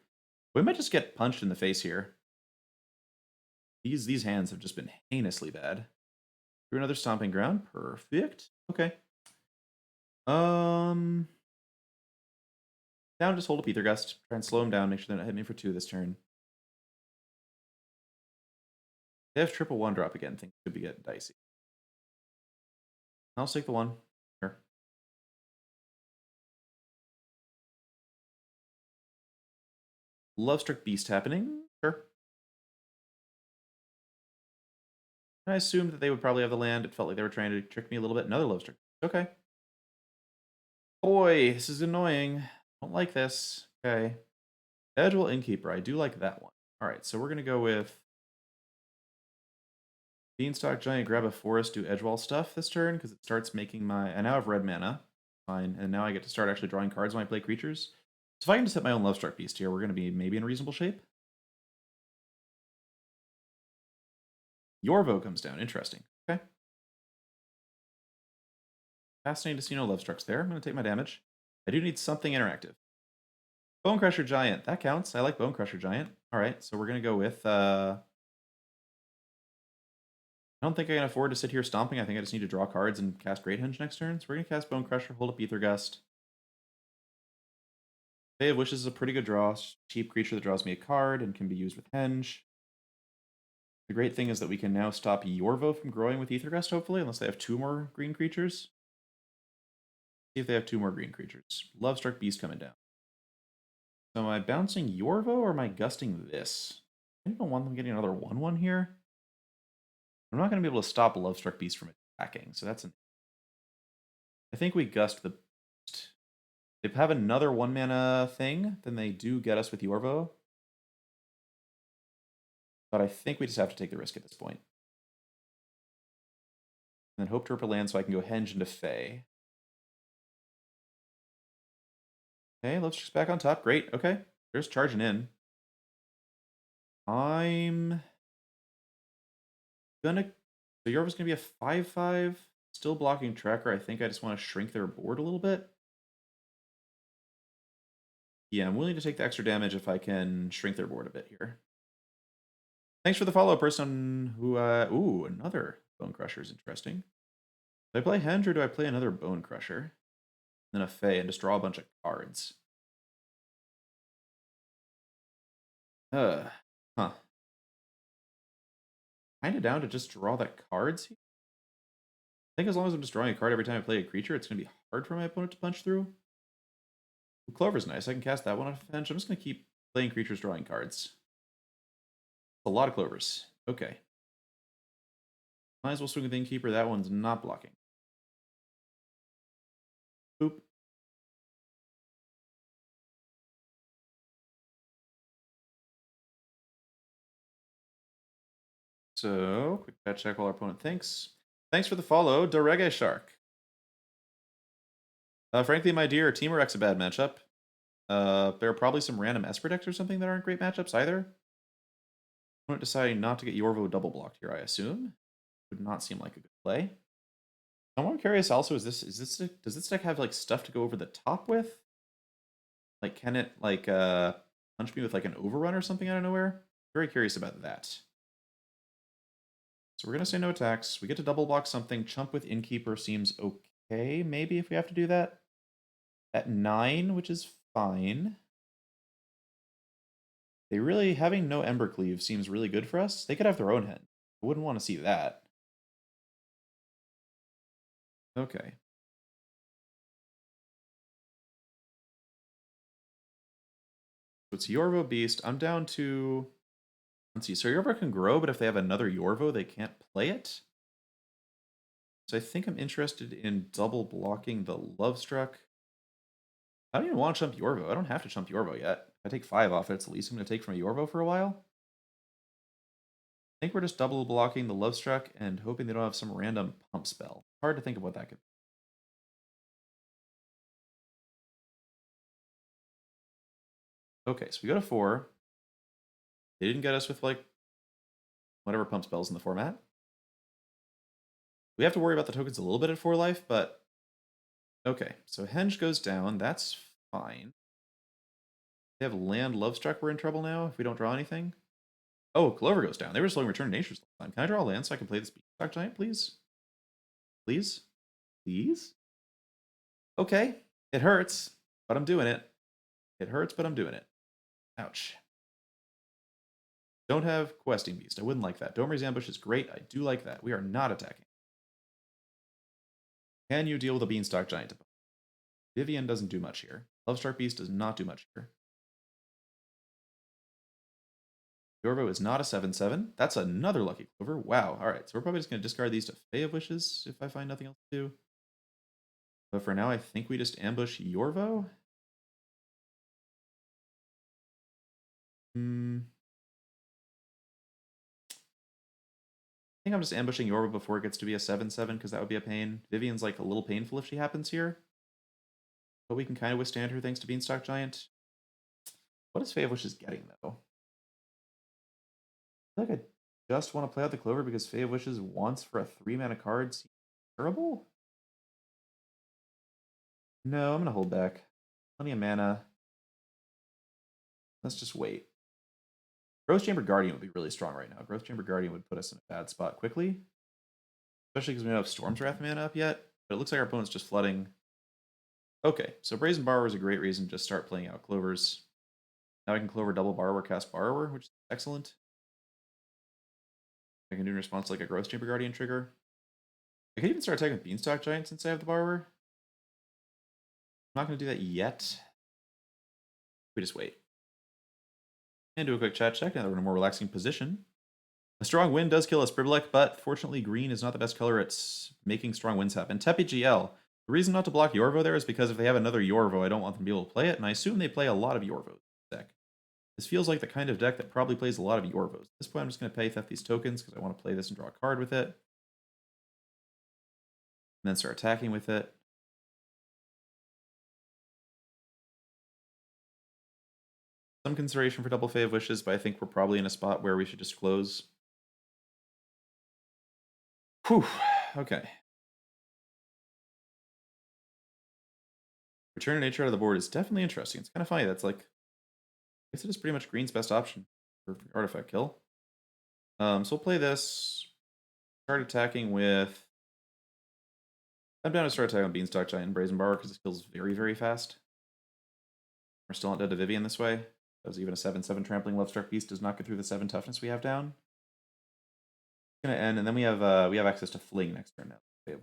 [SPEAKER 1] We might just get punched in the face here. These hands have just been heinously bad. Through another Stomping Ground. Perfect. Okay. Down, just hold up Ether Gust. Try and slow him down. Make sure they're not hitting me for 2 this turn. They have triple 1-drop again. Things could be getting dicey. I'll take the 1. Sure. Lovestruck Beast happening. Sure. I assumed that they would probably have the land. It felt like they were trying to trick me a little bit. Another Lovestruck. Okay. Boy, this is annoying. Don't like this. Okay. Edgewell Innkeeper. I do like that one. All right, so we're going to go with Beanstalk Giant, grab a forest, do Edgewall stuff this turn because it starts making my... I now have red mana. Fine. And now I get to start actually drawing cards when I play creatures. So if I can just hit my own Lovestruck Beast here, we're going to be maybe in reasonable shape. Yorvo comes down. Interesting. Okay. Fascinating to see no Lovestrucks there. I'm going to take my damage. I do need something interactive. Bone Crusher Giant. That counts. I like Bone Crusher Giant. All right, so we're going to go with... I don't think I can afford to sit here stomping. I think I just need to draw cards and cast Great Henge next turn. So we're going to cast Bone Crusher, hold up Ether Gust. Bay of Wishes is a pretty good draw. Cheap creature that draws me a card and can be used with Henge. The great thing is that we can now stop Yorvo from growing with Ether Gust, hopefully, unless they have 2 more green creatures. See if they have 2 more green creatures. Lovestruck Beast coming down. So am I bouncing Yorvo or am I gusting this? I don't want them getting another 1/1 here. I'm not going to be able to stop Lovestruck Beast from attacking, so that's an... I think we gust the beast. If they have another 1-mana thing, then they do get us with Yorvo. But I think we just have to take the risk at this point. And then hope to rip a land so I can go Henge into Fae. Okay, Lovestruck's back on top. Great, okay. They're just charging in. I'm gonna... So Yorvo's gonna be a 5/5. Still blocking Tracker. I think I just want to shrink their board a little bit. Yeah, I'm willing to take the extra damage if I can shrink their board a bit here. Thanks for the follow, person who... ooh, another Bone Crusher is interesting. Do I play Henge or do I play another Bone Crusher? Then a Fae and just draw a bunch of cards. Huh. Kinda down to just draw that cards. I think as long as I'm just drawing a card every time I play a creature, it's going to be hard for my opponent to punch through. Clover's nice. I can cast that one off Henge. I'm just going to keep playing creatures, drawing cards. A lot of Clovers. Okay. Might as well swing with Innkeeper. That one's not blocking. Boop. So, quick chat check while our opponent thinks. Thanks for the follow, Darege Shark. Frankly, my dear, Temur X a bad matchup. There are probably some random Esper decks or something that aren't great matchups either. Opponent deciding not to get Yorvo double blocked here, I assume. Would not seem like a good play. I'm curious also, does this deck have like stuff to go over the top with? Like, can it like punch me with like an overrun or something out of nowhere? Very curious about that. So we're gonna say no attacks. We get to double block something. Chump with Innkeeper seems okay, maybe if we have to do that. At 9, which is fine. They really, having no Embercleave seems really good for us. They could have their own Henge. I wouldn't want to see that. Okay. it's Yorvo Beast. I'm down to... Let's see. So Yorvo can grow, but if they have another Yorvo, they can't play it. So I think I'm interested in double blocking the Lovestruck. I don't even want to chump Yorvo. I don't have to chump Yorvo yet. If I take 5 off it, it's the least I'm going to take from a Yorvo for a while. I think we're just double blocking the Lovestruck and hoping they don't have some random pump spell. Hard to think of what that could be. Okay, so we go to 4. They didn't get us with, like, whatever pump spells in the format. We have to worry about the tokens a little bit at 4 life, but... Okay, so Henge goes down. That's fine. They have land Lovestruck. We're in trouble now if we don't draw anything. Oh, Clover goes down. They were just letting Return to Nature's last time. Can I draw a land so I can play this Beanstalk Giant, please? Please? Please? Okay. It hurts, but I'm doing it. It hurts, but I'm doing it. Ouch. Don't have Questing Beast. I wouldn't like that. Domer's Ambush is great. I do like that. We are not attacking. Can you deal with a Beanstalk Giant? Vivian doesn't do much here. Lovestruck Beast does not do much here. Yorvo is not a 7/7. That's another Lucky Clover. Wow. All right. So we're probably just going to discard these to Fae of Wishes if I find nothing else to do. But for now, I think we just ambush Yorvo. I think I'm just ambushing Yorba before it gets to be a 7/7 because that would be a pain. Vivian's like a little painful if she happens here. But we can kind of withstand her thanks to Beanstalk Giant. What is Fae of Wishes getting, though? I feel like I just want to play out the Clover because Fae of Wishes wants for a 3-mana card seems terrible? No, I'm going to hold back. Plenty of mana. Let's just wait. Growth Chamber Guardian would be really strong right now. Growth Chamber Guardian would put us in a bad spot quickly. Especially because we don't have Storm's Wrath mana up yet. But it looks like our opponent's just flooding. Okay, so Brazen Borrower is a great reason to just start playing out Clovers. Now I can Clover double Borrower, cast Borrower, which is excellent. I can do in response to like a Growth Chamber Guardian trigger. I can even start attacking with Beanstalk Giant since I have the Borrower. I'm not going to do that yet. We just wait. And do a quick chat check. Now that we're in a more relaxing position. A strong wind does kill a Spribbleck, but fortunately green is not the best color at making strong winds happen. Tepi GL. The reason not to block Yorvo there is because if they have another Yorvo, I don't want them to be able to play it, and I assume they play a lot of Yorvos in this deck. This feels like the kind of deck that probably plays a lot of Yorvos. At this point, I'm just going to pay theft these tokens because I want to play this and draw a card with it. And then start attacking with it. Some consideration for double Fae of Wishes, but I think we're probably in a spot where we should just close. Whew. Okay. Return to Nature out of the board is definitely interesting. It's kind of funny. That's like, I guess it is pretty much green's best option for artifact kill. So we'll play this. Start attacking with... I'm down to start attacking with Beanstalk Giant and Brazen Borrower because this kills very, very fast. We're still not dead to Vivian this way. That was even a 7/7 Trampling Lovestruck Beast does not get through the 7 toughness we have down. It's gonna end, and then we have access to Fling next turn now. Did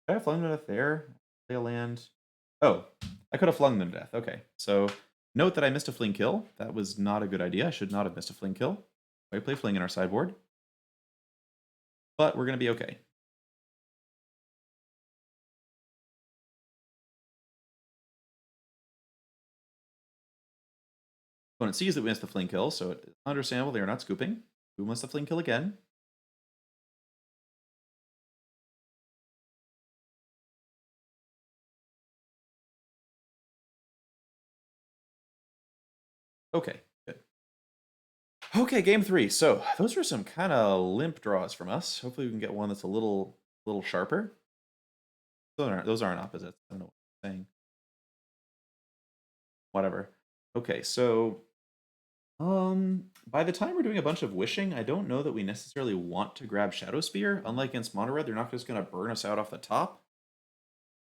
[SPEAKER 1] I have flung them to death there? Play a land. Oh, I could have flung them to death. Okay, so note that I missed a Fling kill. That was not a good idea. I should not have missed a Fling kill. I play Fling in our sideboard. But we're going to be okay. Opponent sees that we missed the Fling kill, so it's understandable they are not scooping. We missed the Fling kill again. Okay, good. Okay, game 3. So those are some kind of limp draws from us. Hopefully we can get one that's a little sharper. Those aren't opposites. I don't know what I'm saying. Whatever. Okay, so by the time we're doing a bunch of wishing, I don't know that we necessarily want to grab Shadow Spear. Unlike against Mono Red, they're not just going to burn us out off the top.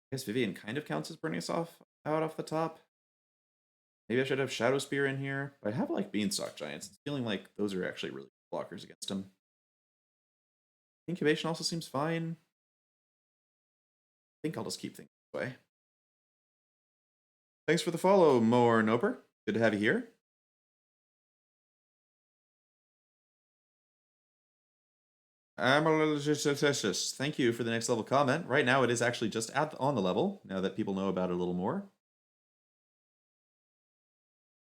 [SPEAKER 1] I guess Vivian kind of counts as burning us out off the top. Maybe I should have Shadow Spear in here, but I have like Beanstalk Giants. It's feeling like those are actually really good blockers against him. Incubation also seems fine. I think I'll just keep things this way. Thanks for the follow, More Noper. Good to have you here. I'm a little suspicious. Thank you for the next level comment. Right now, it is actually just on the level, now that people know about it a little more.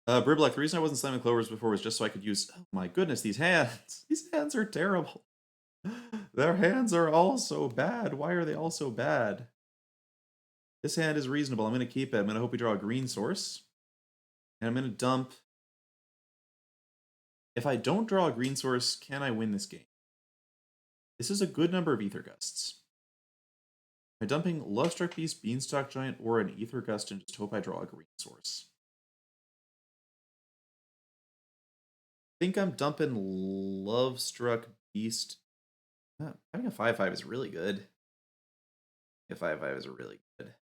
[SPEAKER 1] Briblek, the reason I wasn't slamming clovers before was just so I could use... Oh my goodness, these hands! These hands are terrible. Their hands are all so bad. Why are they all so bad? This hand is reasonable. I'm going to keep it. I'm going to hope we draw a green source. And I'm going to dump... If I don't draw a green source, can I win this game? This is a good number of Ether Gusts. Am I dumping Lovestruck Beast, Beanstalk Giant, or an Ether Gust and just hope I draw a green source? I think I'm dumping Lovestruck Beast. Having a 5/5 is really good. A 5/5 is really good.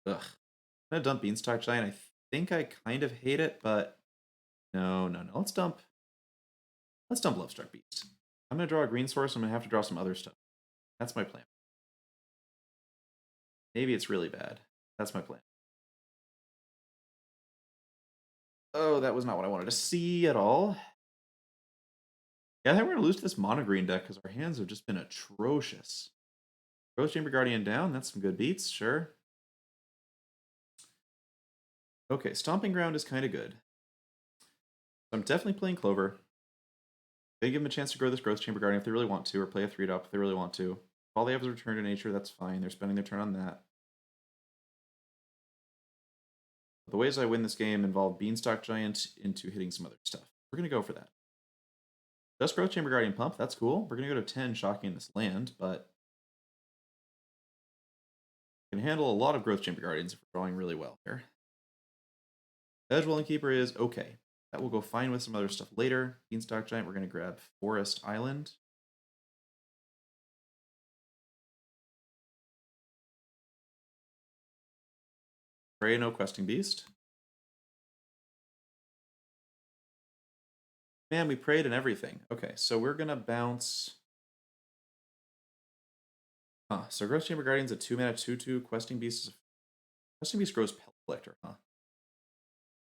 [SPEAKER 1] Ugh. I'm gonna dump Beanstalk Giant. I think I kind of hate it, but no. Let's dump Lovestruck Beast. I'm gonna draw a green source. I'm gonna have to draw some other stuff. That's my plan. Maybe it's really bad. That's my plan. Oh, that was not what I wanted to see at all. Yeah, I think we're gonna lose to this mono green deck because our hands have just been atrocious. Ghost Chamber Guardian down. That's some good beats, sure. Okay, Stomping Ground is kind of good. I'm definitely playing Clover. They give them a chance to grow this Growth Chamber Guardian if they really want to, or play a 3-drop if they really want to. If all they have is Return to Nature, that's fine. They're spending their turn on that. The ways I win this game involve Beanstalk Giant into hitting some other stuff. We're going to go for that. Just Growth Chamber Guardian Pump, that's cool. We're going to go to 10, shocking this land, but can handle a lot of Growth Chamber Guardians if we're drawing really well here. Edgewelling Keeper is okay. That will go fine with some other stuff later. Beanstalk Giant, we're going to grab Forest Island. Pray no Questing Beast. Man, we prayed and everything. Okay, so we're going to bounce... so Growth Chamber Guardian's a 2-mana 2/2. Questing Beast grows Pellet Collector, huh?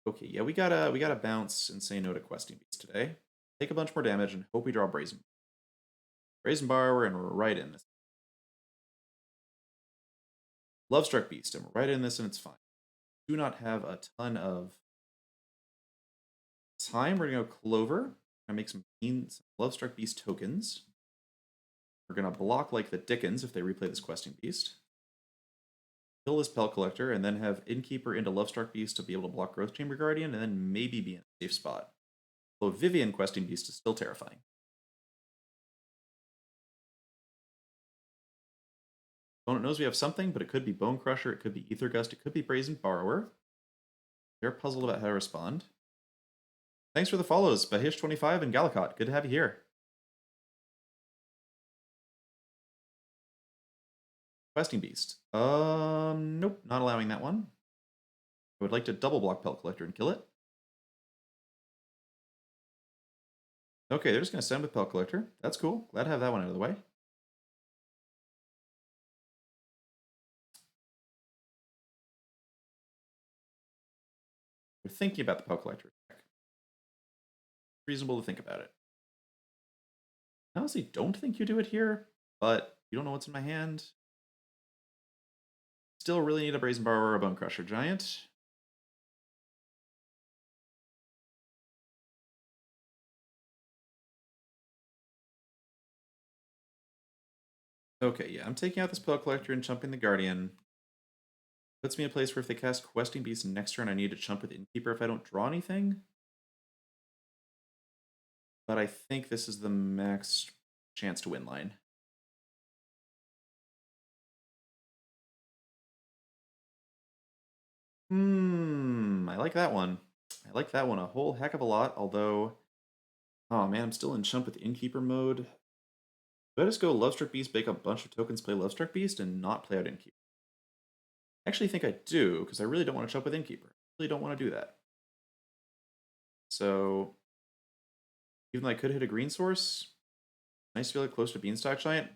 [SPEAKER 1] Okay, yeah, we gotta bounce and say no to Questing Beast today. Take a bunch more damage and hope we draw Brazen Borrower, and we're right in this. Lovestruck Beast, and we're right in this, and it's fine. Do not have a ton of time. We're gonna go Clover. Gonna make some Lovestruck Beast tokens. We're gonna block like the Dickens if they replay this Questing Beast. Kill this Pellet Collector, and then have Innkeeper into Lovestruck Beast to be able to block Growth Chamber Guardian, and then maybe be in a safe spot. Although Vivian Questing Beast is still terrifying. Opponent knows we have something, but it could be Bone Crusher, it could be Ether Gust, it could be Brazen Borrower. They're puzzled about how to respond. Thanks for the follows, Bahish25 and Gallicott. Good to have you here. Questing Beast. Nope, not allowing that one. I would like to double block Pellet Collector and kill it. Okay, they're just going to send with Pellet Collector. That's cool. Glad to have that one out of the way. We're thinking about the Pellet Collector attack. Reasonable to think about it. I honestly don't think you do it here, but you don't know what's in my hand. Still really need a Brazen Borrower or a Bone Crusher Giant. Okay, yeah, I'm taking out this Pellet Collector and chumping the Guardian. Puts me in a place where if they cast Questing Beast next turn, I need to chump with Innkeeper if I don't draw anything. But I think this is the max chance to win line. I like that one. I like that one a whole heck of a lot, although... Oh man, I'm still in chump with Innkeeper mode. Do I just go Lovestruck Beast, bake a bunch of tokens, play Lovestruck Beast, and not play out Innkeeper? I actually think I do, because I really don't want to chump with Innkeeper. I really don't want to do that. So, even though I could hit a green source, nice to feel like close to Beanstalk Giant.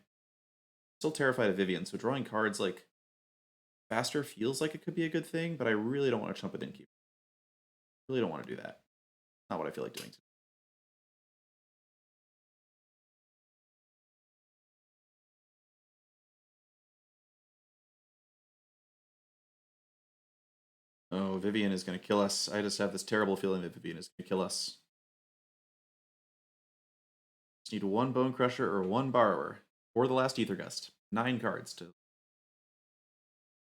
[SPEAKER 1] Still terrified of Vivian, so drawing cards like faster feels like it could be a good thing, but I really don't want to chump it in keep. Really don't want to do that. Not what I feel like doing today. Oh, Vivian is going to kill us. I just have this terrible feeling that Vivian is going to kill us. Just need one Bone Crusher or one Borrower. Or the last Ether Gust. 9 cards to...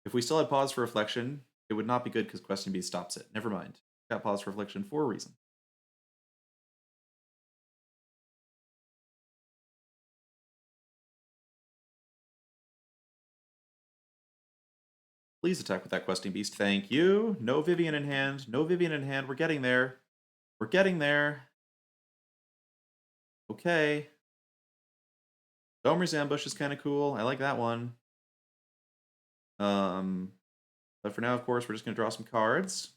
[SPEAKER 1] If we still had Pause for Reflection, it would not be good because Questing Beast stops it. Never mind. Got Pause for Reflection for a reason. Please attack with that Questing Beast. Thank you. No Vivian in hand. No Vivian in hand. We're getting there. We're getting there. Okay. Domer's Ambush is kind of cool. I like that one. But for now, of course, we're just going to draw some cards.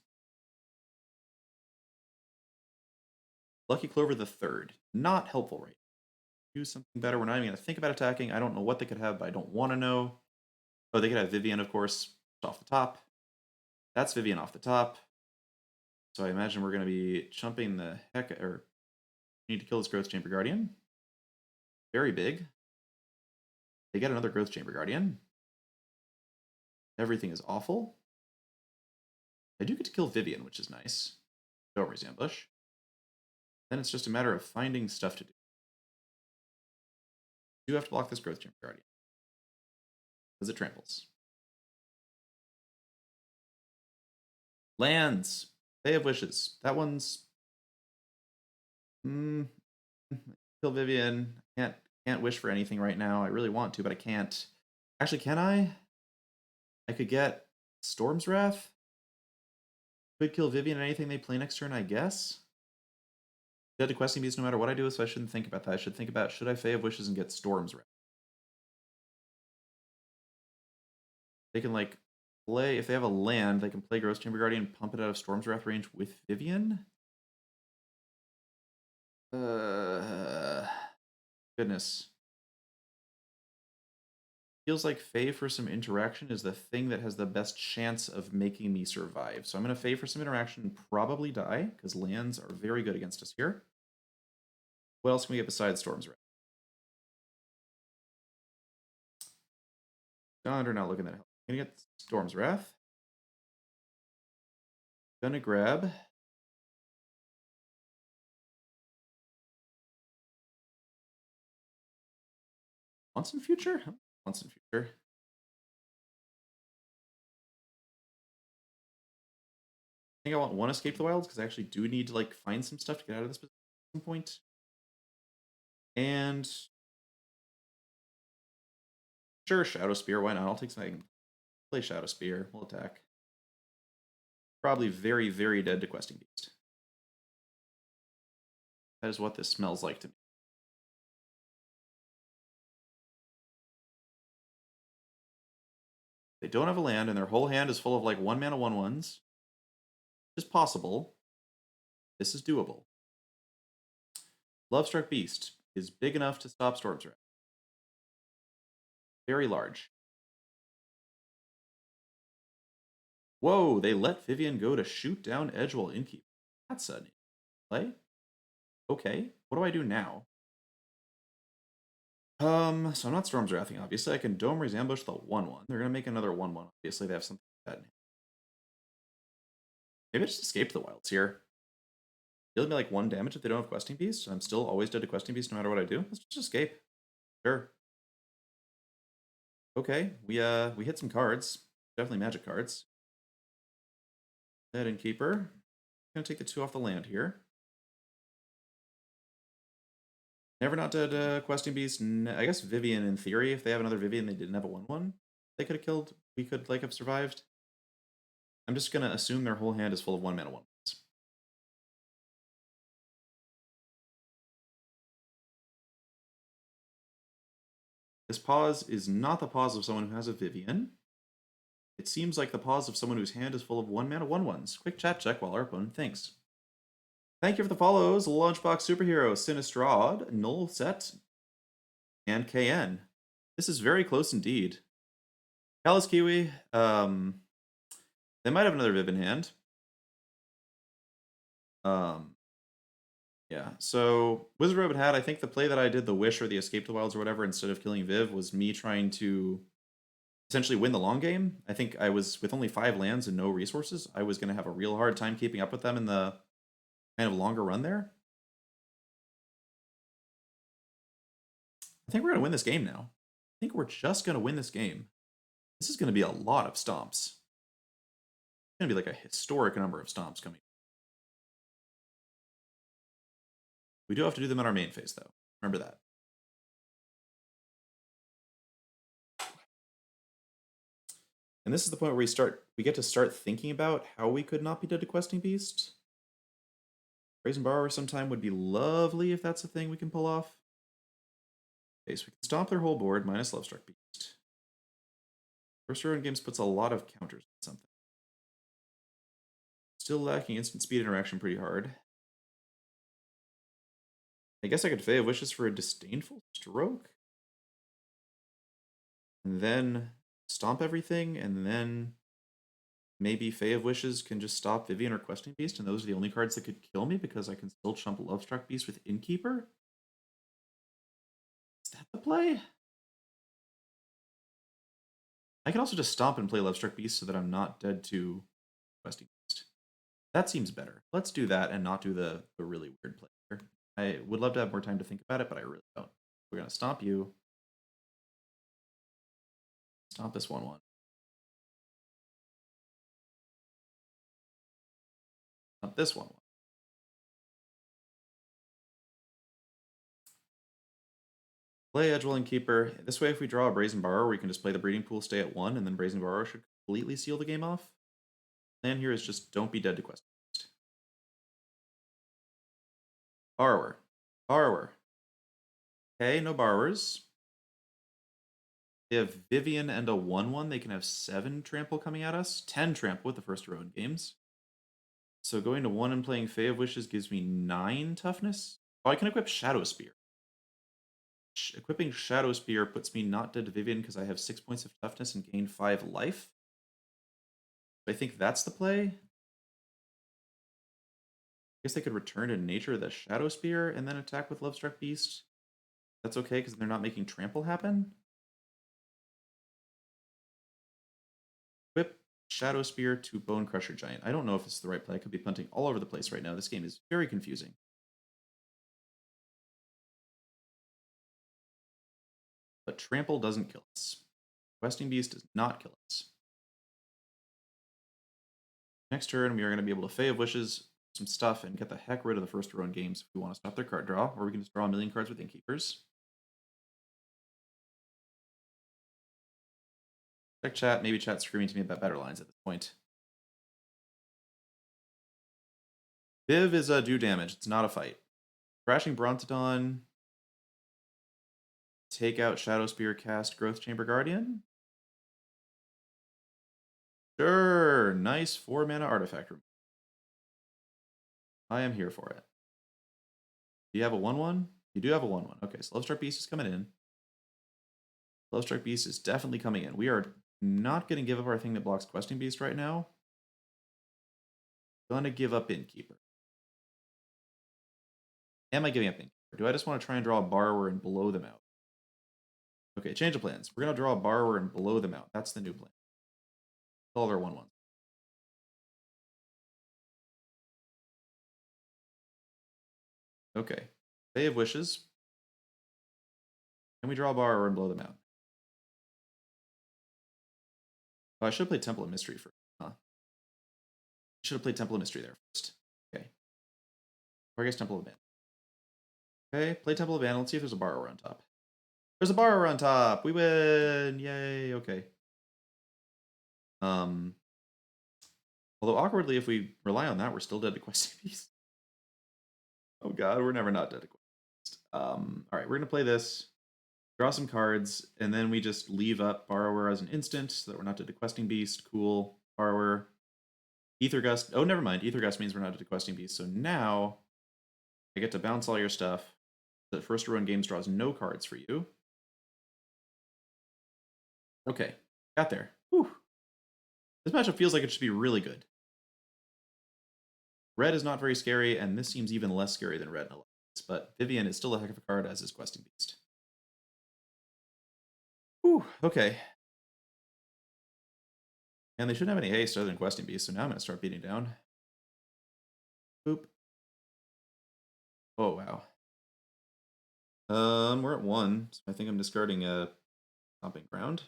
[SPEAKER 1] Lucky Clover the Third. Not helpful right now. Use something better. We're not even going to think about attacking. I don't know what they could have, but I don't want to know. Oh, they could have Vivian, of course, off the top. That's Vivian off the top. So I imagine we're going to be chumping the heck... Or need to kill this Growth Chamber Guardian. Very big. They get another Growth Chamber Guardian. Everything is awful. I do get to kill Vivian, which is nice. Domer's Ambush. Then it's just a matter of finding stuff to do. You have to block this Growth Chamber Guardian. Because it tramples. Lands. They have wishes. That one's... Kill Vivian. Can't wish for anything right now. I really want to, but I can't. Actually, can I? I could get Storm's Wrath. Could kill Vivian and anything they play next turn, I guess. Dead to Questing Beast no matter what I do, so I shouldn't think about that. I should think about, should I Fae of Wishes and get Storm's Wrath? They can, like, play, if they have a land, they can play Growth Chamber Guardian and pump it out of Storm's Wrath range with Vivian? Goodness. Feels like Fae for some interaction is the thing that has the best chance of making me survive. So I'm going to Fae for some interaction and probably die, because lands are very good against us here. What else can we get besides Storm's Wrath? Yonder, not looking that help. Gonna get Storm's Wrath. Gonna grab... Once in Future? Once in Future. I think I want one Escape the Wilds, because I actually do need to, like, find some stuff to get out of this position at some point. And... Sure, Shadow Spear, why not? I'll take something. Play Shadow Spear, we'll attack. Probably very, very dead to Questing Beast. That is what this smells like to me. They don't have a land, and their whole hand is full of, like, 1 mana 1/1s. It's possible. This is doable. Lovestruck Beast is big enough to stop Storm's Wrath. Very large. Whoa, they let Vivian go to shoot down Edgewall Innkeeper. That's a play. Okay, what do I do now? So I'm not Storm's Wrathing, obviously. I can Domer's Ambush the 1/1. They're going to make another 1/1. Obviously, they have something like that. Maybe I just escape the wilds here. Deal me like 1 damage if they don't have Questing Beast. I'm still always dead to Questing Beast no matter what I do. Let's just escape. Sure. Okay, we hit some cards. Definitely magic cards. Dead Innkeeper. I'm going to take the 2 off the land here. Never Not Dead Questing Beast. I guess Vivian, in theory, if they have another Vivian, they didn't have a 1/1. They could have killed. We could, like, have survived. I'm just going to assume their whole hand is full of 1 mana 1/1s. This pause is not the pause of someone who has a Vivian. It seems like the pause of someone whose hand is full of 1 mana 1/1s. Quick chat check while our opponent thinks. Thank you for the follows, Launchbox Superhero, Sinistrad, Null Set, and KN. This is very close indeed. Callous Kiwi. They might have another Viv in hand. Yeah, so Wizard Rabbit Hat, I think the play that I did, the Wish or the Escape to the Wilds or whatever, instead of killing Viv, was me trying to essentially win the long game. I think I was, with only 5 lands and no resources, I was going to have a real hard time keeping up with them in the kind of longer run there. I think we're going to win this game now. I think we're just going to win this game. This is going to be a lot of stomps. It's going to be like a historic number of stomps coming. We do have to do them in our main phase, though. Remember that. And this is the point where we get to start thinking about how we could not be dead to Questing Beast. Brazen Borrower sometime would be lovely if that's a thing we can pull off. Okay, so we can stomp their whole board minus Lovestruck Beast. First row in games puts a lot of counters on something. Still lacking instant speed interaction pretty hard. I guess I could Fae of Wishes for a Disdainful Stroke. And then stomp everything, and then maybe Fae of Wishes can just stop Vivian or Questing Beast, and those are the only cards that could kill me because I can still chump Lovestruck Beast with Innkeeper? Is that the play? I can also just stomp and play Lovestruck Beast so that I'm not dead to Questing Beast. That seems better. Let's do that and not do the really weird play here. I would love to have more time to think about it, but I really don't. We're going to stomp you. Stomp this 1/1. Stomp this 1/1. Play Edgewell Keeper. This way, if we draw a Brazen Borrower, we can just play the Breeding Pool, stay at 1, and then Brazen Borrower should completely seal the game off. Plan here is just don't be dead to Quest. Borrower. Borrower. Okay, no borrowers. They have Vivian and a 1/1. They can have 7 trample coming at us. 10 trample with the first row in games. So going to 1 and playing Fae of Wishes gives me 9 toughness. Oh, I can equip Shadow Spear. Equipping Shadow Spear puts me not dead to Vivian because I have 6 points of toughness and gain 5 life. I think that's the play. I guess they could return to nature the Shadow Spear and then attack with Lovestruck Beast. That's okay because they're not making trample happen. Equip Shadow Spear to Bone Crusher Giant. I don't know if this is the right play. I could be punting all over the place right now. This game is very confusing. But trample doesn't kill us. Questing Beast does not kill us. Next turn, we are going to be able to Fae of Wishes some stuff and get the heck rid of the first row in games if we want to stop their card draw, or we can just draw a million cards with Innkeepers. Check chat. Maybe chat's screaming to me about better lines at this point. Viv is a do damage. It's not a fight. Crashing Brontodon. Take out Shadow Spear, cast Growth Chamber Guardian. Sure, nice 4 mana artifact room. I am here for it. Do you have a 1/1? You do have a 1/1. Okay, so Lovestruck Beast is coming in. Lovestruck Beast is definitely coming in. We are not going to give up our thing that blocks Questing Beast right now. Gonna give up Innkeeper. Am I giving up Innkeeper? Do I just want to try and draw a Borrower and blow them out? Okay, change of plans. We're going to draw a Borrower and blow them out. That's the new plan. All their 1/1s. Okay. Fae of Wishes. Can we draw a Borrower and blow them out? Oh, I should have played Temple of Mystery first. Huh? I should have played Temple of Mystery there first. Okay. Or I guess Temple of Abandon. Okay, play Temple of Abandon. Let's see if there's a Borrower on top. There's a Borrower on top! We win! Yay, okay. Although awkwardly, if we rely on that, we're still dead to Questing Beast. Oh god, we're never not dead to Questing Beast. Alright, we're gonna play this, draw some cards, and then we just leave up Borrower as an instant so that we're not dead to Questing Beast. Cool. Borrower. Ether Gust. Oh, never mind. Ether Gust means we're not dead to Questing Beast. So now I get to bounce all your stuff. The first row in games draws no cards for you. Okay, got there. Whew. This matchup feels like it should be really good. Red is not very scary, and this seems even less scary than red in a lot of ways, but Vivian is still a heck of a card, as is Questing Beast. Whew, okay. And they shouldn't have any haste other than Questing Beast, so now I'm going to start beating down. Boop. Oh, wow. We're at 1, so I think I'm discarding a Stomping Ground.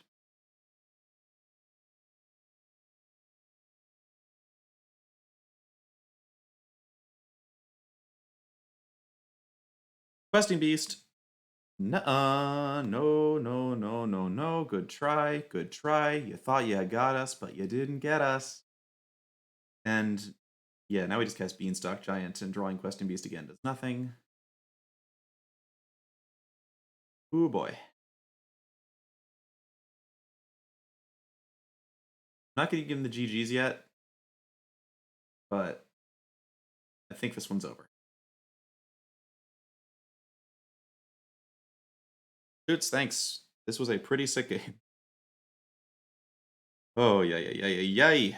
[SPEAKER 1] Questing Beast. Nuh-uh. No, no, no, no, no. Good try. Good try. You thought you had got us, but you didn't get us. And yeah, now we just cast Beanstalk Giant, and drawing Questing Beast again does nothing. Ooh boy. Not gonna give him the GGs yet, but I think this one's over. Shoots, thanks. This was a pretty sick game. Oh, yay.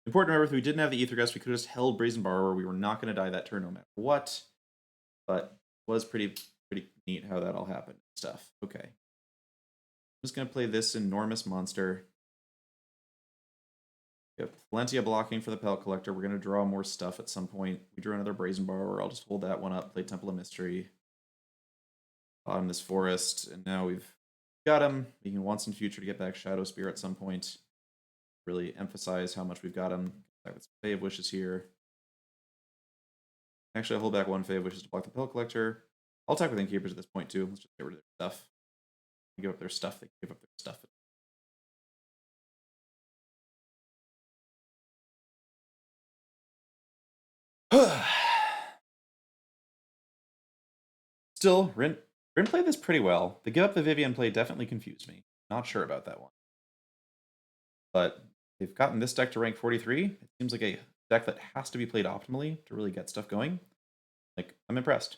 [SPEAKER 1] Important to remember, if we didn't have the Ether Gust, we could have just held Brazen Borrower. We were not going to die that turn no matter what. But it was pretty neat how that all happened. Stuff. Okay. I'm just going to play this enormous monster. We have plenty of blocking for the Pellet Collector. We're going to draw more stuff at some point. We drew another Brazen Borrower. I'll just hold that one up, play Temple of Mystery. Bottom this Forest, and now we've got him. We can once in future to get back Shadow Spear at some point. Really emphasize how much we've got him. With Fae of Wishes here. Actually, I'll hold back one Fae of Wishes to block the Pellet Collector. I'll attack with Innkeepers at this point too. Let's just get rid of their stuff. They give up their stuff, they give up their stuff. Still, Rin played this pretty well. The give up the Vivian play definitely confused me. Not sure about that one. But they've gotten this deck to rank 43. It seems like a deck that has to be played optimally to really get stuff going. Like, I'm impressed.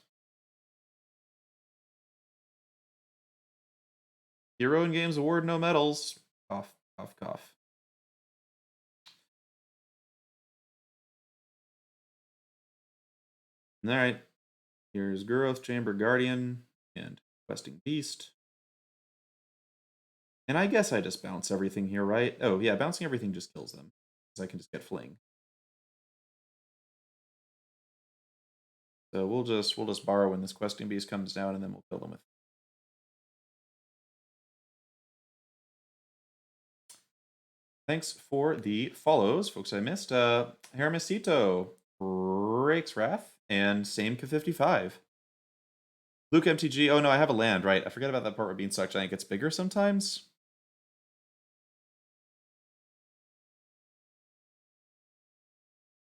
[SPEAKER 1] Hero in games award no medals. Cough, cough, cough. Alright. Here's Guroth, Chamber Guardian, and Questing Beast. And I guess I just bounce everything here, right? Oh, yeah, bouncing everything just kills them. Because I can just get Fling. So we'll just borrow when this Questing Beast comes down, and then we'll kill them with. Thanks for the follows, folks I missed. Hermesito, Breaks Wrath, and Sameka55. Luke MTG, oh no, I have a land, right? I forget about that part where Beanstalk Giant gets bigger sometimes.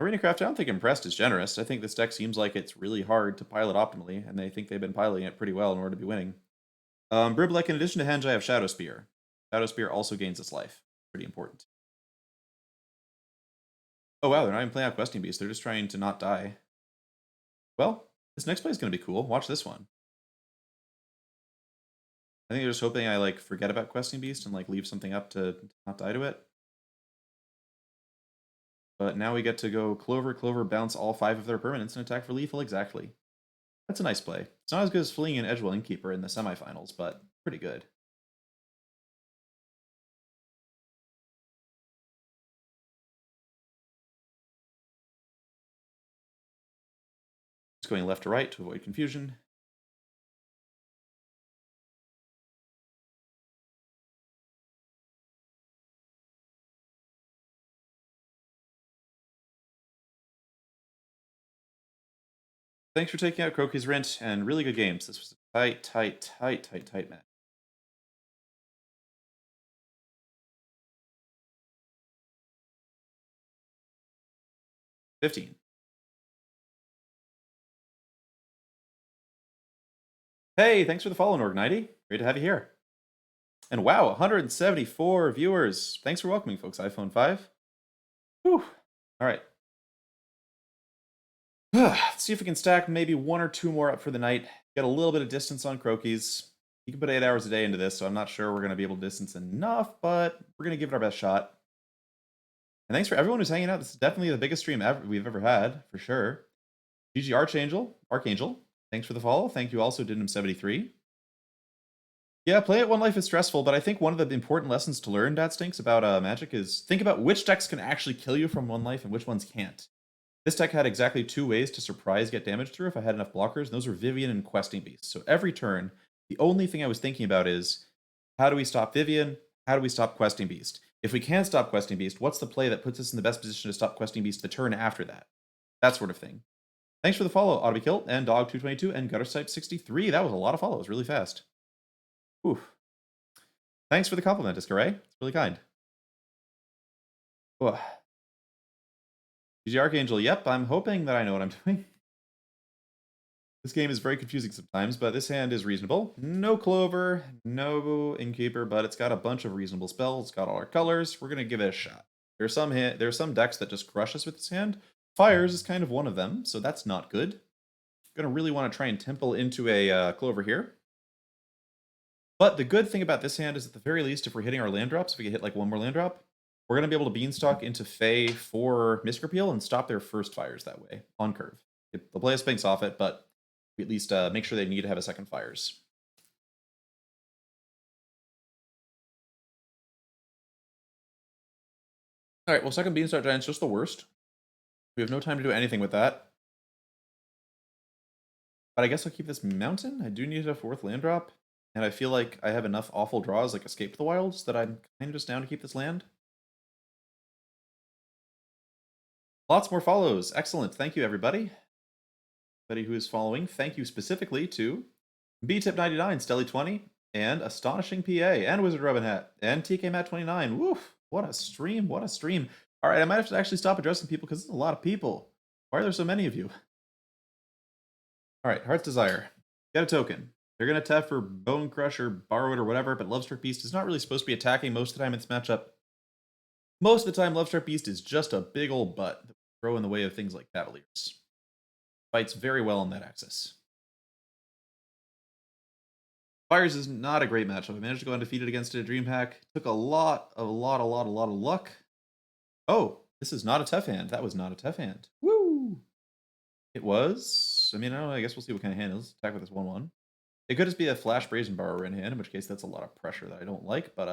[SPEAKER 1] ArenaCraft, I don't think impressed is generous. I think this deck seems like it's really hard to pilot optimally, and they think they've been piloting it pretty well in order to be winning. Briblek, in addition to Henge, I have Shadow Spear. Shadow Spear also gains its life. Pretty important. Oh wow, they're not even playing out Questing Beast. They're just trying to not die. Well, this next play is going to be cool. Watch this one. I think they're just hoping I like forget about Questing Beast and like leave something up to not die to it. But now we get to go Clover, bounce all 5 of their permanents and attack for lethal exactly. That's a nice play. It's not as good as Fleeing and Edgewell Innkeeper in the semifinals, but pretty good. Just going left to right to avoid confusion. Thanks for taking out Croaky's Rent, and really good games. This was a tight match. $15. Hey, thanks for the follow, Norg90. Great to have you here. And wow, 174 viewers. Thanks for welcoming, folks. iPhone 5. Whew. All right. Let's see if we can stack maybe 1 or 2 more up for the night. Get a little bit of distance on Croaky's. You can put 8 hours a day into this, so I'm not sure we're going to be able to distance enough, but we're going to give it our best shot. And thanks for everyone who's hanging out. This is definitely the biggest stream we've ever had, for sure. GG Archangel, thanks for the follow. Thank you also, Dinim73. Yeah, playing at One Life is stressful, but I think one of the important lessons to learn, Dad Stinks, about Magic is think about which decks can actually kill you from One Life and which ones can't. This deck had exactly 2 ways to surprise get damage through if I had enough blockers, and those were Vivian and Questing Beast. So every turn, the only thing I was thinking about is, how do we stop Vivian? How do we stop Questing Beast? If we can't stop Questing Beast, what's the play that puts us in the best position to stop Questing Beast the turn after that? That sort of thing. Thanks for the follow, Ought to Be Killed, and Dog222, and Guttersipe63. That was a lot of follows, really fast. Ooh. Thanks for the compliment, Discaray. It's really kind. Ugh. GG Archangel, yep, I'm hoping that I know what I'm doing. This game is very confusing sometimes, but this hand is reasonable. No Clover, no Innkeeper, but it's got a bunch of reasonable spells. It's got all our colors. We're going to give it a shot. There are some decks that just crush us with this hand. Fires is kind of one of them, so that's not good. Going to really want to try and temple into a Clover here. But the good thing about this hand is at the very least, if we're hitting our land drops, if we get hit like one more land drop, we're going to be able to Beanstalk into Fae for Mist Repeal and stop their first fires that way, on curve. They'll play a Sphinx off it, but we at least make sure they need to have a second fires. Alright, well, second Beanstalk Giant's just the worst. We have no time to do anything with that. But I guess I'll keep this Mountain. I do need a 4th land drop. And I feel like I have enough awful draws like Escape to the Wilds that I'm kind of just down to keep this land. Lots more follows. Excellent. Thank you, everybody. Everybody who is following. Thank you specifically to BTip99, Stelly20, and Astonishing PA, and Wizard Robin Hat, and TK Matt29. Woof. What a stream. What a stream. All right, I might have to actually stop addressing people because there's a lot of people. Why are there so many of you? All right, Heart's Desire. Get a token. They're going to tap for Bone Crusher, Borrow It, or whatever, but Lovestruck Beast is not really supposed to be attacking most of the time in this matchup. Most of the time, Lovestruck Beast is just a big old butt that will throw in the way of things like Cavaliers. Fights very well on that axis. Fires is not a great matchup. I managed to go undefeated against it at Dreamhack. Took a lot of luck. Oh, this is not a tough hand. That was not a tough hand. Woo! It was. I mean, I don't know. I guess we'll see what kind of hand it is. Attack with this 1/1. It could just be a Flash Brazen Borrower in hand, in which case that's a lot of pressure that I don't like, but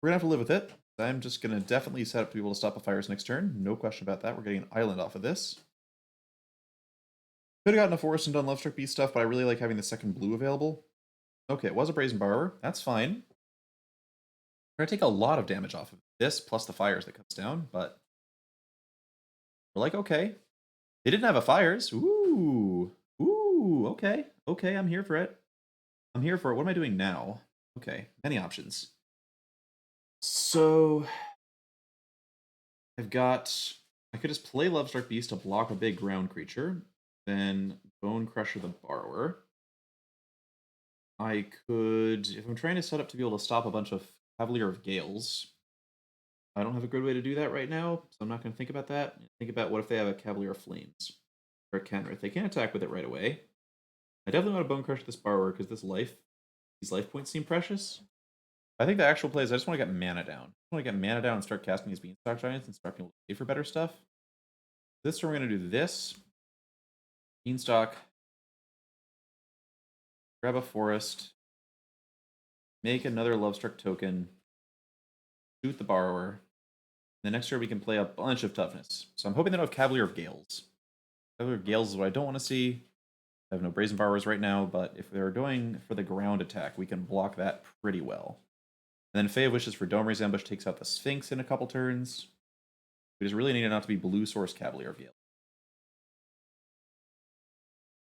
[SPEAKER 1] we're gonna have to live with it. I'm just gonna definitely set up to be able to stop a fires next turn. No question about that. We're getting an island off of this. Could have gotten a forest and done Lovestruck Beast stuff, but I really like having the second blue available. Okay, it was a Brazen Borrower. That's fine. We're gonna take a lot of damage off of this, plus the fires that comes down, but we're like, okay. They didn't have a fires. Ooh. Ooh, okay. Okay, I'm here for it. I'm here for it. What am I doing now? Okay, many options. So I've got, I could just play Lovestruck Beast to block a big ground creature, then Bone Crusher the Borrower. I could, if I'm trying to set up to be able to stop a bunch of Cavalier of Gales, I don't have a good way to do that right now, so I'm not going to think about that. Think about what if they have a Cavalier of Flames or a Kenrith. They can't attack with it right away. I definitely want to Bone Crush this Borrower because these life points seem precious. I think the actual play is I just want to get mana down. I want to get mana down and start casting these Beanstalk Giants and start being able to pay for better stuff. This turn we're going to do this. Beanstalk. Grab a forest. Make another Lovestruck token. Shoot the Borrower. The next turn we can play a bunch of toughness. So I'm hoping they don't have Cavalier of Gales. Cavalier of Gales is what I don't want to see. I have no Brazen Borrowers right now, but if they're going for the ground attack, we can block that pretty well. And then Fae of Wishes for Domer's Ambush takes out the Sphinx in a couple turns. We just really need it not to be blue source Cavalier of Gale.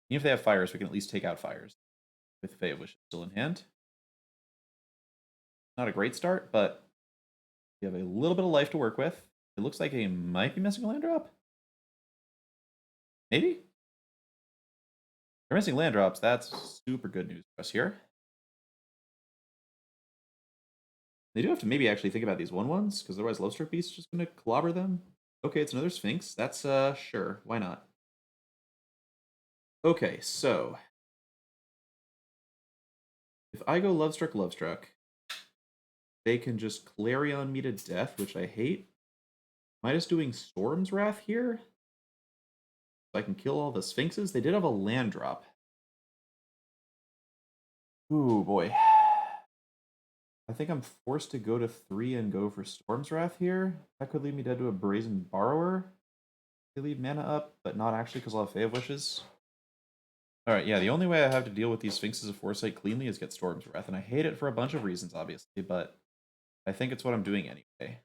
[SPEAKER 1] Even if they have fires, we can at least take out fires with Fae of Wishes still in hand. Not a great start, but we have a little bit of life to work with. It looks like he might be missing a land drop. Maybe? They're missing land drops. That's super good news for us here. They do have to maybe actually think about these 1/1s, because otherwise Lovestruck Beast is just going to clobber them. Okay, it's another Sphinx. That's, sure. Why not? Okay, so If I go Lovestruck, they can just Clarion me to death, which I hate. Am I just doing Storm's Wrath here? So I can kill all the Sphinxes? They did have a land drop. Ooh, boy. I think I'm forced to go to 3 and go for Storm's Wrath here. That could lead me dead to a Brazen Borrower. They leave mana up, but not actually because I'll have Fae of Wishes. Alright, yeah, the only way I have to deal with these Sphinxes of Foresight cleanly is get Storm's Wrath, and I hate it for a bunch of reasons, obviously, but I think it's what I'm doing anyway.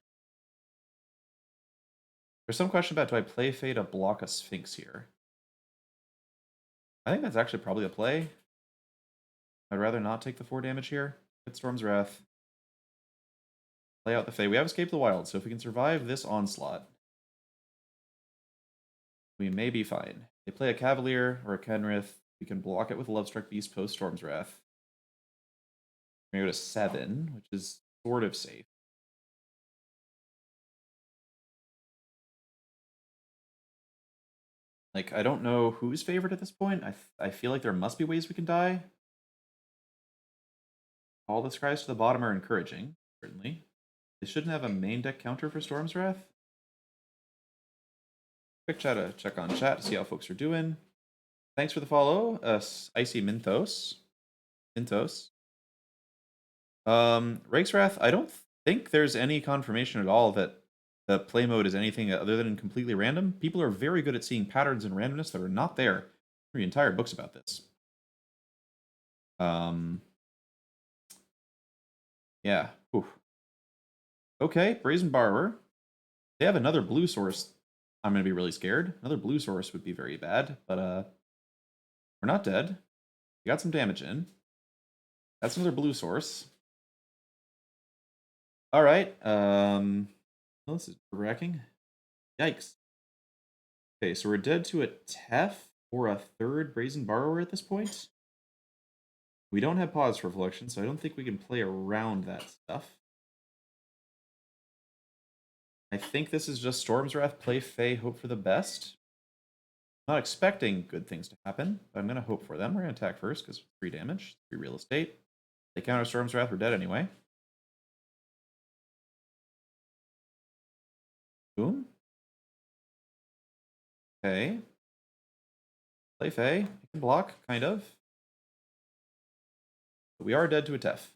[SPEAKER 1] There's some question about, do I play Fae to block a Sphinx here? I think that's actually probably a play. I'd rather not take the 4 damage here. Get Storm's Wrath. Play out the Fae. We have Escape the Wild, so if we can survive this onslaught, we may be fine. They play a Cavalier or a Kenrith. We can block it with a Lovestruck Beast post Storm's Wrath. We're going to go to 7, which is sort of safe. Like, I don't know who's favored at this point. I feel like there must be ways we can die. All the scries to the bottom are encouraging, certainly. They shouldn't have a main deck counter for Storm's Wrath. Quick check on chat to see how folks are doing. Thanks for the follow, Icy Minthos. Rake's Wrath, I don't think there's any confirmation at all that the play mode is anything other than completely random. People are very good at seeing patterns and randomness that are not there. There are entire books about this. Yeah. Oof. Okay, Brazen Borrower. They have another blue source. I'm going to be really scared. Another blue source would be very bad, but we're not dead. We got some damage in. That's another blue source. All right. Well, this is wrecking. Yikes. Okay, so we're dead to a Tef or a 3rd Brazen Borrower at this point. We don't have Pause for Reflection, so I don't think we can play around that stuff. I think this is just Storm's Wrath, play Fae, hope for the best. Not expecting good things to happen, but I'm going to hope for them. We're going to attack first because 3 damage, 3 real estate. They counter Storm's Wrath, we're dead anyway. Boom. Okay. Play Fae. You can block, kind of. But we are dead to a Tef.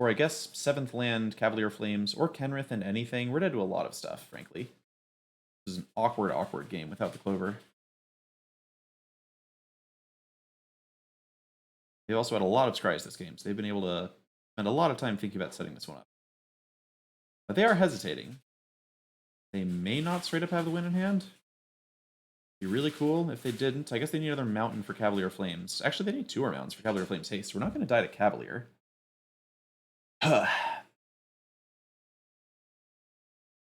[SPEAKER 1] Or I guess 7th land, Cavalier Flames, or Kenrith and anything. We're dead to a lot of stuff, frankly. This is an awkward game without the Clover. They also had a lot of scries this game, so they've been able to spend a lot of time thinking about setting this one up. But they are hesitating. They may not straight up have the win in hand. It'd be really cool if they didn't. I guess they need another mountain for Cavalier Flames. Actually, they need 2 more mountains for Cavalier Flames haste. We're not going to die to Cavalier. But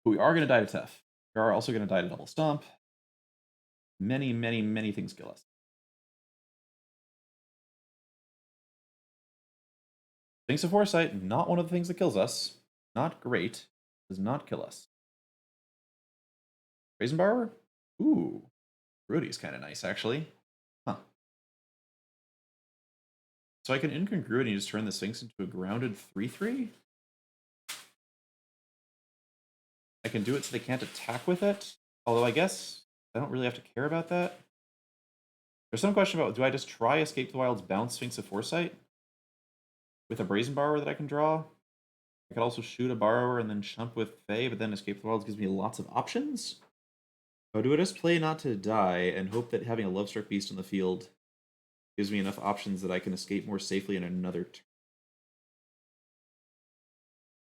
[SPEAKER 1] we are going to die to Tef. We are also going to die to Double Stomp. Many, many, many things kill us. Sphinx of Foresight, not one of the things that kills us. Not great. Does not kill us. Brazen Borrower? Ooh. Rudy's kind of nice, actually. Huh. So I can Incongruity just turn the Sphinx into a grounded 3/3? I can do it so they can't attack with it. Although I guess I don't really have to care about that. There's some question about, do I just try Escape the Wild's Bounce Sphinx of Foresight? With a Brazen Borrower that I can draw? I could also shoot a Borrower and then chump with Fae, but then Escape the Wilds gives me lots of options? Or do I just play not to die and hope that having a Lovestruck Beast on the field gives me enough options that I can escape more safely in another turn?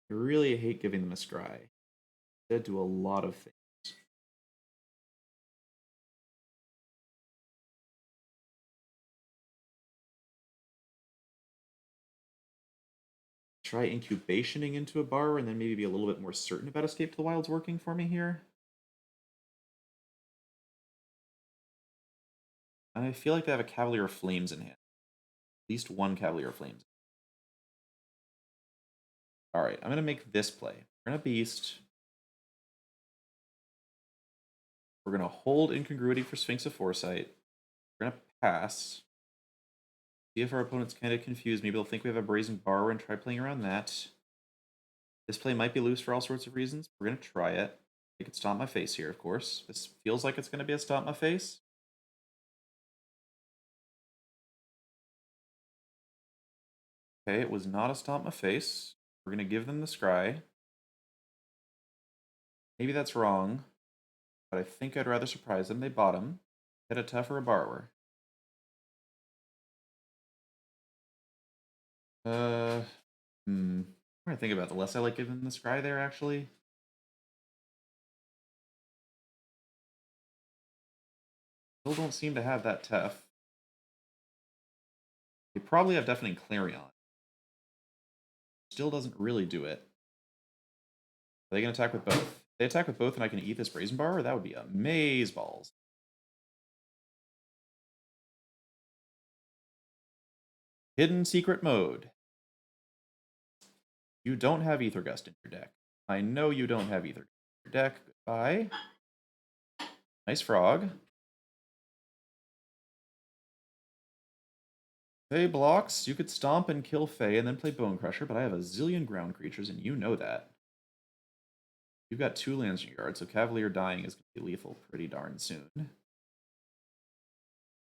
[SPEAKER 1] I really hate giving them a scry. They do a lot of things. Try incubationing into a Borrower and then maybe be a little bit more certain about Escape to the Wilds working for me here. I feel like they have a Cavalier of Flames in hand. At least one Cavalier of Flames. Alright, I'm going to make this play. We're going to Beast. We're going to hold Incongruity for Sphinx of Foresight. We're going to pass. See if our opponent's kind of confused. Maybe they'll think we have a Brazen Borrower and try playing around that. This play might be loose for all sorts of reasons. We're going to try it. They could stomp my face here, of course. This feels like it's going to be a stomp my face. Okay, it was not a stomp my face. We're going to give them the scry. Maybe that's wrong, but I think I'd rather surprise them. They bottom. Hit a tough or a borrower. I'm trying to think about the less I like giving them the scry there, actually. Still don't seem to have that tough. They probably have Deafening Clarion. Still doesn't really do it. Are they going to attack with both? If they attack with both and I can eat this Brazen Borrower, that would be amazeballs. Hidden Secret Mode. You don't have Ether Gust in your deck. I know you don't have Ether Gust in your deck. Goodbye. Nice frog. Fae blocks. You could stomp and kill Fae and then play Bone Crusher, but I have a zillion ground creatures and you know that. You've got 2 lands in your yard, so Cavalier dying is going to be lethal pretty darn soon.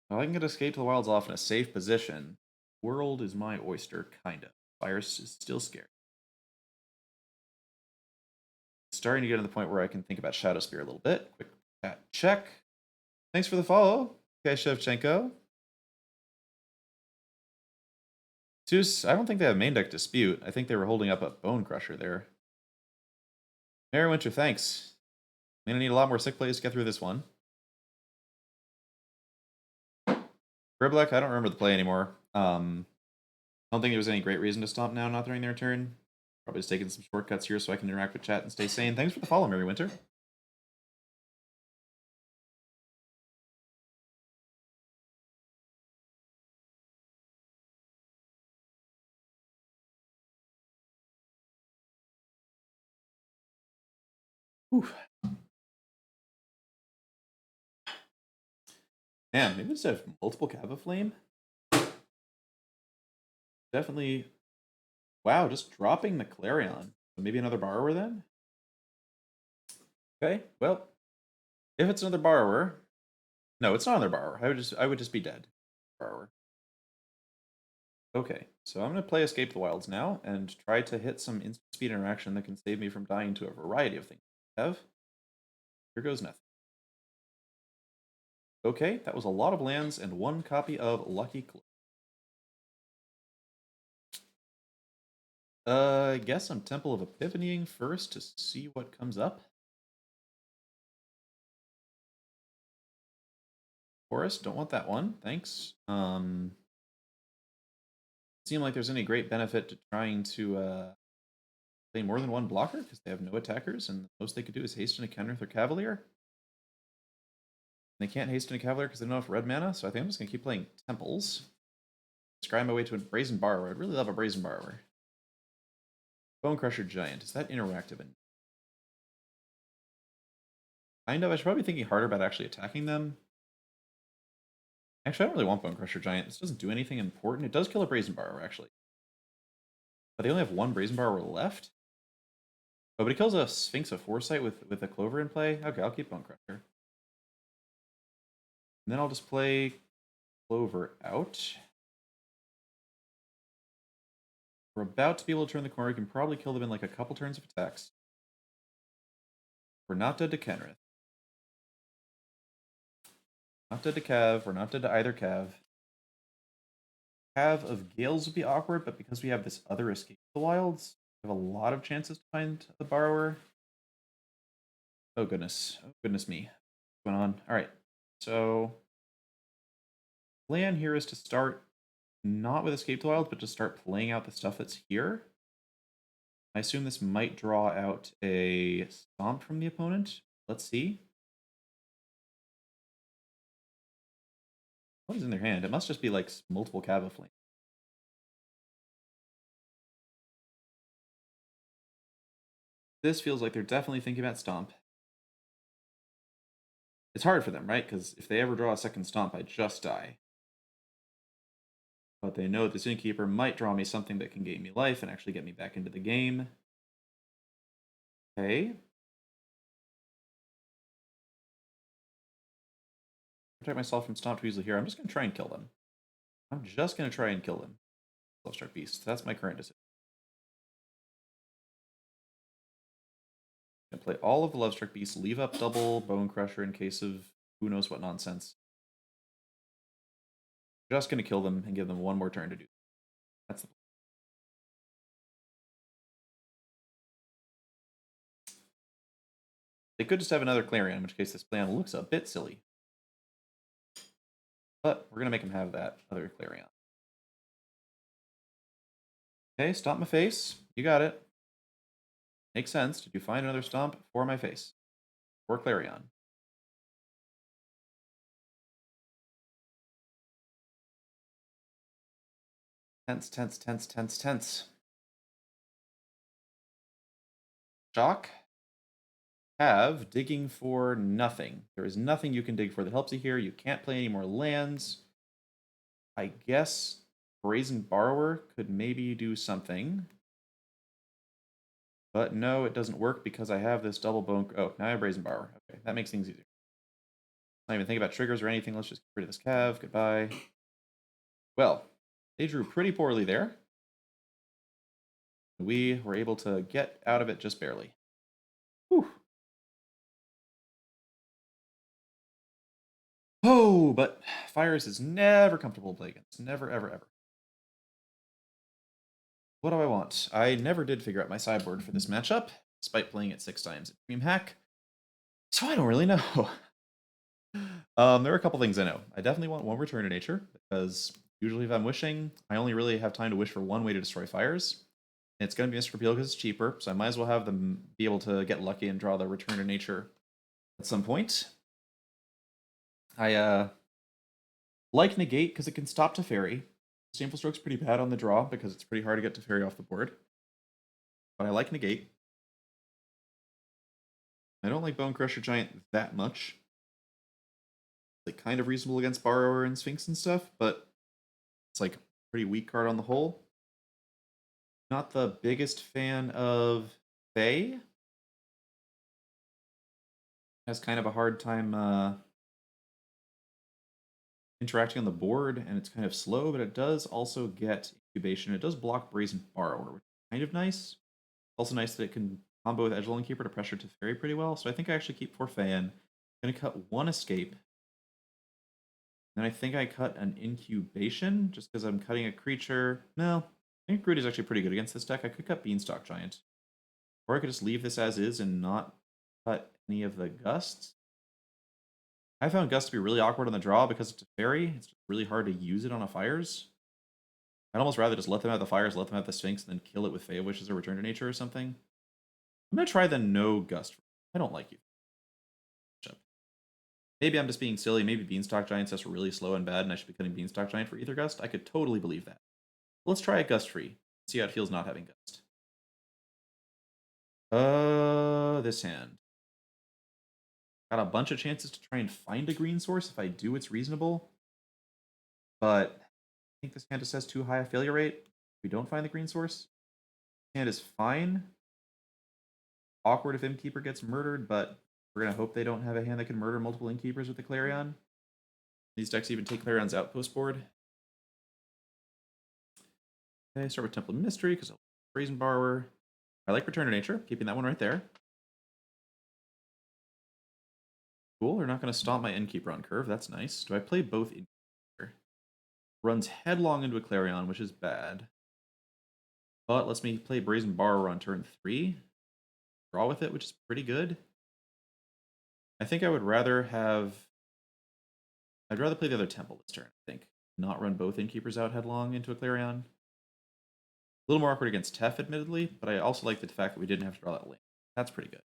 [SPEAKER 1] Well, I can get Escape to the Wilds off in a safe position. World is my oyster, kind of. Virus is still scary. Starting to get to the point where I can think about Shadow Spear a little bit. Quick chat check. Thanks for the follow, Shevchenko. Zeus, I don't think they have main deck dispute. I think they were holding up a Bone Crusher there. Mary Winter, thanks. I'm gonna need a lot more sick plays to get through this one. Griblek, I don't remember the play anymore. I don't think there was any great reason to stomp now, not during their turn. Probably just taking some shortcuts here so I can interact with chat and stay sane. Thanks for the follow, Mary Winter. Whew. Man, maybe just have multiple Cava Flame. Definitely. Wow, just dropping the Clarion. Maybe another borrower then? Okay, well, if it's another borrower. No, it's not another borrower. I would just be dead. Borrower. Okay, so I'm gonna play Escape the Wilds now and try to hit some instant speed interaction that can save me from dying to a variety of things I have. Here goes nothing. Okay, that was a lot of lands and 1 copy of Lucky Clover. I guess I'm Temple of Epiphanying first to see what comes up. Forest, don't want that one. Thanks. Seem like there's any great benefit to trying to play more than 1 blocker because they have no attackers and the most they could do is hasten a counter with their Cavalier. And they can't hasten a Cavalier because they don't have red mana, so I think I'm just gonna keep playing Temples. Scry my way to a Brazen Borrower. I'd really love a Brazen Borrower. Bone Crusher Giant. Is that interactive? Kind of. I should probably be thinking harder about actually attacking them. Actually, I don't really want Bone Crusher Giant. This doesn't do anything important. It does kill a Brazen Borrower, actually. But they only have 1 Brazen Borrower left. Oh, but it kills a Sphinx of Foresight with a Clover in play. Okay, I'll keep Bone Crusher. And then I'll just play Clover out. We're about to be able to turn the corner. We can probably kill them in like a couple turns of attacks. We're not dead to Kenrith. Not dead to Cav. We're not dead to either Cav. Cav of Gales would be awkward, but because we have this other Escape to the Wilds, we have a lot of chances to find the borrower. Oh goodness. Oh goodness me. What's going on? Alright. So plan here is to start not with Escape to the Wilds, but to start playing out the stuff that's here. I assume this might draw out a Stomp from the opponent. Let's see. What is in their hand? It must just be like multiple Cava Flame. This feels like they're definitely thinking about Stomp. It's hard for them, right? Because if they ever draw a second Stomp, I just die. But they know this Innkeeper might draw me something that can gain me life and actually get me back into the game. Okay. Protect myself from Stomp Weasel here. I'm just going to try and kill them. I'm just going to try and kill them. Lovestruck Beast. That's my current decision. I'm going to play all of the Lovestruck Beasts, leave up double Bone Crusher in case of who knows what nonsense. Just going to kill them and give them one more turn to do. That's the plan. They could just have another Clarion, in which case this plan looks a bit silly. But we're going to make them have that other Clarion. Okay, stomp my face. You got it. Makes sense. Did you find another stomp for my face? Or Clarion? Tense, tense, tense, tense, tense. Shock. Have digging for nothing. There is nothing you can dig for that helps you here. You can't play any more lands. I guess Brazen Borrower could maybe do something. But no, it doesn't work because I have this double bone. Oh, now I have Brazen Borrower. Okay, that makes things easier. Not even think about triggers or anything. Let's just get rid of this Cav. Goodbye. Well, they drew pretty poorly there. We were able to get out of it just barely. Whew. Oh, but Fires is never comfortable to play against. Never, ever, ever. What do I want? I never did figure out my sideboard for this matchup, despite playing it 6 times at Dreamhack. So I don't really know. There are a couple things I know. I definitely want one Return to Nature, because usually if I'm wishing, I only really have time to wish for one way to destroy Fires. And it's going to be Mr. Repeal because it's cheaper, so I might as well have them be able to get lucky and draw the Return to Nature at some point. I like Negate because it can stop Teferi. Shameful Stroke's pretty bad on the draw because it's pretty hard to get Teferi off the board. But I like Negate. I don't like Bone Crusher Giant that much. It's like kind of reasonable against Borrower and Sphinx and stuff, but it's like a pretty weak card on the whole. Not the biggest fan of Fae. Has kind of a hard time interacting on the board, and it's kind of slow, but it does also get incubation. It does block Brazen Borrower, which is kind of nice. Also nice that it can combo with Edgelord Keeper to pressure Teferi pretty well. So I think I actually keep 4 Fan. I'm going to cut 1 Escape. Then I think I cut an Incubation, just because I'm cutting a creature. No, I think Groot is actually pretty good against this deck. I could cut Beanstalk Giant. Or I could just leave this as is and not cut any of the Gusts. I found Gust to be really awkward on the draw because it's a fairy. It's really hard to use it on a Fires. I'd almost rather just let them have the Fires, let them have the Sphinx, and then kill it with Fey Wishes or Return to Nature or something. I'm going to try the no Gust. I don't like you. Maybe I'm just being silly. Maybe Beanstalk Giant's just really slow and bad, and I should be cutting Beanstalk Giant for Ether Gust. I could totally believe that. Let's try a Gust free. See how it feels not having Gust. This hand. Got a bunch of chances to try and find a green source. If I do, it's reasonable. But I think this hand just has too high a failure rate. If we don't find the green source, this hand is fine. Awkward if Innkeeper gets murdered, but we're going to hope they don't have a hand that can murder multiple Innkeepers with the Clarion. These decks even take Clarion's Outpost board. Okay, start with Temple of Mystery because I'll Brazen Borrower. I like Return to Nature, keeping that one right there. Cool, they're not going to stomp my Innkeeper on curve. That's nice. Do I play both Innkeeper? Runs headlong into a Clarion, which is bad. But lets me play Brazen Borrower on turn 3. Draw with it, which is pretty good. I think I would rather have... I'd rather play the other Temple this turn, I think. Not run both Innkeepers out headlong into a Clarion. A little more awkward against Tef, admittedly, but I also like the fact that we didn't have to draw that lane. That's pretty good.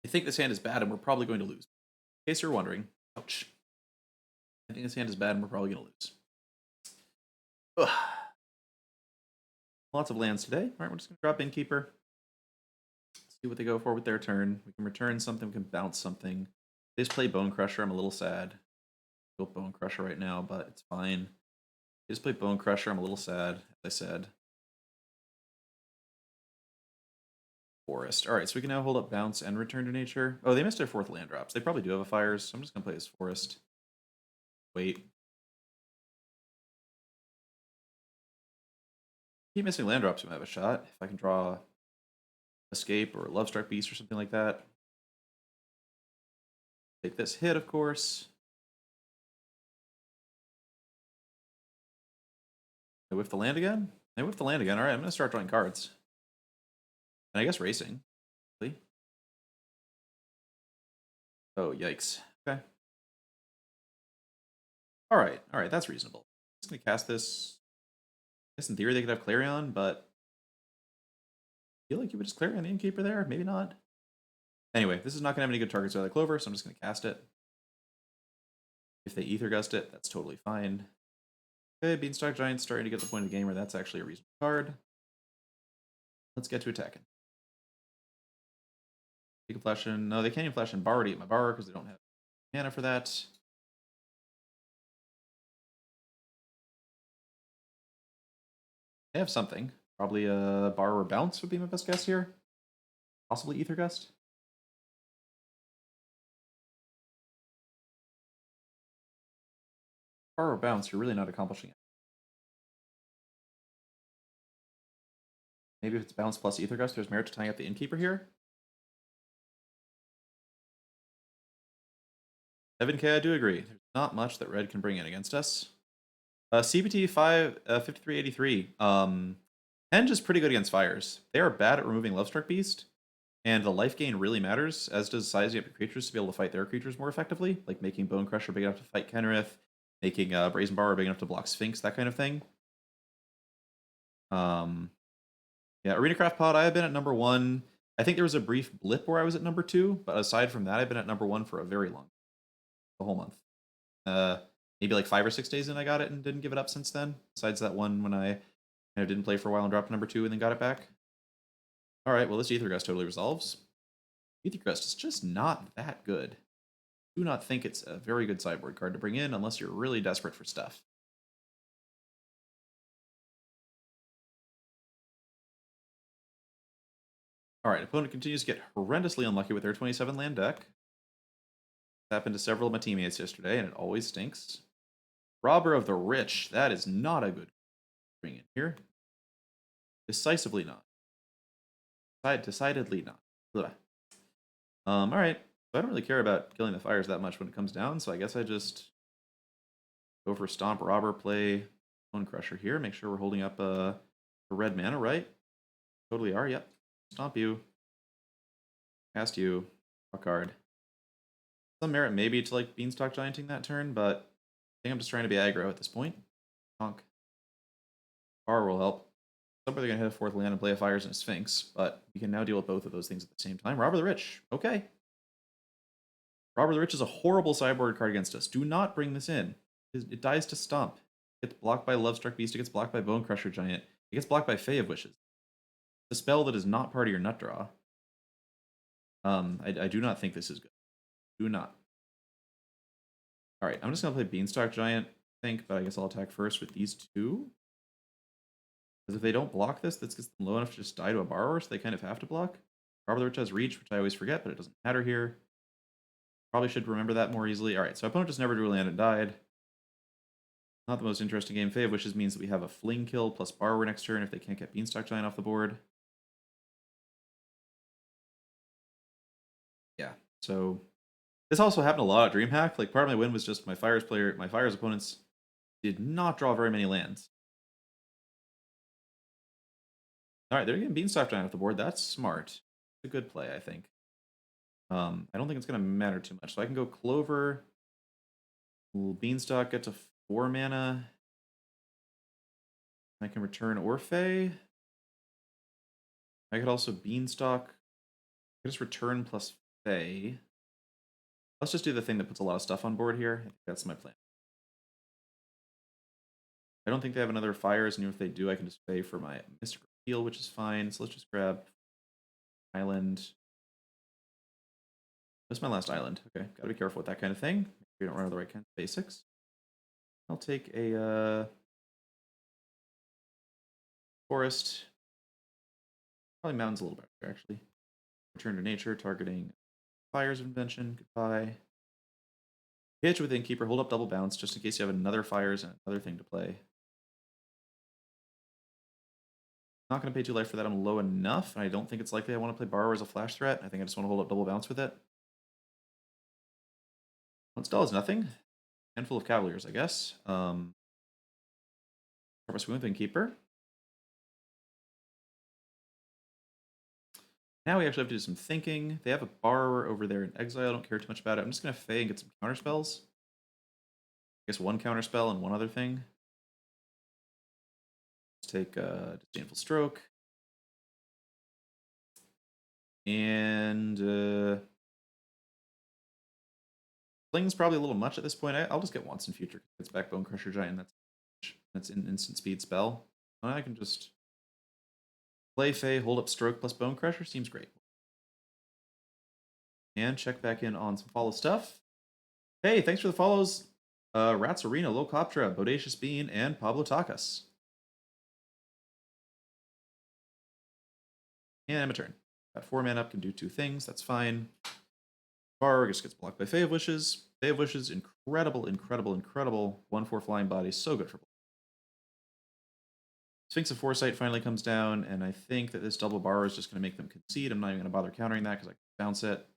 [SPEAKER 1] I think this hand is bad and we're probably going to lose. In case you're wondering. Ouch. I think this hand is bad and we're probably going to lose. Ugh. Lots of lands today. All right, we're just going to drop Innkeeper. See what they go for with their turn. We can return something, we can bounce something. They just play Bone Crusher. I'm a little sad. I feel Bone Crusher right now, but it's fine. They just play Bone Crusher. I'm a little sad, as I said. Forest. All right, so we can now hold up Bounce and Return to Nature. Oh, they missed their 4th land drops. They probably do have a Fires, so I'm just going to play this Forest. Wait. Keep missing land drops, we might have a shot. If I can draw Escape or Lovestruck Beast or something like that. Take this hit, of course. I whiff the land again? I whiff the land again. All right, I'm going to start drawing cards. And I guess racing. Oh, yikes. Okay. All right, that's reasonable. I'm just going to cast this. I guess in theory they could have Clarion, but I feel like you would just Clarion the Innkeeper there. Maybe not. Anyway, this is not going to have any good targets without the Clover, so I'm just going to cast it. If they Ether Gust it, that's totally fine. Okay, Beanstalk Giant's starting to get the point of the game where that's actually a reasonable card. Let's get to attacking. They can flash in. No, they can't even flash in Borrow to eat my Borrower because they don't have mana for that. They have something. Probably a Borrower Bounce would be my best guess here. Possibly Ether Gust. Borrower Bounce, you're really not accomplishing it. Maybe if it's Bounce plus Ether Gust, there's merit to tying up the Innkeeper here. 7k, I do agree. There's not much that red can bring in against us. CBT 5383. Henge is pretty good against fires. They are bad at removing Lovestruck Beast, and the life gain really matters, as does sizing up your creatures to be able to fight their creatures more effectively, like making Bone Crusher big enough to fight Kenrith, making Brazen Borrower big enough to block Sphinx, that kind of thing. Yeah, Arena Craft Pod, I have been at number 1. I think there was a brief blip where I was at number 2, but aside from that, I've been at number 1 for a very long, the whole month. Maybe like 5 or 6 days in, I got it and didn't give it up since then. Besides that one when I didn't play for a while and dropped number 2 and then got it back. All right, well this Ether Gust totally resolves. Ether Gust is just not that good. Do not think it's a very good sideboard card to bring in unless you're really desperate for stuff. All right, opponent continues to get horrendously unlucky with their 27 land deck. It happened to several of my teammates yesterday, and it always stinks. Robber of the Rich. That is not a good bring in here. Decisively not. Decidedly not. Ugh. All right. So I don't really care about killing the fires that much when it comes down, so I guess I just go for Stomp, Robber, play Bone Crusher here. Make sure we're holding up a red mana, right? Totally are. Yep. Stomp you. Cast you. Draw card. Some merit maybe to like Beanstalk Gianting that turn, but I think I'm just trying to be aggro at this point. Honk. Bar will help. Somebody gonna hit a 4th land and play a Fires and a Sphinx, but we can now deal with both of those things at the same time. Robber the Rich. Okay. Robber the Rich is a horrible sideboard card against us. Do not bring this in. It dies to Stomp. It gets blocked by Lovestruck Beast. It gets blocked by Bone Crusher Giant. It gets blocked by Fae of Wishes. The spell that is not part of your nut draw. I do not think this is good. Do not. All right, I'm just gonna play Beanstalk Giant, I think, but I guess I'll attack first with these 2. Because if they don't block this gets them low enough to just die to a Borrower, so they kind of have to block. Robber the Rich has Reach, which I always forget, but it doesn't matter here. Probably should remember that more easily. All right, so opponent just never drew a land and died. Not the most interesting game. Fae of Wishes means that we have a Fling kill plus Borrower next turn if they can't get Beanstalk Giant off the board. Yeah, so this also happened a lot at Dreamhack. Like part of my win was just my Fires opponents did not draw very many lands. All right, they're getting Beanstalk Giant off the board. That's smart. It's a good play, I think. I don't think it's going to matter too much. So I can go Clover. Beanstalk get to 4 mana. I can return Orphe. I could also Beanstalk. I could just return plus Fae. Let's just do the thing that puts a lot of stuff on board here. I think that's my plan. I don't think they have another fires, and even if they do, I can just pay for my mystical heal, which is fine. So let's just grab island. That's my last island. Okay, gotta be careful with that kind of thing. We don't run out of the right kind of basics. I'll take a forest. Probably mountains a little better, actually. Return to nature, targeting fires of invention. Goodbye. Hitch with Innkeeper, hold up double bounce, just in case you have another fires and another thing to play. Not going to pay 2 life for that. I'm low enough, and I don't think it's likely I want to play Borrower as a flash threat. I think I just want to hold up double bounce with it. One spell is nothing. Handful of Cavaliers, I guess. Swing with Innkeeper. Now we actually have to do some thinking. They have a Borrower over there in exile. I don't care too much about it. I'm just going to Fey and get some counter spells. I guess one counter spell and one other thing. Let's take Disdainful Stroke. And Fling's probably a little much at this point. I'll just get once in future. It's back Bone Crusher Giant. That's an instant speed spell. I can just play Fey, hold up Stroke plus Bone Crusher. Seems great. And check back in on some follow stuff. Hey, thanks for the follows. Rats Arena, Locoptera, Bodacious Bean, and Pablo Takas. And I'm a turn. Got 4 mana up, can do 2 things. That's fine. Bar just gets blocked by Fae of Wishes. Fae of Wishes, incredible, incredible, incredible. 1/4 flying body, so good for block. Sphinx of Foresight finally comes down, and I think that this double bar is just going to make them concede. I'm not even going to bother countering that because I can bounce it.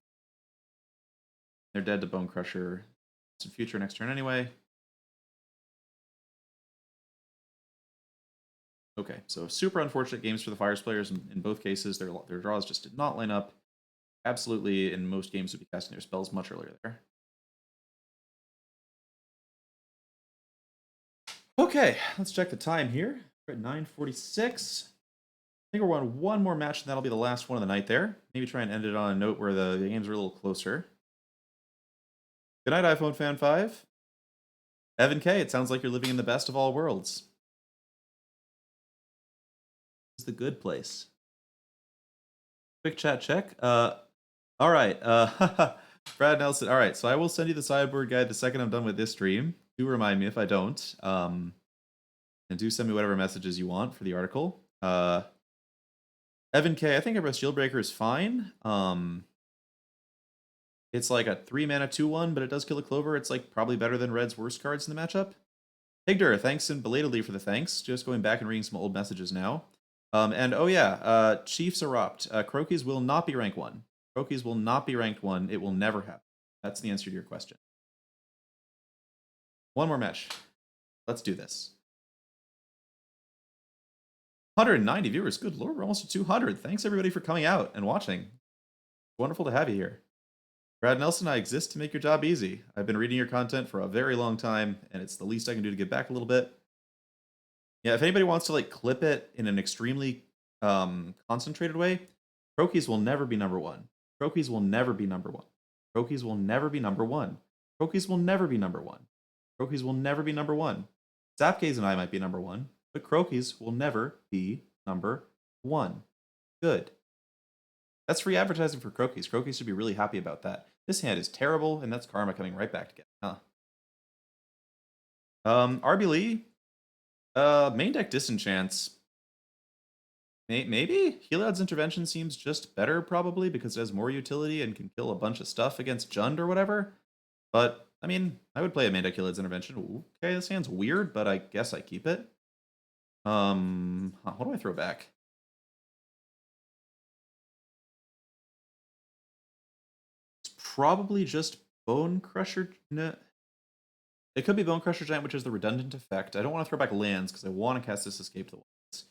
[SPEAKER 1] They're dead to Bone Crusher. It's in future next turn anyway. Okay, so super unfortunate games for the Fires players. In both cases, their draws just did not line up. Absolutely, in most games, would be casting their spells much earlier there. Okay, let's check the time here. We're at 9:46. I think we're on one more match, and that'll be the last one of the night there. Maybe try and end it on a note where the games are a little closer. Good night, iPhone Fan 5. Evan K, it sounds like you're living in the best of all worlds. It's the good place. Quick chat check. All right. Brad Nelson. All right, so I will send you the sideboard guide the second I'm done with this stream. Do remind me if I don't. And do send me whatever messages you want for the article. Evan K, I think Everest Shieldbreaker is fine. It's like a 3 mana 2/1, but it does kill a Clover. It's like probably better than Red's worst cards in the matchup. Higdur, thanks and belatedly for the thanks. Just going back and reading some old messages now. And oh yeah, Chiefs Erupt. Croakies will not be rank 1. Croakies will not be ranked 1. It will never happen. That's the answer to your question. One more match. Let's do this. 190 viewers. Good lord, we're almost at 200. Thanks everybody for coming out and watching. Wonderful to have you here. Brad Nelson, I exist to make your job easy. I've been reading your content for a very long time, and it's the least I can do to give back a little bit. Yeah, if anybody wants to like clip it in an extremely concentrated way, Croakies will never be number 1. Croakies will never be number 1. Croakies will never be number 1. Croakies will never be number 1. Croakies will never be number 1. Zapgaze and I might be number 1, but Croakies will never be number 1. Good. That's free advertising for Croakies. Croakies should be really happy about that. This hand is terrible, and that's karma coming right back again. Huh. RB Lee. Main deck Disenchants. Maybe? Heliod's Intervention seems just better, probably, because it has more utility and can kill a bunch of stuff against Jund or whatever. But, I mean, I would play a main deck Heliod's Intervention. Okay, this hand's weird, but I guess I keep it. What do I throw back? It's probably just Bone Crusher. No. It could be Bone Crusher Giant, which is the redundant effect. I don't want to throw back lands because I want to cast this Escape the Wilds.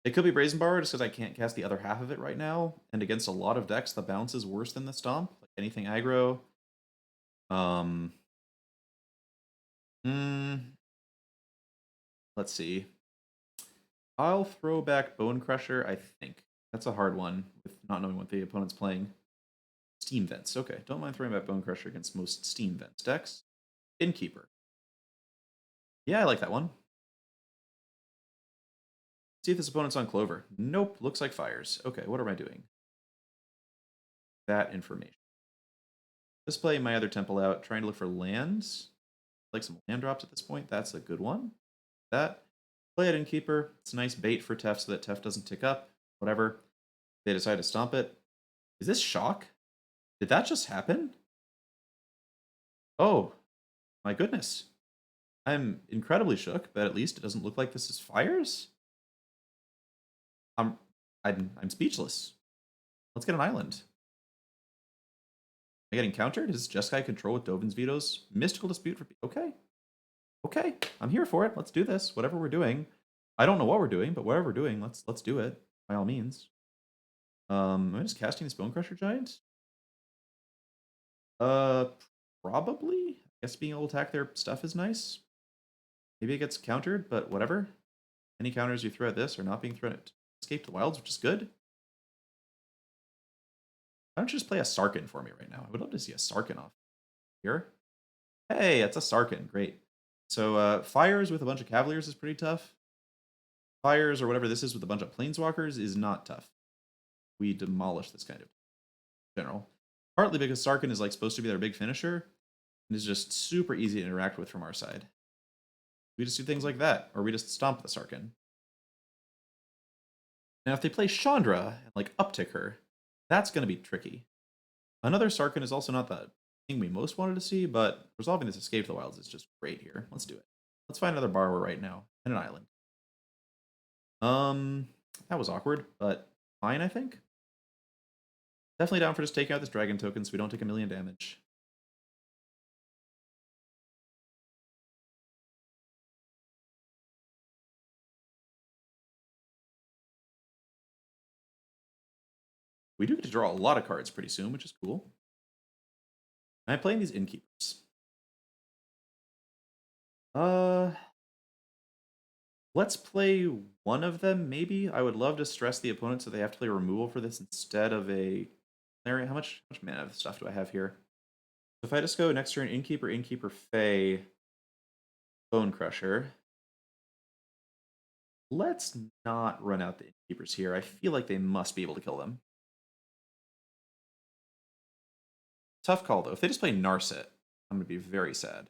[SPEAKER 1] It could be Brazen Borrower just because I can't cast the other half of it right now. And against a lot of decks, the bounce is worse than the stomp. Like anything aggro. Let's see. I'll throw back Bone Crusher, I think. That's a hard one with not knowing what the opponent's playing. Steam Vents. Okay, don't mind throwing back Bone Crusher against most Steam Vents decks. Innkeeper. Yeah, I like that one. See if this opponent's on Clover. Nope, looks like fires. Okay, what am I doing? That information. Display my other temple out, trying to look for lands. Like some land drops at this point. That's a good one. That. Play it Innkeeper. It's a nice bait for Tef so that Tef doesn't tick up. Whatever. They decide to stomp it. Is this shock? Did that just happen? Oh, my goodness. I'm incredibly shook, but at least it doesn't look like this is fires. I'm speechless. Let's get an island. Am I getting countered? Is Jeskai control with Dovin's vetoes? Mystical dispute for okay. Okay, I'm here for it. Let's do this. Whatever we're doing. I don't know what we're doing, but whatever we're doing, let's do it. By all means. Am I just casting this Bone Crusher Giant? Probably. I guess being able to attack their stuff is nice. Maybe it gets countered, but whatever. Any counters you throw at this are not being thrown at Escape the Wilds, which is good. Why don't you just play a Sarkhan for me right now? I would love to see a Sarkhan off here. Hey, it's a Sarkhan. Great. So Fires with a bunch of Cavaliers is pretty tough. Fires or whatever this is with a bunch of Planeswalkers is not tough. We demolish this kind of general. Partly because Sarkhan is like supposed to be their big finisher and is just super easy to interact with from our side. We just do things like that, or we just stomp the Sarkhan. Now if they play Chandra and like uptick her, that's going to be tricky. Another Sarkhan is also not the thing we most wanted to see, but resolving this Escape the Wilds is just great here. Let's do it. Let's find another borrower right now and an island. That was awkward, but fine, I think. Definitely down for just taking out this dragon token so we don't take 1,000,000 damage. We do get to draw a lot of cards pretty soon, which is cool. I'm playing these Innkeepers. Let's play one of them, maybe. I would love to stress the opponent so they have to play removal for this instead of a... How much mana stuff do I have here? So if I just go next turn Innkeeper, Innkeeper, Fae, Bone Crusher. Let's not run out the Innkeepers here. I feel like they must be able to kill them. Tough call, though. If they just play Narset, I'm going to be very sad.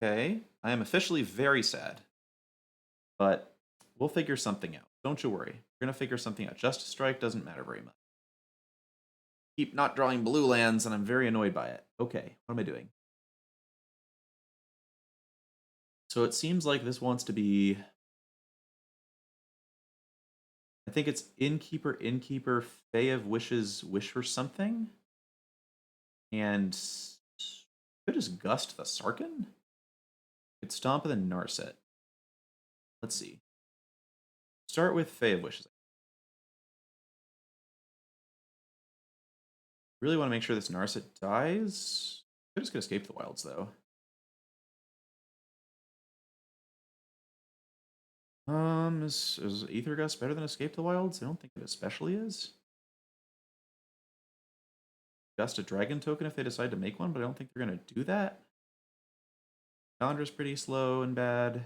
[SPEAKER 1] Okay, I am officially very sad. But we'll figure something out. Don't you worry. We're going to figure something out. Justice Strike doesn't matter very much. Keep not drawing blue lands, and I'm very annoyed by it. Okay, what am I doing? So it seems like this wants to be... I think it's Innkeeper, Innkeeper, Fae of Wishes, wish for something. And could just Gust the Sarkhan? Could Stomp of the Narset. Let's see. Start with Fae of Wishes. Really want to make sure this Narset dies. Could just Escape the Wilds, though. Is Aether Gust better than Escape the Wilds? I don't think it especially is. Gust a dragon token if they decide to make one, but I don't think they're going to do that. Chandra's pretty slow and bad.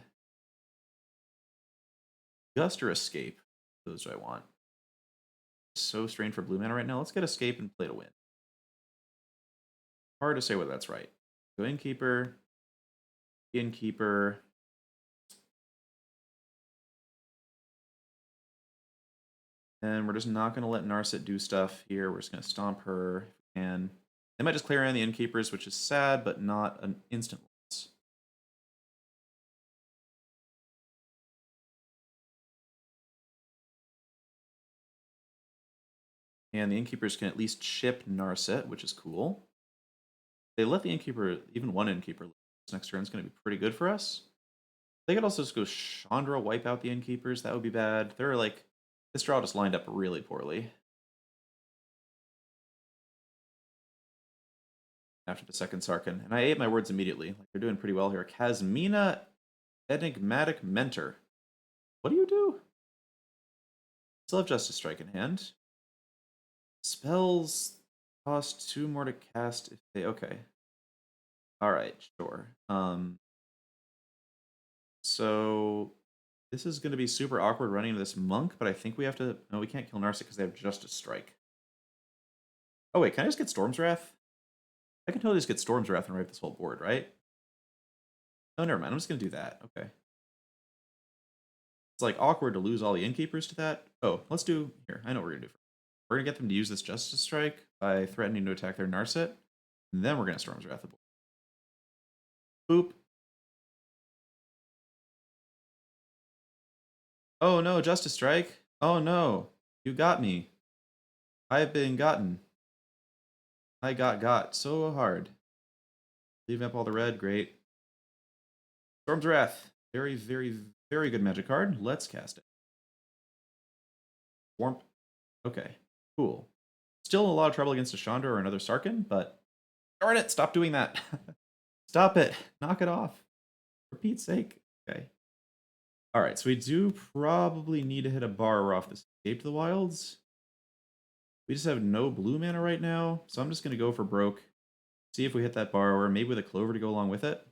[SPEAKER 1] Gust or Escape? Those do I want. So strained for blue mana right now. Let's get Escape and play to win. Hard to say whether that's right. Go Innkeeper. Innkeeper. And we're just not going to let Narset do stuff here. We're just going to stomp her. And they might just clear in the Innkeepers, which is sad, but not an instant loss. And the Innkeepers can at least chip Narset, which is cool. They let the Innkeeper, even one Innkeeper, next turn is going to be pretty good for us. They could also just go Chandra, wipe out the Innkeepers. That would be bad. They're like, this draw just lined up really poorly. After the second Sarkhan. And I ate my words immediately. Like, they're doing pretty well here. Kasmina, Enigmatic Mentor. What do you do? Still have Justice Strike in hand. Spells Cost 2 more to cast if they... Okay. Alright, sure. So this is going to be super awkward running into this monk, but I think we have to... No, we can't kill Narset because they have Justice Strike. Oh wait, can I just get Storm's Wrath? I can totally just get Storm's Wrath and wipe this whole board, right? Oh, never mind. I'm just going to do that. Okay. It's like awkward to lose all the Innkeepers to that. Oh, let's do... Here, I know what we're going to do. We're going to get them to use this Justice Strike by threatening to attack their Narset. And then we're going to Storm's Wrath the board. Boop. Oh no, Justice Strike. Oh no. You got me. I've been gotten. I got so hard. Leaving up all the red, great. Storm's Wrath. Very, very, very good magic card. Let's cast it. Warmth. Okay, cool. Still a lot of trouble against a Chandra or another Sarkhan, but darn it, stop doing that. Stop it. Knock it off. For Pete's sake. Okay. Alright, so we do probably need to hit a borrower off this Escape to the Wilds. We just have no blue mana right now, so I'm just going to go for broke. See if we hit that borrower, maybe with a Clover to go along with it.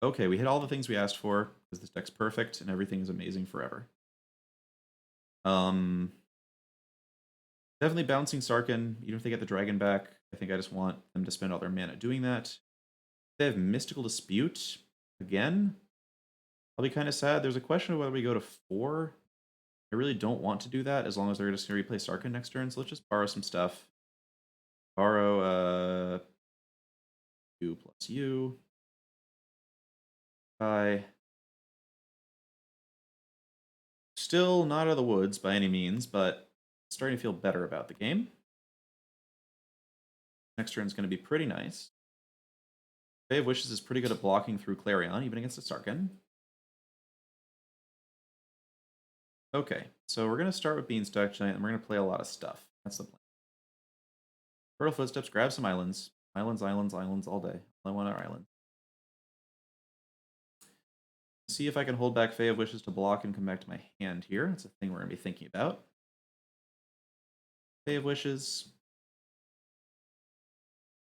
[SPEAKER 1] Okay, we hit all the things we asked for, because this deck's perfect, and everything is amazing forever. Definitely bouncing Sarkhan, even if they get the dragon back. I think I just want them to spend all their mana doing that. They have Mystical Dispute again. I'll be kind of sad. There's a question of whether we go to 4. I really don't want to do that as long as they're just going to replay Sarkhan next turn. So let's just borrow some stuff. Borrow U plus U. Bye. Still not out of the woods by any means, but starting to feel better about the game. Next turn is going to be pretty nice. Bay of Wishes is pretty good at blocking through Clarion, even against a Sarkhan. Okay, so we're going to start with Beanstalk Giant, and we're going to play a lot of stuff. That's the plan. Fertile Footsteps, grab some islands. Islands, islands, islands all day. All I want are islands. See if I can hold back Fae of Wishes to block and come back to my hand here. That's a thing we're going to be thinking about. Fae of Wishes.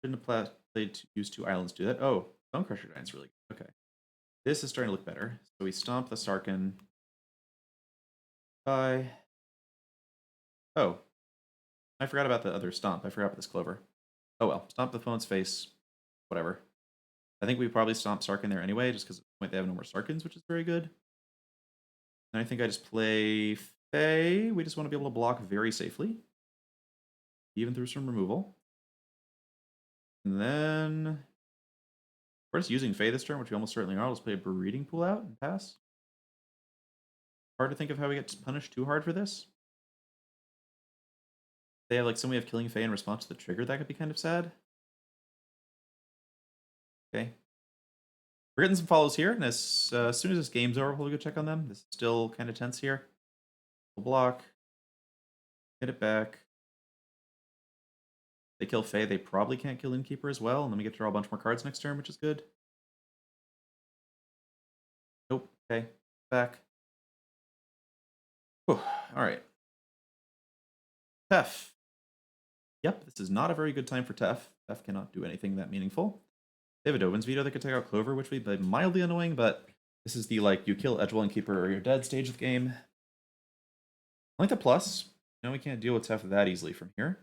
[SPEAKER 1] Shouldn't have played to use 2 islands to do that. Oh, Bone Crusher Giant's really good. Okay. This is starting to look better. So we stomp the Sarkhan. Bye. Oh. I forgot about the other stomp. I forgot about this Clover. Oh well. Stomp the opponent's face. Whatever. I think we probably stomp Sarkhan there anyway, just because at this point they have no more Sarkhans, which is very good. And I think I just play Fae. We just want to be able to block very safely. Even through some removal. And then we're just using Fae this turn, which we almost certainly are. Let's play a Breeding Pool out and pass. Hard to think of how we get punished too hard for this. They have like some way of killing Fae in response to the trigger. That could be kind of sad. Okay. We're getting some follows here, and as soon as this game's over, we'll go check on them. This is still kind of tense here. We'll block. Hit it back. They kill Fae, they probably can't kill Innkeeper as well, and then we get to draw a bunch more cards next turn, which is good. Nope. Okay. Back. Whew. Alright. Tef. Yep, this is not a very good time for Tef. Tef cannot do anything that meaningful. They have a Dovin's Veto that could take out Clover, which would be mildly annoying, but this is the, like, you kill Edgewell Innkeeper or you're dead stage of the game. I like the plus. No, we can't deal with Tef that easily from here.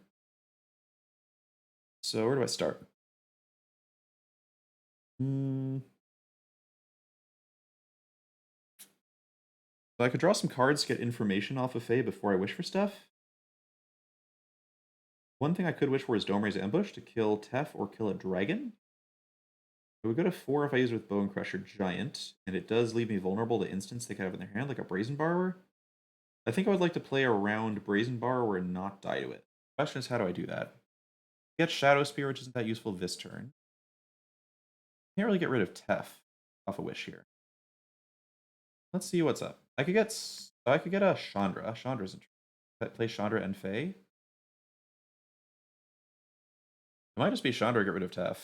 [SPEAKER 1] So where do I start? So I could draw some cards to get information off of Fae before I wish for stuff. One thing I could wish for is Dome Raise Ambush to kill Tef or kill a dragon. It would go to 4 if I use it with Bone Crusher Giant, and it does leave me vulnerable to instants they could have in their hand, like a Brazen Borrower. I think I would like to play around Brazen Borrower and not die to it. The question is, how do I do that? Get Shadow Spear, which isn't that useful this turn. Can't really get rid of Tef off a wish here. Let's see what's up. I could get a Chandra. Chandra's interesting. Play Chandra and Fae. It might just be Chandra, get rid of Tef.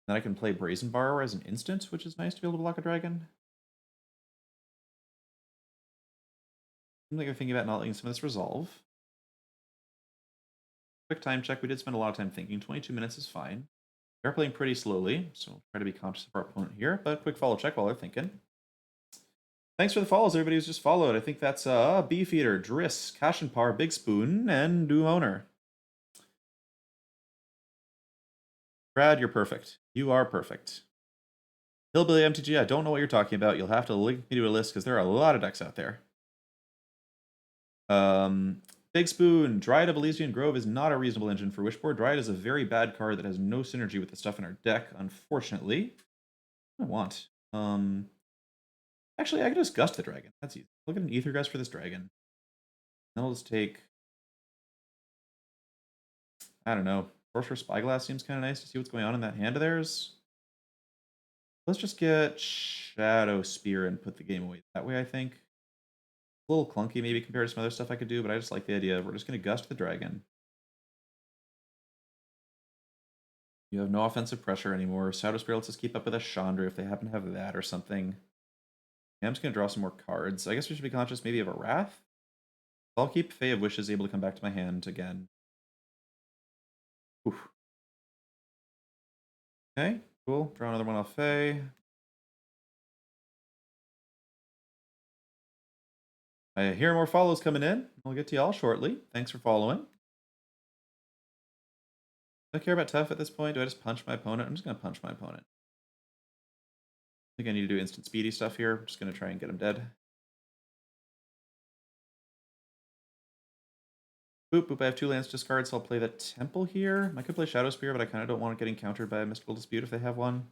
[SPEAKER 1] Then I can play Brazen Borrower as an instant, which is nice to be able to block a dragon. I'm thinking about not letting some of this resolve. quick time check. We did spend a lot of time thinking. 22 minutes is fine. They're playing pretty slowly, so we'll try to be conscious of our opponent here. But quick follow check while they're thinking. Thanks for the follows, everybody who's just followed. I think that's Beefeater, Driss, Kashinpar, Big Spoon, and Doom Owner. Brad, you're perfect. You are perfect. Hillbilly MTG, I don't know what you're talking about. You'll have to link me to a list because there are a lot of decks out there. Big Spoon, Dryad of Elysian Grove is not a reasonable engine for Wishboard. Dryad is a very bad card that has no synergy with the stuff in our deck, unfortunately. I want. Actually, I can just Gust the Dragon. That's easy. Look at an Ether Gust for this dragon. Then I'll just take... I don't know. Sorcerer Spyglass seems kind of nice to see what's going on in that hand of theirs. Let's just get Shadow Spear and put the game away that way, I think. A little clunky maybe compared to some other stuff I could do, but I just like the idea of we're just going to Gust the Dragon. You have no offensive pressure anymore. Shadow Spear lets us keep up with a Chandra if they happen to have that or something. Yeah, I'm just going to draw some more cards. I guess we should be conscious maybe of a Wrath. I'll keep Fae of Wishes able to come back to my hand again. Oof. Okay, cool. Draw another one off Fae. I hear more follows coming in. I'll get to y'all shortly. Thanks for following. Do I care about Tough at this point? Do I just punch my opponent? I'm just going to punch my opponent. I think I need to do instant speedy stuff here. I'm just going to try and get him dead. Boop, boop. I have 2 lands discards, so I'll play the Temple here. I could play Shadow Spear, but I kind of don't want it getting countered by a Mystical Dispute if they have one.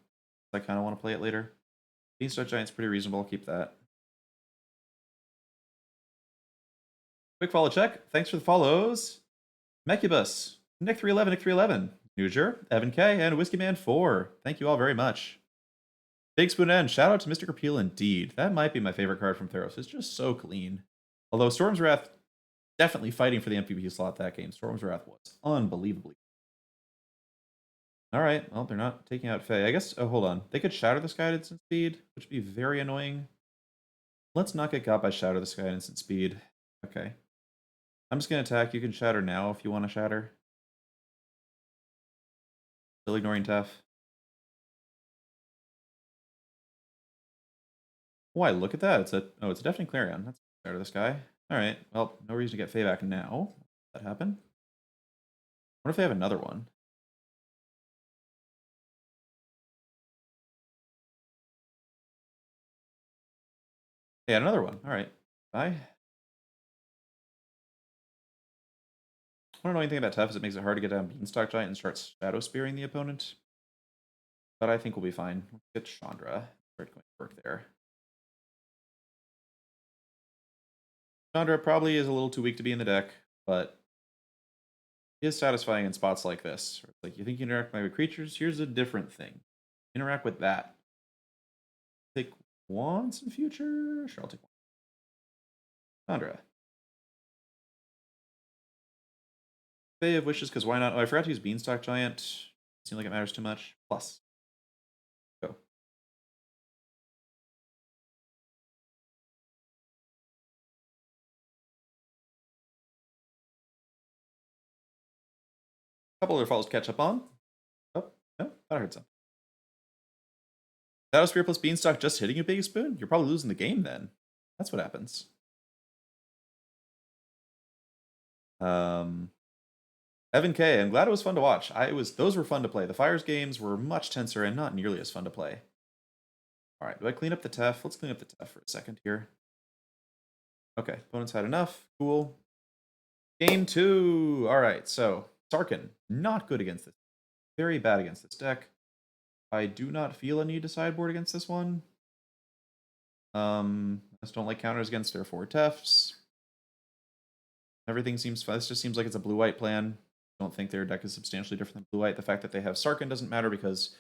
[SPEAKER 1] I kind of want to play it later. Beanstalk Giant's pretty reasonable. I'll keep that. Quick follow check. Thanks for the follows. Mechubus, Nick311, Nick311, Nuger, Evan K, and Whiskey Man 4. Thank you all very much. Big Spoon N, shout out to Mystic Repeal indeed. That might be my favorite card from Theros. It's just so clean. Although Storm's Wrath definitely fighting for the MVP slot that game. Storm's Wrath was unbelievably. Alright, well, they're not taking out Fae. I guess, oh, hold on. They could Shatter the Sky at instant speed, which would be very annoying. Let's not get got by Shatter the Sky at instant speed. Okay. I'm just going to attack. You can Shatter now if you want to Shatter. Still ignoring Tough. Why, look at that. It's a definitely Clarion. That's Shatter the Sky. Alright, well, no reason to get Fae back now. That happen? What if they have another one? Yeah, another one. Alright. Bye. One annoying thing about Tough is it makes it hard to get down Beanstalk Giant and start Shadow Spearing the opponent. But I think we'll be fine. Let's get Chandra. Start going to work there. Chandra probably is a little too weak to be in the deck, but is satisfying in spots like this. Like, you think you interact with creatures? Here's a different thing. Interact with that. Take once in future? Sure, I'll take one. Chandra. Fae of Wishes, because why not? Oh, I forgot to use Beanstalk Giant. Seems like it matters too much. Plus. Go. Couple other falls to catch up on. Oh, no, that hurt some. Shadow Spear plus Beanstalk just hitting you, Big Spoon? You're probably losing the game then. That's what happens. Evan K, I'm glad it was fun to watch. Those were fun to play. The Fires games were much tenser and not nearly as fun to play. Alright, do I clean up the Tef? Let's clean up the Tef for a second here. Okay, opponents had enough. Cool. Game 2. Alright, so Sarkhan, not good against this. Very bad against this deck. I do not feel a need to sideboard against this one. I just don't like counters against their 4 Tefs. Everything seems fine. This just seems like it's a blue-white plan. I don't think their deck is substantially different than blue-white. The fact that they have Sarkhan doesn't matter because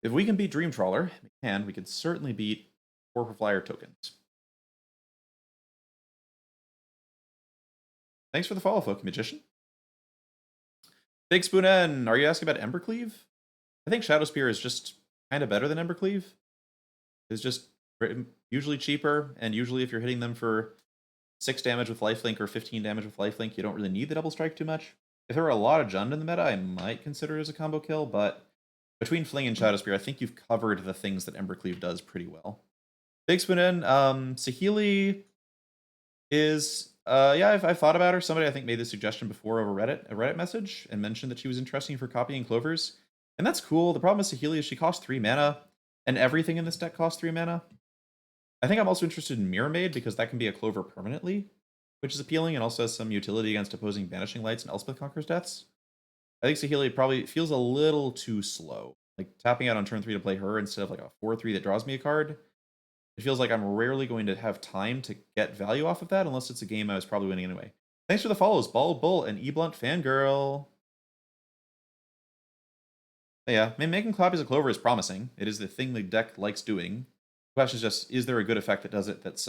[SPEAKER 1] if we can beat Dream Trawler, we can certainly beat 4 Flyer tokens. Thanks for the follow, Folk Magician. Big Spoon N, are you asking about Embercleave? I think Shadow Spear is just kind of better than Embercleave. It's just usually cheaper, and usually if you're hitting them for 6 damage with lifelink or 15 damage with lifelink, you don't really need the double strike too much. If there were a lot of Jund in the meta, I might consider it as a combo kill, but between Fling and Shadow Spear, I think you've covered the things that Embercleave does pretty well. Big Spoon in. Saheeli is yeah, I've thought about her. Somebody I think made this suggestion before over Reddit, a Reddit message, and mentioned that she was interesting for copying Clovers. And that's cool. The problem with Saheeli is she costs 3 mana, and everything in this deck costs 3 mana. I think I'm also interested in Mirror Maid because that can be a Clover permanently, which is appealing and also has some utility against opposing Banishing Lights and Elspeth Conqueror's Deaths. I think Saheeli probably feels a little too slow. Like tapping out on turn 3 to play her instead of like a 4/3 that draws me a card. It feels like I'm rarely going to have time to get value off of that unless it's a game I was probably winning anyway. Thanks for the follows, Bald Bull and eBlunt Fangirl. But yeah, making copies of Clover is promising. It is the thing the deck likes doing. The question is just, is there a good effect that does it that's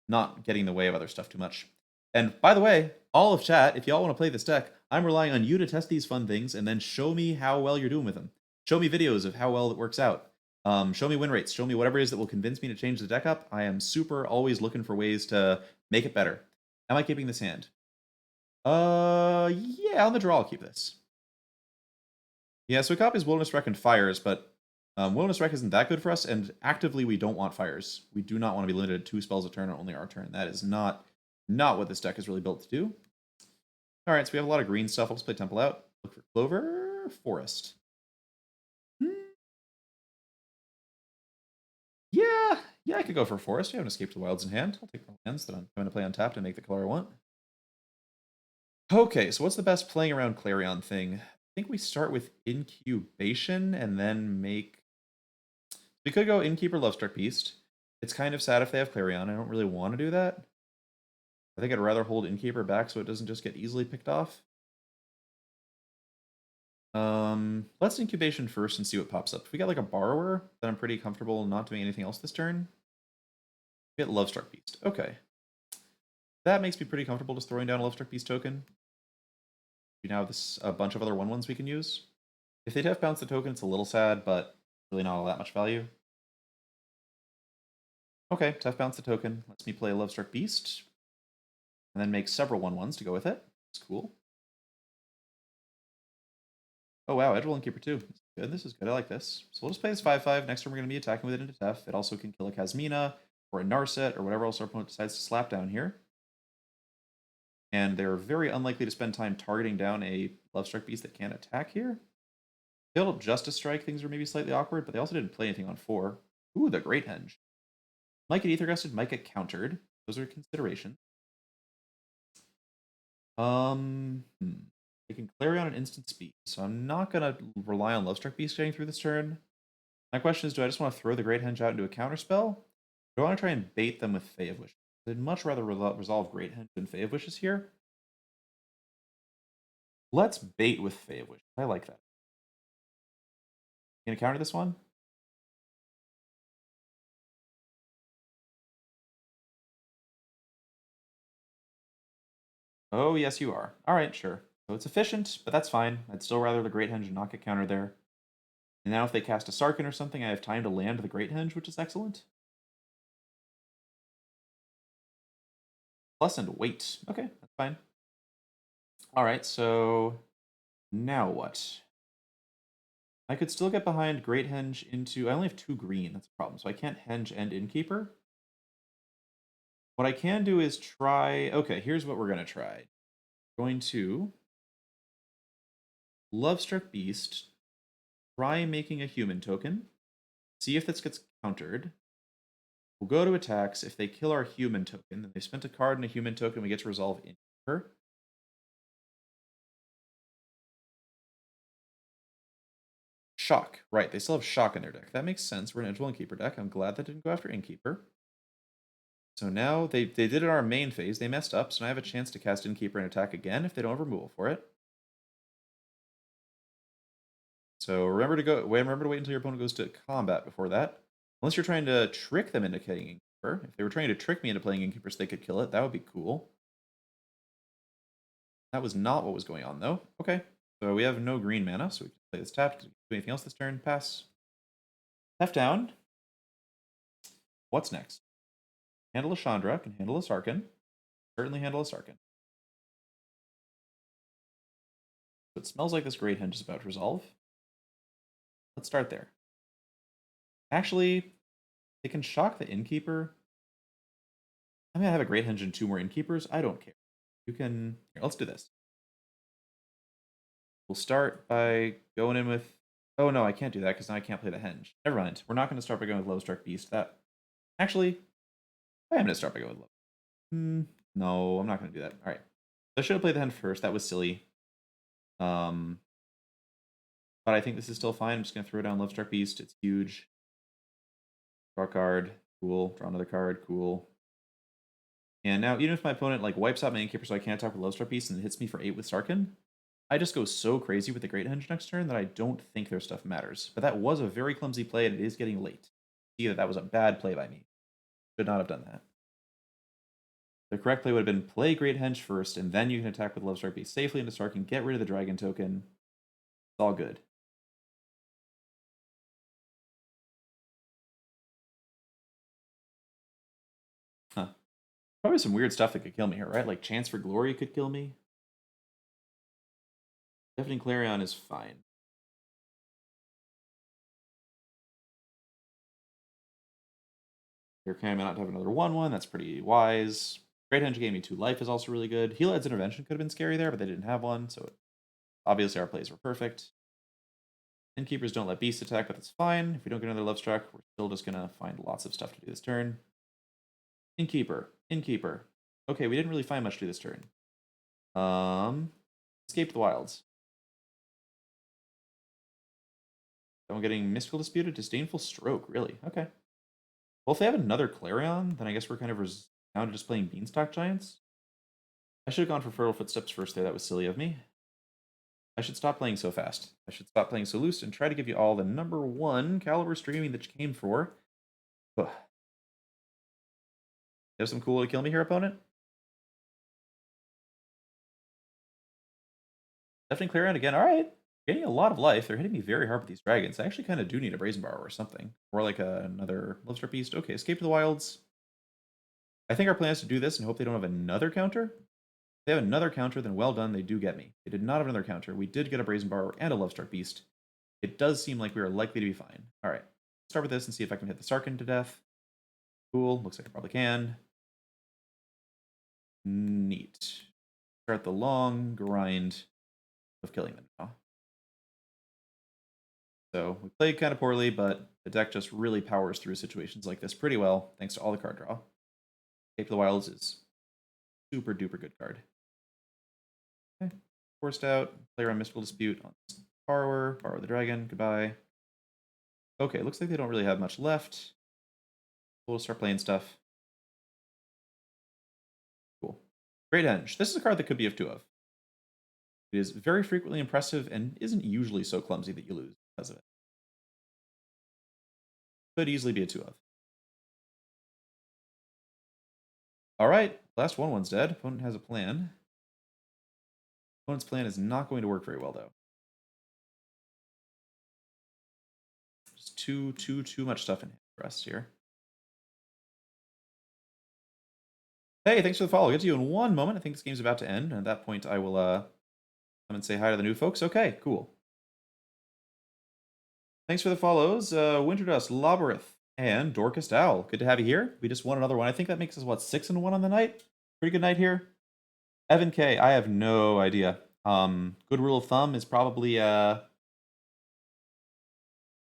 [SPEAKER 1] not getting in the way of other stuff too much? And by the way, all of chat, if y'all want to play this deck, I'm relying on you to test these fun things and then show me how well you're doing with them. Show me videos of how well it works out. Show me win rates. Show me whatever it is that will convince me to change the deck up. I am super always looking for ways to make it better. Am I keeping this hand? Yeah, on the draw I'll keep this. Yeah, so it copies Wilderness Wreck and Fires, but Wilderness Wreck isn't that good for us, and actively we don't want Fires. We do not want to be limited to 2 spells a turn on only our turn. That is not what this deck is really built to do. Alright, so we have a lot of green stuff. Let's play Temple out. Look for Clover, Forest. Yeah, I could go for Forest. You have an Escape to the Wilds in hand. I'll take the lands that I'm going to play untapped and make the color I want. Okay, so what's the best playing around Clarion thing? I think we start with Incubation and then make... We could go Innkeeper, Lovestruck Beast. It's kind of sad if they have Clarion. I don't really want to do that. I think I'd rather hold Innkeeper back so it doesn't just get easily picked off. Let's Incubation first and see what pops up. If we got like a Borrower, then I'm pretty comfortable not doing anything else this turn. We get Lovestruck Beast. Okay. That makes me pretty comfortable just throwing down a Lovestruck Beast token. We now have this a bunch of other 1/1s we can use. If they Death Bounce the token, it's a little sad, but really not all that much value. Okay, Tough Bounce the token. Lets me play a Lovestruck Beast. And then make several 1/1s to go with it. It's cool. Oh wow, Edgewell Innkeeper too. Good, this is good. I like this. So we'll just play this 5/5. Next turn we're going to be attacking with it into Tef. It also can kill a Kasmina or a Narset or whatever else our opponent decides to slap down here. And they're very unlikely to spend time targeting down a Lovestruck Beast that can't attack here. Failed up Justice Strike, things were maybe slightly awkward, but they also didn't play anything on 4. Ooh, the Great Henge. Might get Ether Gusted, might get countered. Those are considerations. They can Clarion an instant speed, so I'm not gonna rely on Lovestruck Beast getting through this turn. My question is, do I just want to throw the Great Henge out into a counterspell? Or do I want to try and bait them with Fae of Wishes? I'd much rather resolve Great Henge than Fae of Wishes here. Let's bait with Fae of Wishes. I like that. You gonna counter this one? Oh, yes, you are. Alright, sure. So it's efficient, but that's fine. I'd still rather the Great Henge not get countered there. And now if they cast a Sarkhan or something, I have time to land the Great Henge, which is excellent. Plus and wait. Okay, that's fine. Alright, so now what? I could still get behind Great Henge into... I only have 2 green, that's a problem. So I can't Henge and Innkeeper. What I can do is try... Okay, here's what we're going to try. We're going to Lovestruck Beast, try making a human token, see if this gets countered. We'll go to attacks. If they kill our human token, then they spent a card and a human token, we get to resolve Innkeeper. Shock. Right, they still have Shock in their deck. That makes sense. We're an Edgewell Innkeeper deck. I'm glad that didn't go after Innkeeper. So now they did it in our main phase. They messed up, so now I have a chance to cast Innkeeper and attack again if they don't have removal for it. So remember to wait until your opponent goes to combat before that. Unless you're trying to trick them into killing Innkeeper. If they were trying to trick me into playing Innkeeper so they could kill it, that would be cool. That was not what was going on, though. Okay, so we have no green mana, so we can play this tapped. Do anything else this turn? Pass. F down. What's next? Handle a Chandra, can handle a Sarkhan. Certainly handle a Sarkhan. So it smells like this Great Henge is about to resolve. Let's start there. Actually, they can shock the Innkeeper. I'm gonna have a Great Henge and 2 more Innkeepers. I don't care. You can... Here, let's do this. We'll start by going in with... Oh no, I can't do that because now I can't play the Henge. Never mind. We're not going to start by going with Lovestruck Beast. That... Actually, I am going to start by going with Love. No, I'm not going to do that. Alright. I should have played the Henge first. That was silly. But I think this is still fine. I'm just going to throw down Lovestruck Beast. It's huge. Draw a card. Cool. Draw another card. Cool. And now, even if my opponent like wipes out my Innkeeper so I can't attack with Lovestruck Beast and hits me for 8 with Sarkhan, I just go so crazy with the Great Henge next turn that I don't think their stuff matters. But that was a very clumsy play, and it is getting late. See that was a bad play by me. Should not have done that. The correct play would have been play Great Henge first, and then you can attack with Lovestruck Beast safely into Sarkhan, get rid of the Dragon token. It's all good. Huh. Probably some weird stuff that could kill me here, right? Like Chance for Glory could kill me. Deafening Clarion is fine. You're kind of not to have another 1/1. That's pretty wise. Great Henge gave me 2 life is also really good. Healed's Intervention could have been scary there, but they didn't have one, so obviously our plays were perfect. Innkeepers don't let Beast attack, but that's fine. If we don't get another Lovestruck, we're still just going to find lots of stuff to do this turn. Innkeeper. Innkeeper. Okay, we didn't really find much to do this turn. Escape the Wilds. I'm getting Mystical Disputed, Disdainful Stroke, really? Okay. Well, if they have another Clarion, then I guess we're kind of down to just playing Beanstalk Giants. I should have gone for Fertile Footsteps first there. That was silly of me. I should stop playing so fast. I should stop playing so loose and try to give you all the #1 caliber streaming that you came for. Ugh. You have some cool way to kill me here, opponent? Definitely Clarion again. Alright. Getting a lot of life. They're hitting me very hard with these dragons. I actually kind of do need a Brazen Borrower or something. Or like another Lovestruck Beast. Okay, Escape to the Wilds. I think our plan is to do this and hope they don't have another counter. If they have another counter, then well done, they do get me. They did not have another counter. We did get a Brazen Borrower and a Lovestruck Beast. It does seem like we are likely to be fine. Alright, let's start with this and see if I can hit the Sarkhan to death. Cool, looks like I probably can. Neat. Start the long grind of killing them now. So we played kind of poorly, but the deck just really powers through situations like this pretty well, thanks to all the card draw. Escape to the Wilds is super duper good card. Okay, forced out, play around Mystical Dispute on Borrower, borrow the dragon, goodbye. Okay, looks like they don't really have much left. We'll start playing stuff. Cool. Great Henge. This is a card that could be of 2 of. It is very frequently impressive and isn't usually so clumsy that you lose because of it. Could easily be a 2 of. Alright, last 1/1's dead. Opponent has a plan. Opponent's plan is not going to work very well, though. Just too much stuff in for us here. Hey, thanks for the follow. I'll get to you in 1 moment. I think this game's about to end. And at that point, I will come and say hi to the new folks. Okay, cool. Thanks for the follows. Winterdust, Labyrinth, and Dorcas Owl. Good to have you here. We just won another one. I think that makes us, what, 6-1 on the night? Pretty good night here. Evan K, I have no idea. Good rule of thumb is probably, I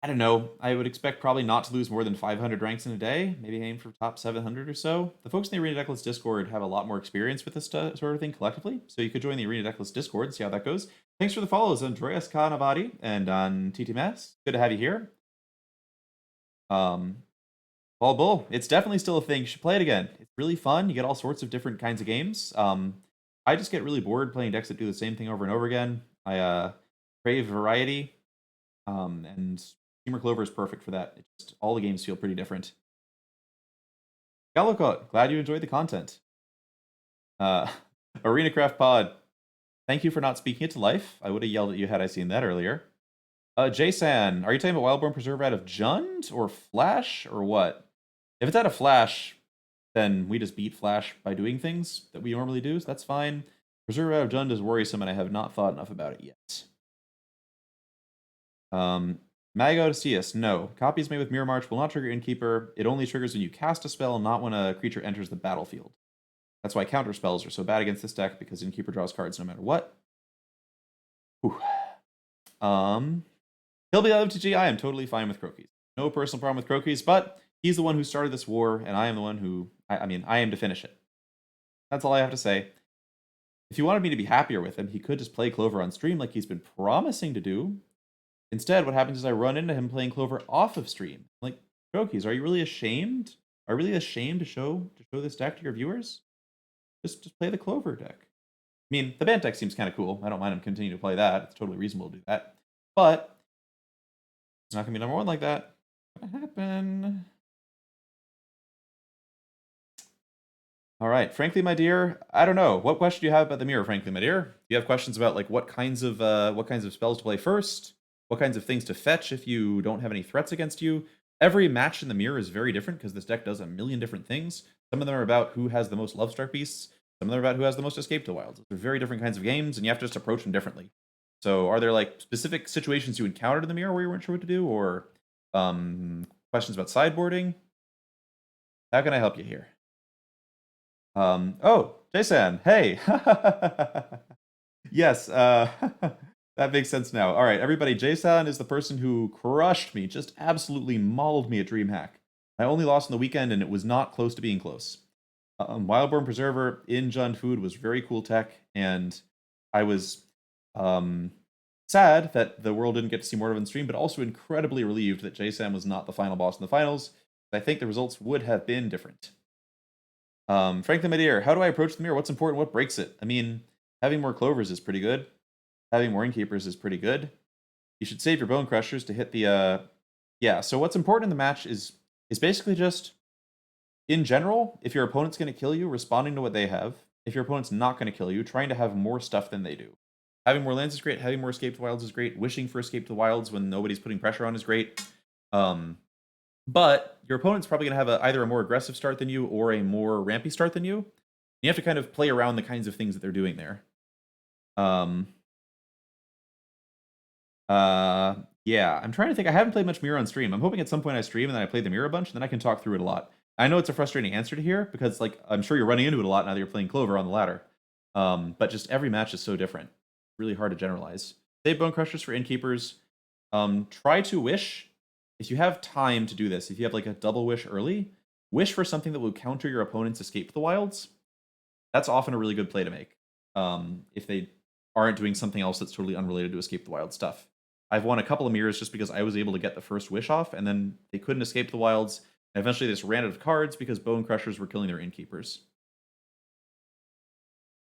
[SPEAKER 1] don't know. I would expect probably not to lose more than 500 ranks in a day. Maybe aim for top 700 or so. The folks in the Arena Decklist Discord have a lot more experience with this sort of thing collectively. So you could join the Arena Decklist Discord and see how that goes. Thanks for the follows, Andreas Kanavati and on TTMS. Good to have you here. Ball Bull. It's definitely still a thing. You should play it again. It's really fun. You get all sorts of different kinds of games. I just get really bored playing decks that do the same thing over and over again. I crave variety. And Temur Clover is perfect for that. All the games feel pretty different. Galocot, glad you enjoyed the content. ArenaCraft Pod, thank you for not speaking it to life. I would have yelled at you had I seen that earlier. Jason, are you talking about Wildborn Preserver out of Jund or Flash or what? If it's out of Flash, then we just beat Flash by doing things that we normally do, so that's fine. Preserve Out of Dund is worrisome, and I have not thought enough about it yet. Mag Odysseus, no. Copies made with Mirror March will not trigger Innkeeper. It only triggers when you cast a spell, not when a creature enters the battlefield. That's why counter spells are so bad against this deck, because Innkeeper draws cards no matter what. Whew. He'll be LFTG. I am totally fine with Croakies. No personal problem with Croakies, but he's the one who started this war, and I am the one who, I am to finish it. That's all I have to say. If he wanted me to be happier with him, he could just play Clover on stream like he's been promising to do. Instead, what happens is I run into him playing Clover off of stream. Like, Croakies, are you really ashamed? Are you really ashamed to show this deck to your viewers? Just play the Clover deck. I mean, the Bant deck seems kind of cool. I don't mind him continuing to play that. It's totally reasonable to do that. But it's not going to be number one like that. What's going to happen? All right, frankly, my dear, I don't know. What question do you have about the mirror, frankly, my dear? Do you have questions about like what kinds of spells to play first? What kinds of things to fetch if you don't have any threats against you? Every match in the mirror is very different because this deck does a million different things. Some of them are about who has the most Lovestruck Beasts. Some of them are about who has the most Escape to Wilds. They're very different kinds of games, and you have to just approach them differently. So are there like specific situations you encountered in the mirror where you weren't sure what to do, or questions about sideboarding? How can I help you here? Oh, Jason, hey. Yes, that makes sense now. All right, everybody, Jason is the person who crushed me, just absolutely mauled me at Dreamhack. I only lost on the weekend, and it was not close to being close. Wildborn Preserver in Jund Food was very cool tech, and I was sad that the world didn't get to see more of it on stream, but also incredibly relieved that Jason was not the final boss in the finals. I think the results would have been different. Frankly, my dear, how do I approach the mirror? What's important? What breaks it? I mean, having more Clovers is pretty good. Having more Innkeepers is pretty good. You should save your Bone Crushers to hit the, yeah, so what's important in the match is basically just, in general, if your opponent's going to kill you, responding to what they have. If your opponent's not going to kill you, trying to have more stuff than they do. Having more lands is great. Having more Escape to Wilds is great. Wishing for Escape to Wilds when nobody's putting pressure on is great. But your opponent's probably going to have either a more aggressive start than you or a more rampy start than you. You have to kind of play around the kinds of things that they're doing there. Yeah, I'm trying to think. I haven't played much Mirror on stream. I'm hoping at some point I stream and then I play the Mirror a bunch, and then I can talk through it a lot. I know it's a frustrating answer to hear because, like, I'm sure you're running into it a lot now that you're playing Clover on the ladder. But just every match is so different. Really hard to generalize. Save Bone Crushers for Innkeepers. Try to wish. If you have time to do this, if you have like a double wish early, wish for something that will counter your opponent's Escape to the Wilds. That's often a really good play to make. If they aren't doing something else that's totally unrelated to Escape the Wild stuff. I've won a couple of mirrors just because I was able to get the first wish off, and then they couldn't escape the wilds. And eventually they just ran out of cards because Bone Crushers were killing their Innkeepers.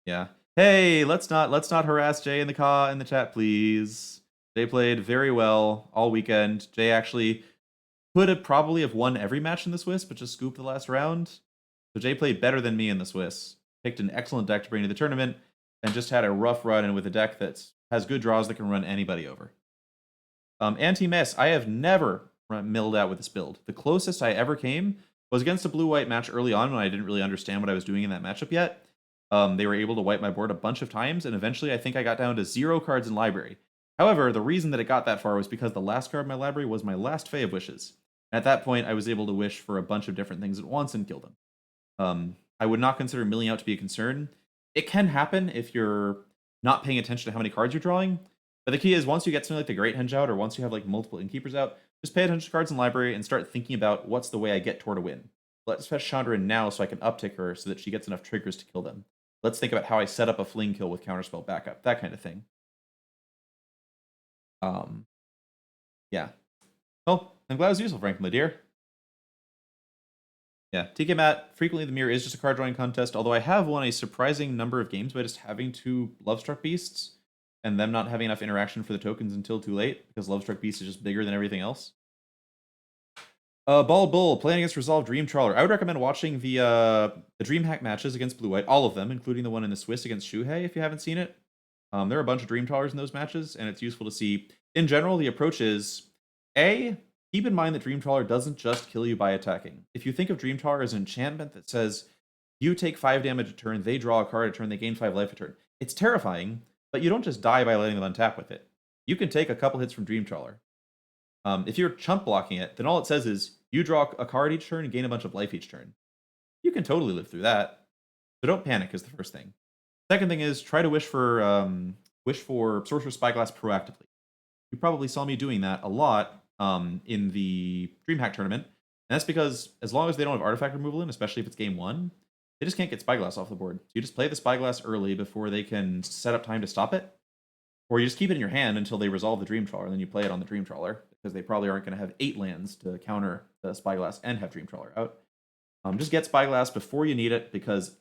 [SPEAKER 1] Yeah. Hey, let's not harass Jay in the chat, please. Jay played very well all weekend. Jay actually could probably have won every match in the Swiss, but just scooped the last round. So Jay played better than me in the Swiss. Picked an excellent deck to bring to the tournament, and just had a rough run, and with a deck that has good draws that can run anybody over. Anti-Mess, I have never milled out with this build. The closest I ever came was against a blue-white match early on when I didn't really understand what I was doing in that matchup yet. They were able to wipe my board a bunch of times, and eventually I think I got down to 0 cards in library. However, the reason that it got that far was because the last card in my library was my last Fae of Wishes. At that point, I was able to wish for a bunch of different things at once and kill them. I would not consider milling out to be a concern. It can happen if you're not paying attention to how many cards you're drawing. But the key is once you get something like the Great Henge out, or once you have like multiple Innkeepers out, just pay attention to cards in library and start thinking about what's the way I get toward a win. Let's fetch Chandra in now so I can uptick her so that she gets enough triggers to kill them. Let's think about how I set up a fling kill with counterspell backup, that kind of thing. Yeah. Well, I'm glad it was useful, frankly, my dear. Yeah, TK Matt, frequently the mirror is just a card drawing contest, although I have won a surprising number of games by just having 2 Lovestruck Beasts and them not having enough interaction for the tokens until too late, because Lovestruck Beast is just bigger than everything else. Bald Bull, playing against Resolve Dream Trawler. I would recommend watching the Dreamhack matches against Blue-White, all of them, including the one in the Swiss against Shuhei, if you haven't seen it. There are a bunch of Dream Trawlers in those matches, and it's useful to see. In general, the approach is, A, keep in mind that Dream Trawler doesn't just kill you by attacking. If you think of Dream Trawler as an enchantment that says, you take 5 damage a turn, they draw a card a turn, they gain 5 life a turn. it's terrifying, but you don't just die by letting them untap with it. You can take a couple hits from Dream Trawler. If you're chump blocking it, then all it says is you draw a card each turn and gain a bunch of life each turn. You can totally live through that. So don't panic is the first thing. Second thing is try to wish for Sorcerer's Spyglass proactively. You probably saw me doing that a lot in the Dreamhack tournament. And that's because as long as they don't have artifact removal in, especially if it's game 1, they just can't get Spyglass off the board. So you just play the Spyglass early before they can set up time to stop it. Or you just keep it in your hand until they resolve the Dream Trawler, and then you play it on the Dream Trawler, because they probably aren't going to have 8 lands to counter the Spyglass and have Dream Trawler out. Just get Spyglass before you need it, because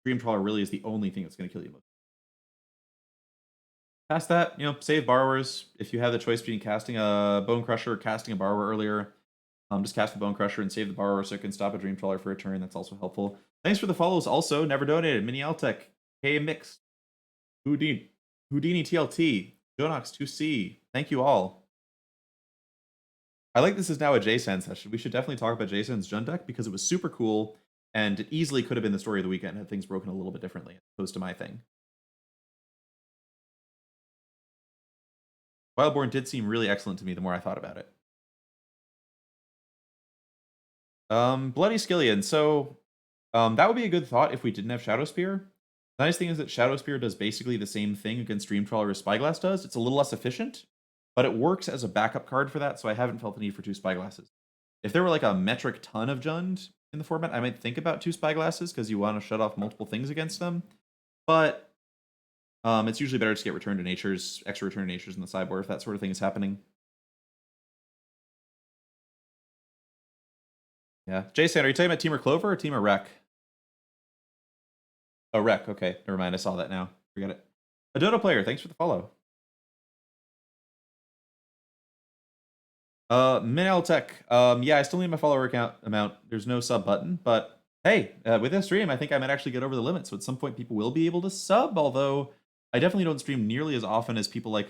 [SPEAKER 1] Dream Trawler really is the only thing that's going to kill you most. Past that, save borrowers. If you have the choice between casting a Bone Crusher or casting a borrower earlier, just cast the Bone Crusher and save the borrower so it can stop a Dream Trawler for a turn. That's also helpful. Thanks for the follows. Also, never donated. Mini Altec, K Mix, Houdini TLT, Jonox 2C. Thank you all. I like this is now a JSAN session. We should definitely talk about JSAN's Jund deck because it was super cool and it easily could have been the story of the weekend had things broken a little bit differently as opposed to my thing. Wildborn did seem really excellent to me the more I thought about it. Bloody Skillion. So that would be a good thought if we didn't have Shadow Spear. The nice thing is that Shadow Spear does basically the same thing against Dream Trawler as Spyglass does. It's a little less efficient, but it works as a backup card for that, so I haven't felt the need for 2 Spyglasses. If there were like a metric ton of Jund in the format, I might think about 2 Spyglasses because you want to shut off multiple things against them. But it's usually better to get Return to Natures, extra Return to Natures in the sideboard if that sort of thing is happening. Yeah. Jason, are you talking about Temur Clover or Temur Wreck? Oh, Wreck. Okay. Never mind. I saw that now. Forget it. A Dodo player, thanks for the follow. Minel Tech. Yeah, I still need my follower count amount. There's no sub button, but hey, with this stream, I think I might actually get over the limit. So at some point, people will be able to sub. Although I definitely don't stream nearly as often as people like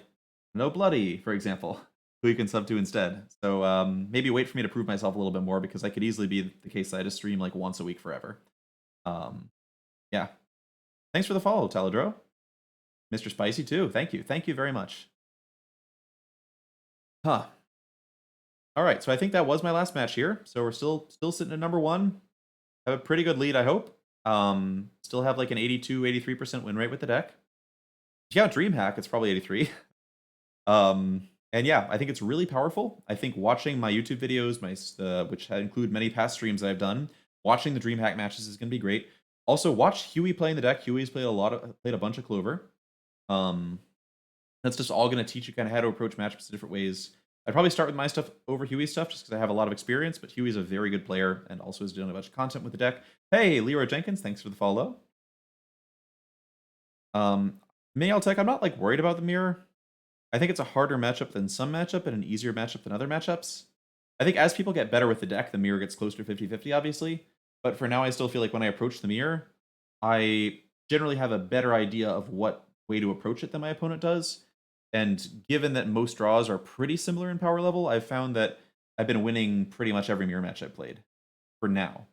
[SPEAKER 1] No Bloody, for example, who you can sub to instead. So maybe wait for me to prove myself a little bit more because I could easily be the case that I just stream like once a week forever. Yeah. Thanks for the follow, Taladro. Mr. Spicy too. Thank you. Thank you very much. Huh. All right, so I think that was my last match here. So we're still sitting at number 1. Have a pretty good lead, I hope. Still have like an 82, 83% win rate with the deck. If you count Dreamhack, it's probably 83. And yeah, I think it's really powerful. I think watching my YouTube videos, which include many past streams that I've done, watching the Dreamhack matches is going to be great. Also, watch Huey playing the deck. Huey's played a bunch of Clover. That's just all going to teach you kind of how to approach matchups in different ways. I'd probably start with my stuff over Huey's stuff just because I have a lot of experience, but Huey's a very good player and also has done a bunch of content with the deck. Hey, Leroy Jenkins, thanks for the follow. Mayal Tech, I'm not like worried about the mirror. I think it's a harder matchup than some matchup and an easier matchup than other matchups. I think as people get better with the deck, the mirror gets closer to 50-50, obviously. But for now, I still feel like when I approach the mirror, I generally have a better idea of what way to approach it than my opponent does. And given that most draws are pretty similar in power level, I've found that I've been winning pretty much every mirror match I've played. For now.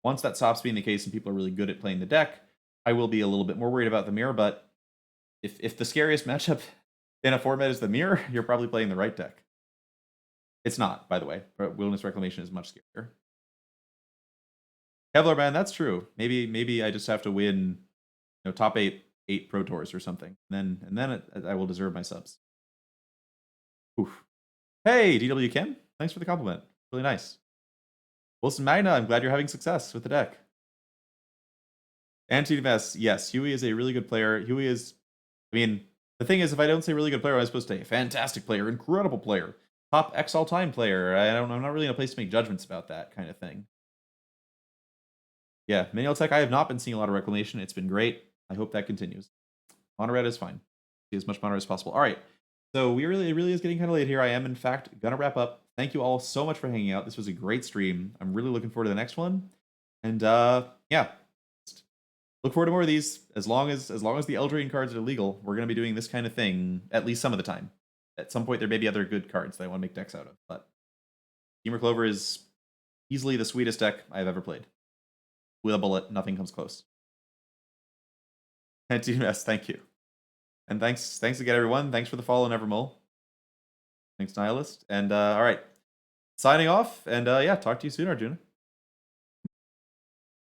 [SPEAKER 1] Once that stops being the case and people are really good at playing the deck, I will be a little bit more worried about the mirror. But if the scariest matchup in a format is the mirror, you're probably playing the right deck. It's not, by the way. But Wilderness Reclamation is much scarier. Kevlar Man, that's true. Maybe I just have to win, top 8 Pro Tours or something, and then I will deserve my subs. Oof. Hey, DW Kim, thanks for the compliment. Really nice. Wilson Magna, I'm glad you're having success with the deck. Anti-Mess, yes, Huey is a really good player. Huey is, the thing is, if I don't say really good player, I'm supposed to say fantastic player, incredible player, top X all-time player. I'm not really in a place to make judgments about that kind of thing. Yeah, Manual Tech, I have not been seeing a lot of Reclamation. It's been great. I hope that continues. Mono red is fine. See as much mono red as possible. All right. So it really is getting kind of late here. I am, in fact, going to wrap up. Thank you all so much for hanging out. This was a great stream. I'm really looking forward to the next one. And yeah, look forward to more of these. As long as the Eldraine cards are legal, we're going to be doing this kind of thing at least some of the time. At some point, there may be other good cards that I want to make decks out of. But Temur Clover is easily the sweetest deck I've ever played. With a bullet, nothing comes close. Anti-mess, thank you. And thanks again, everyone. Thanks for the follow, Nevermole. Thanks, Nihilist. And all right, signing off. And yeah, talk to you soon, Arjuna.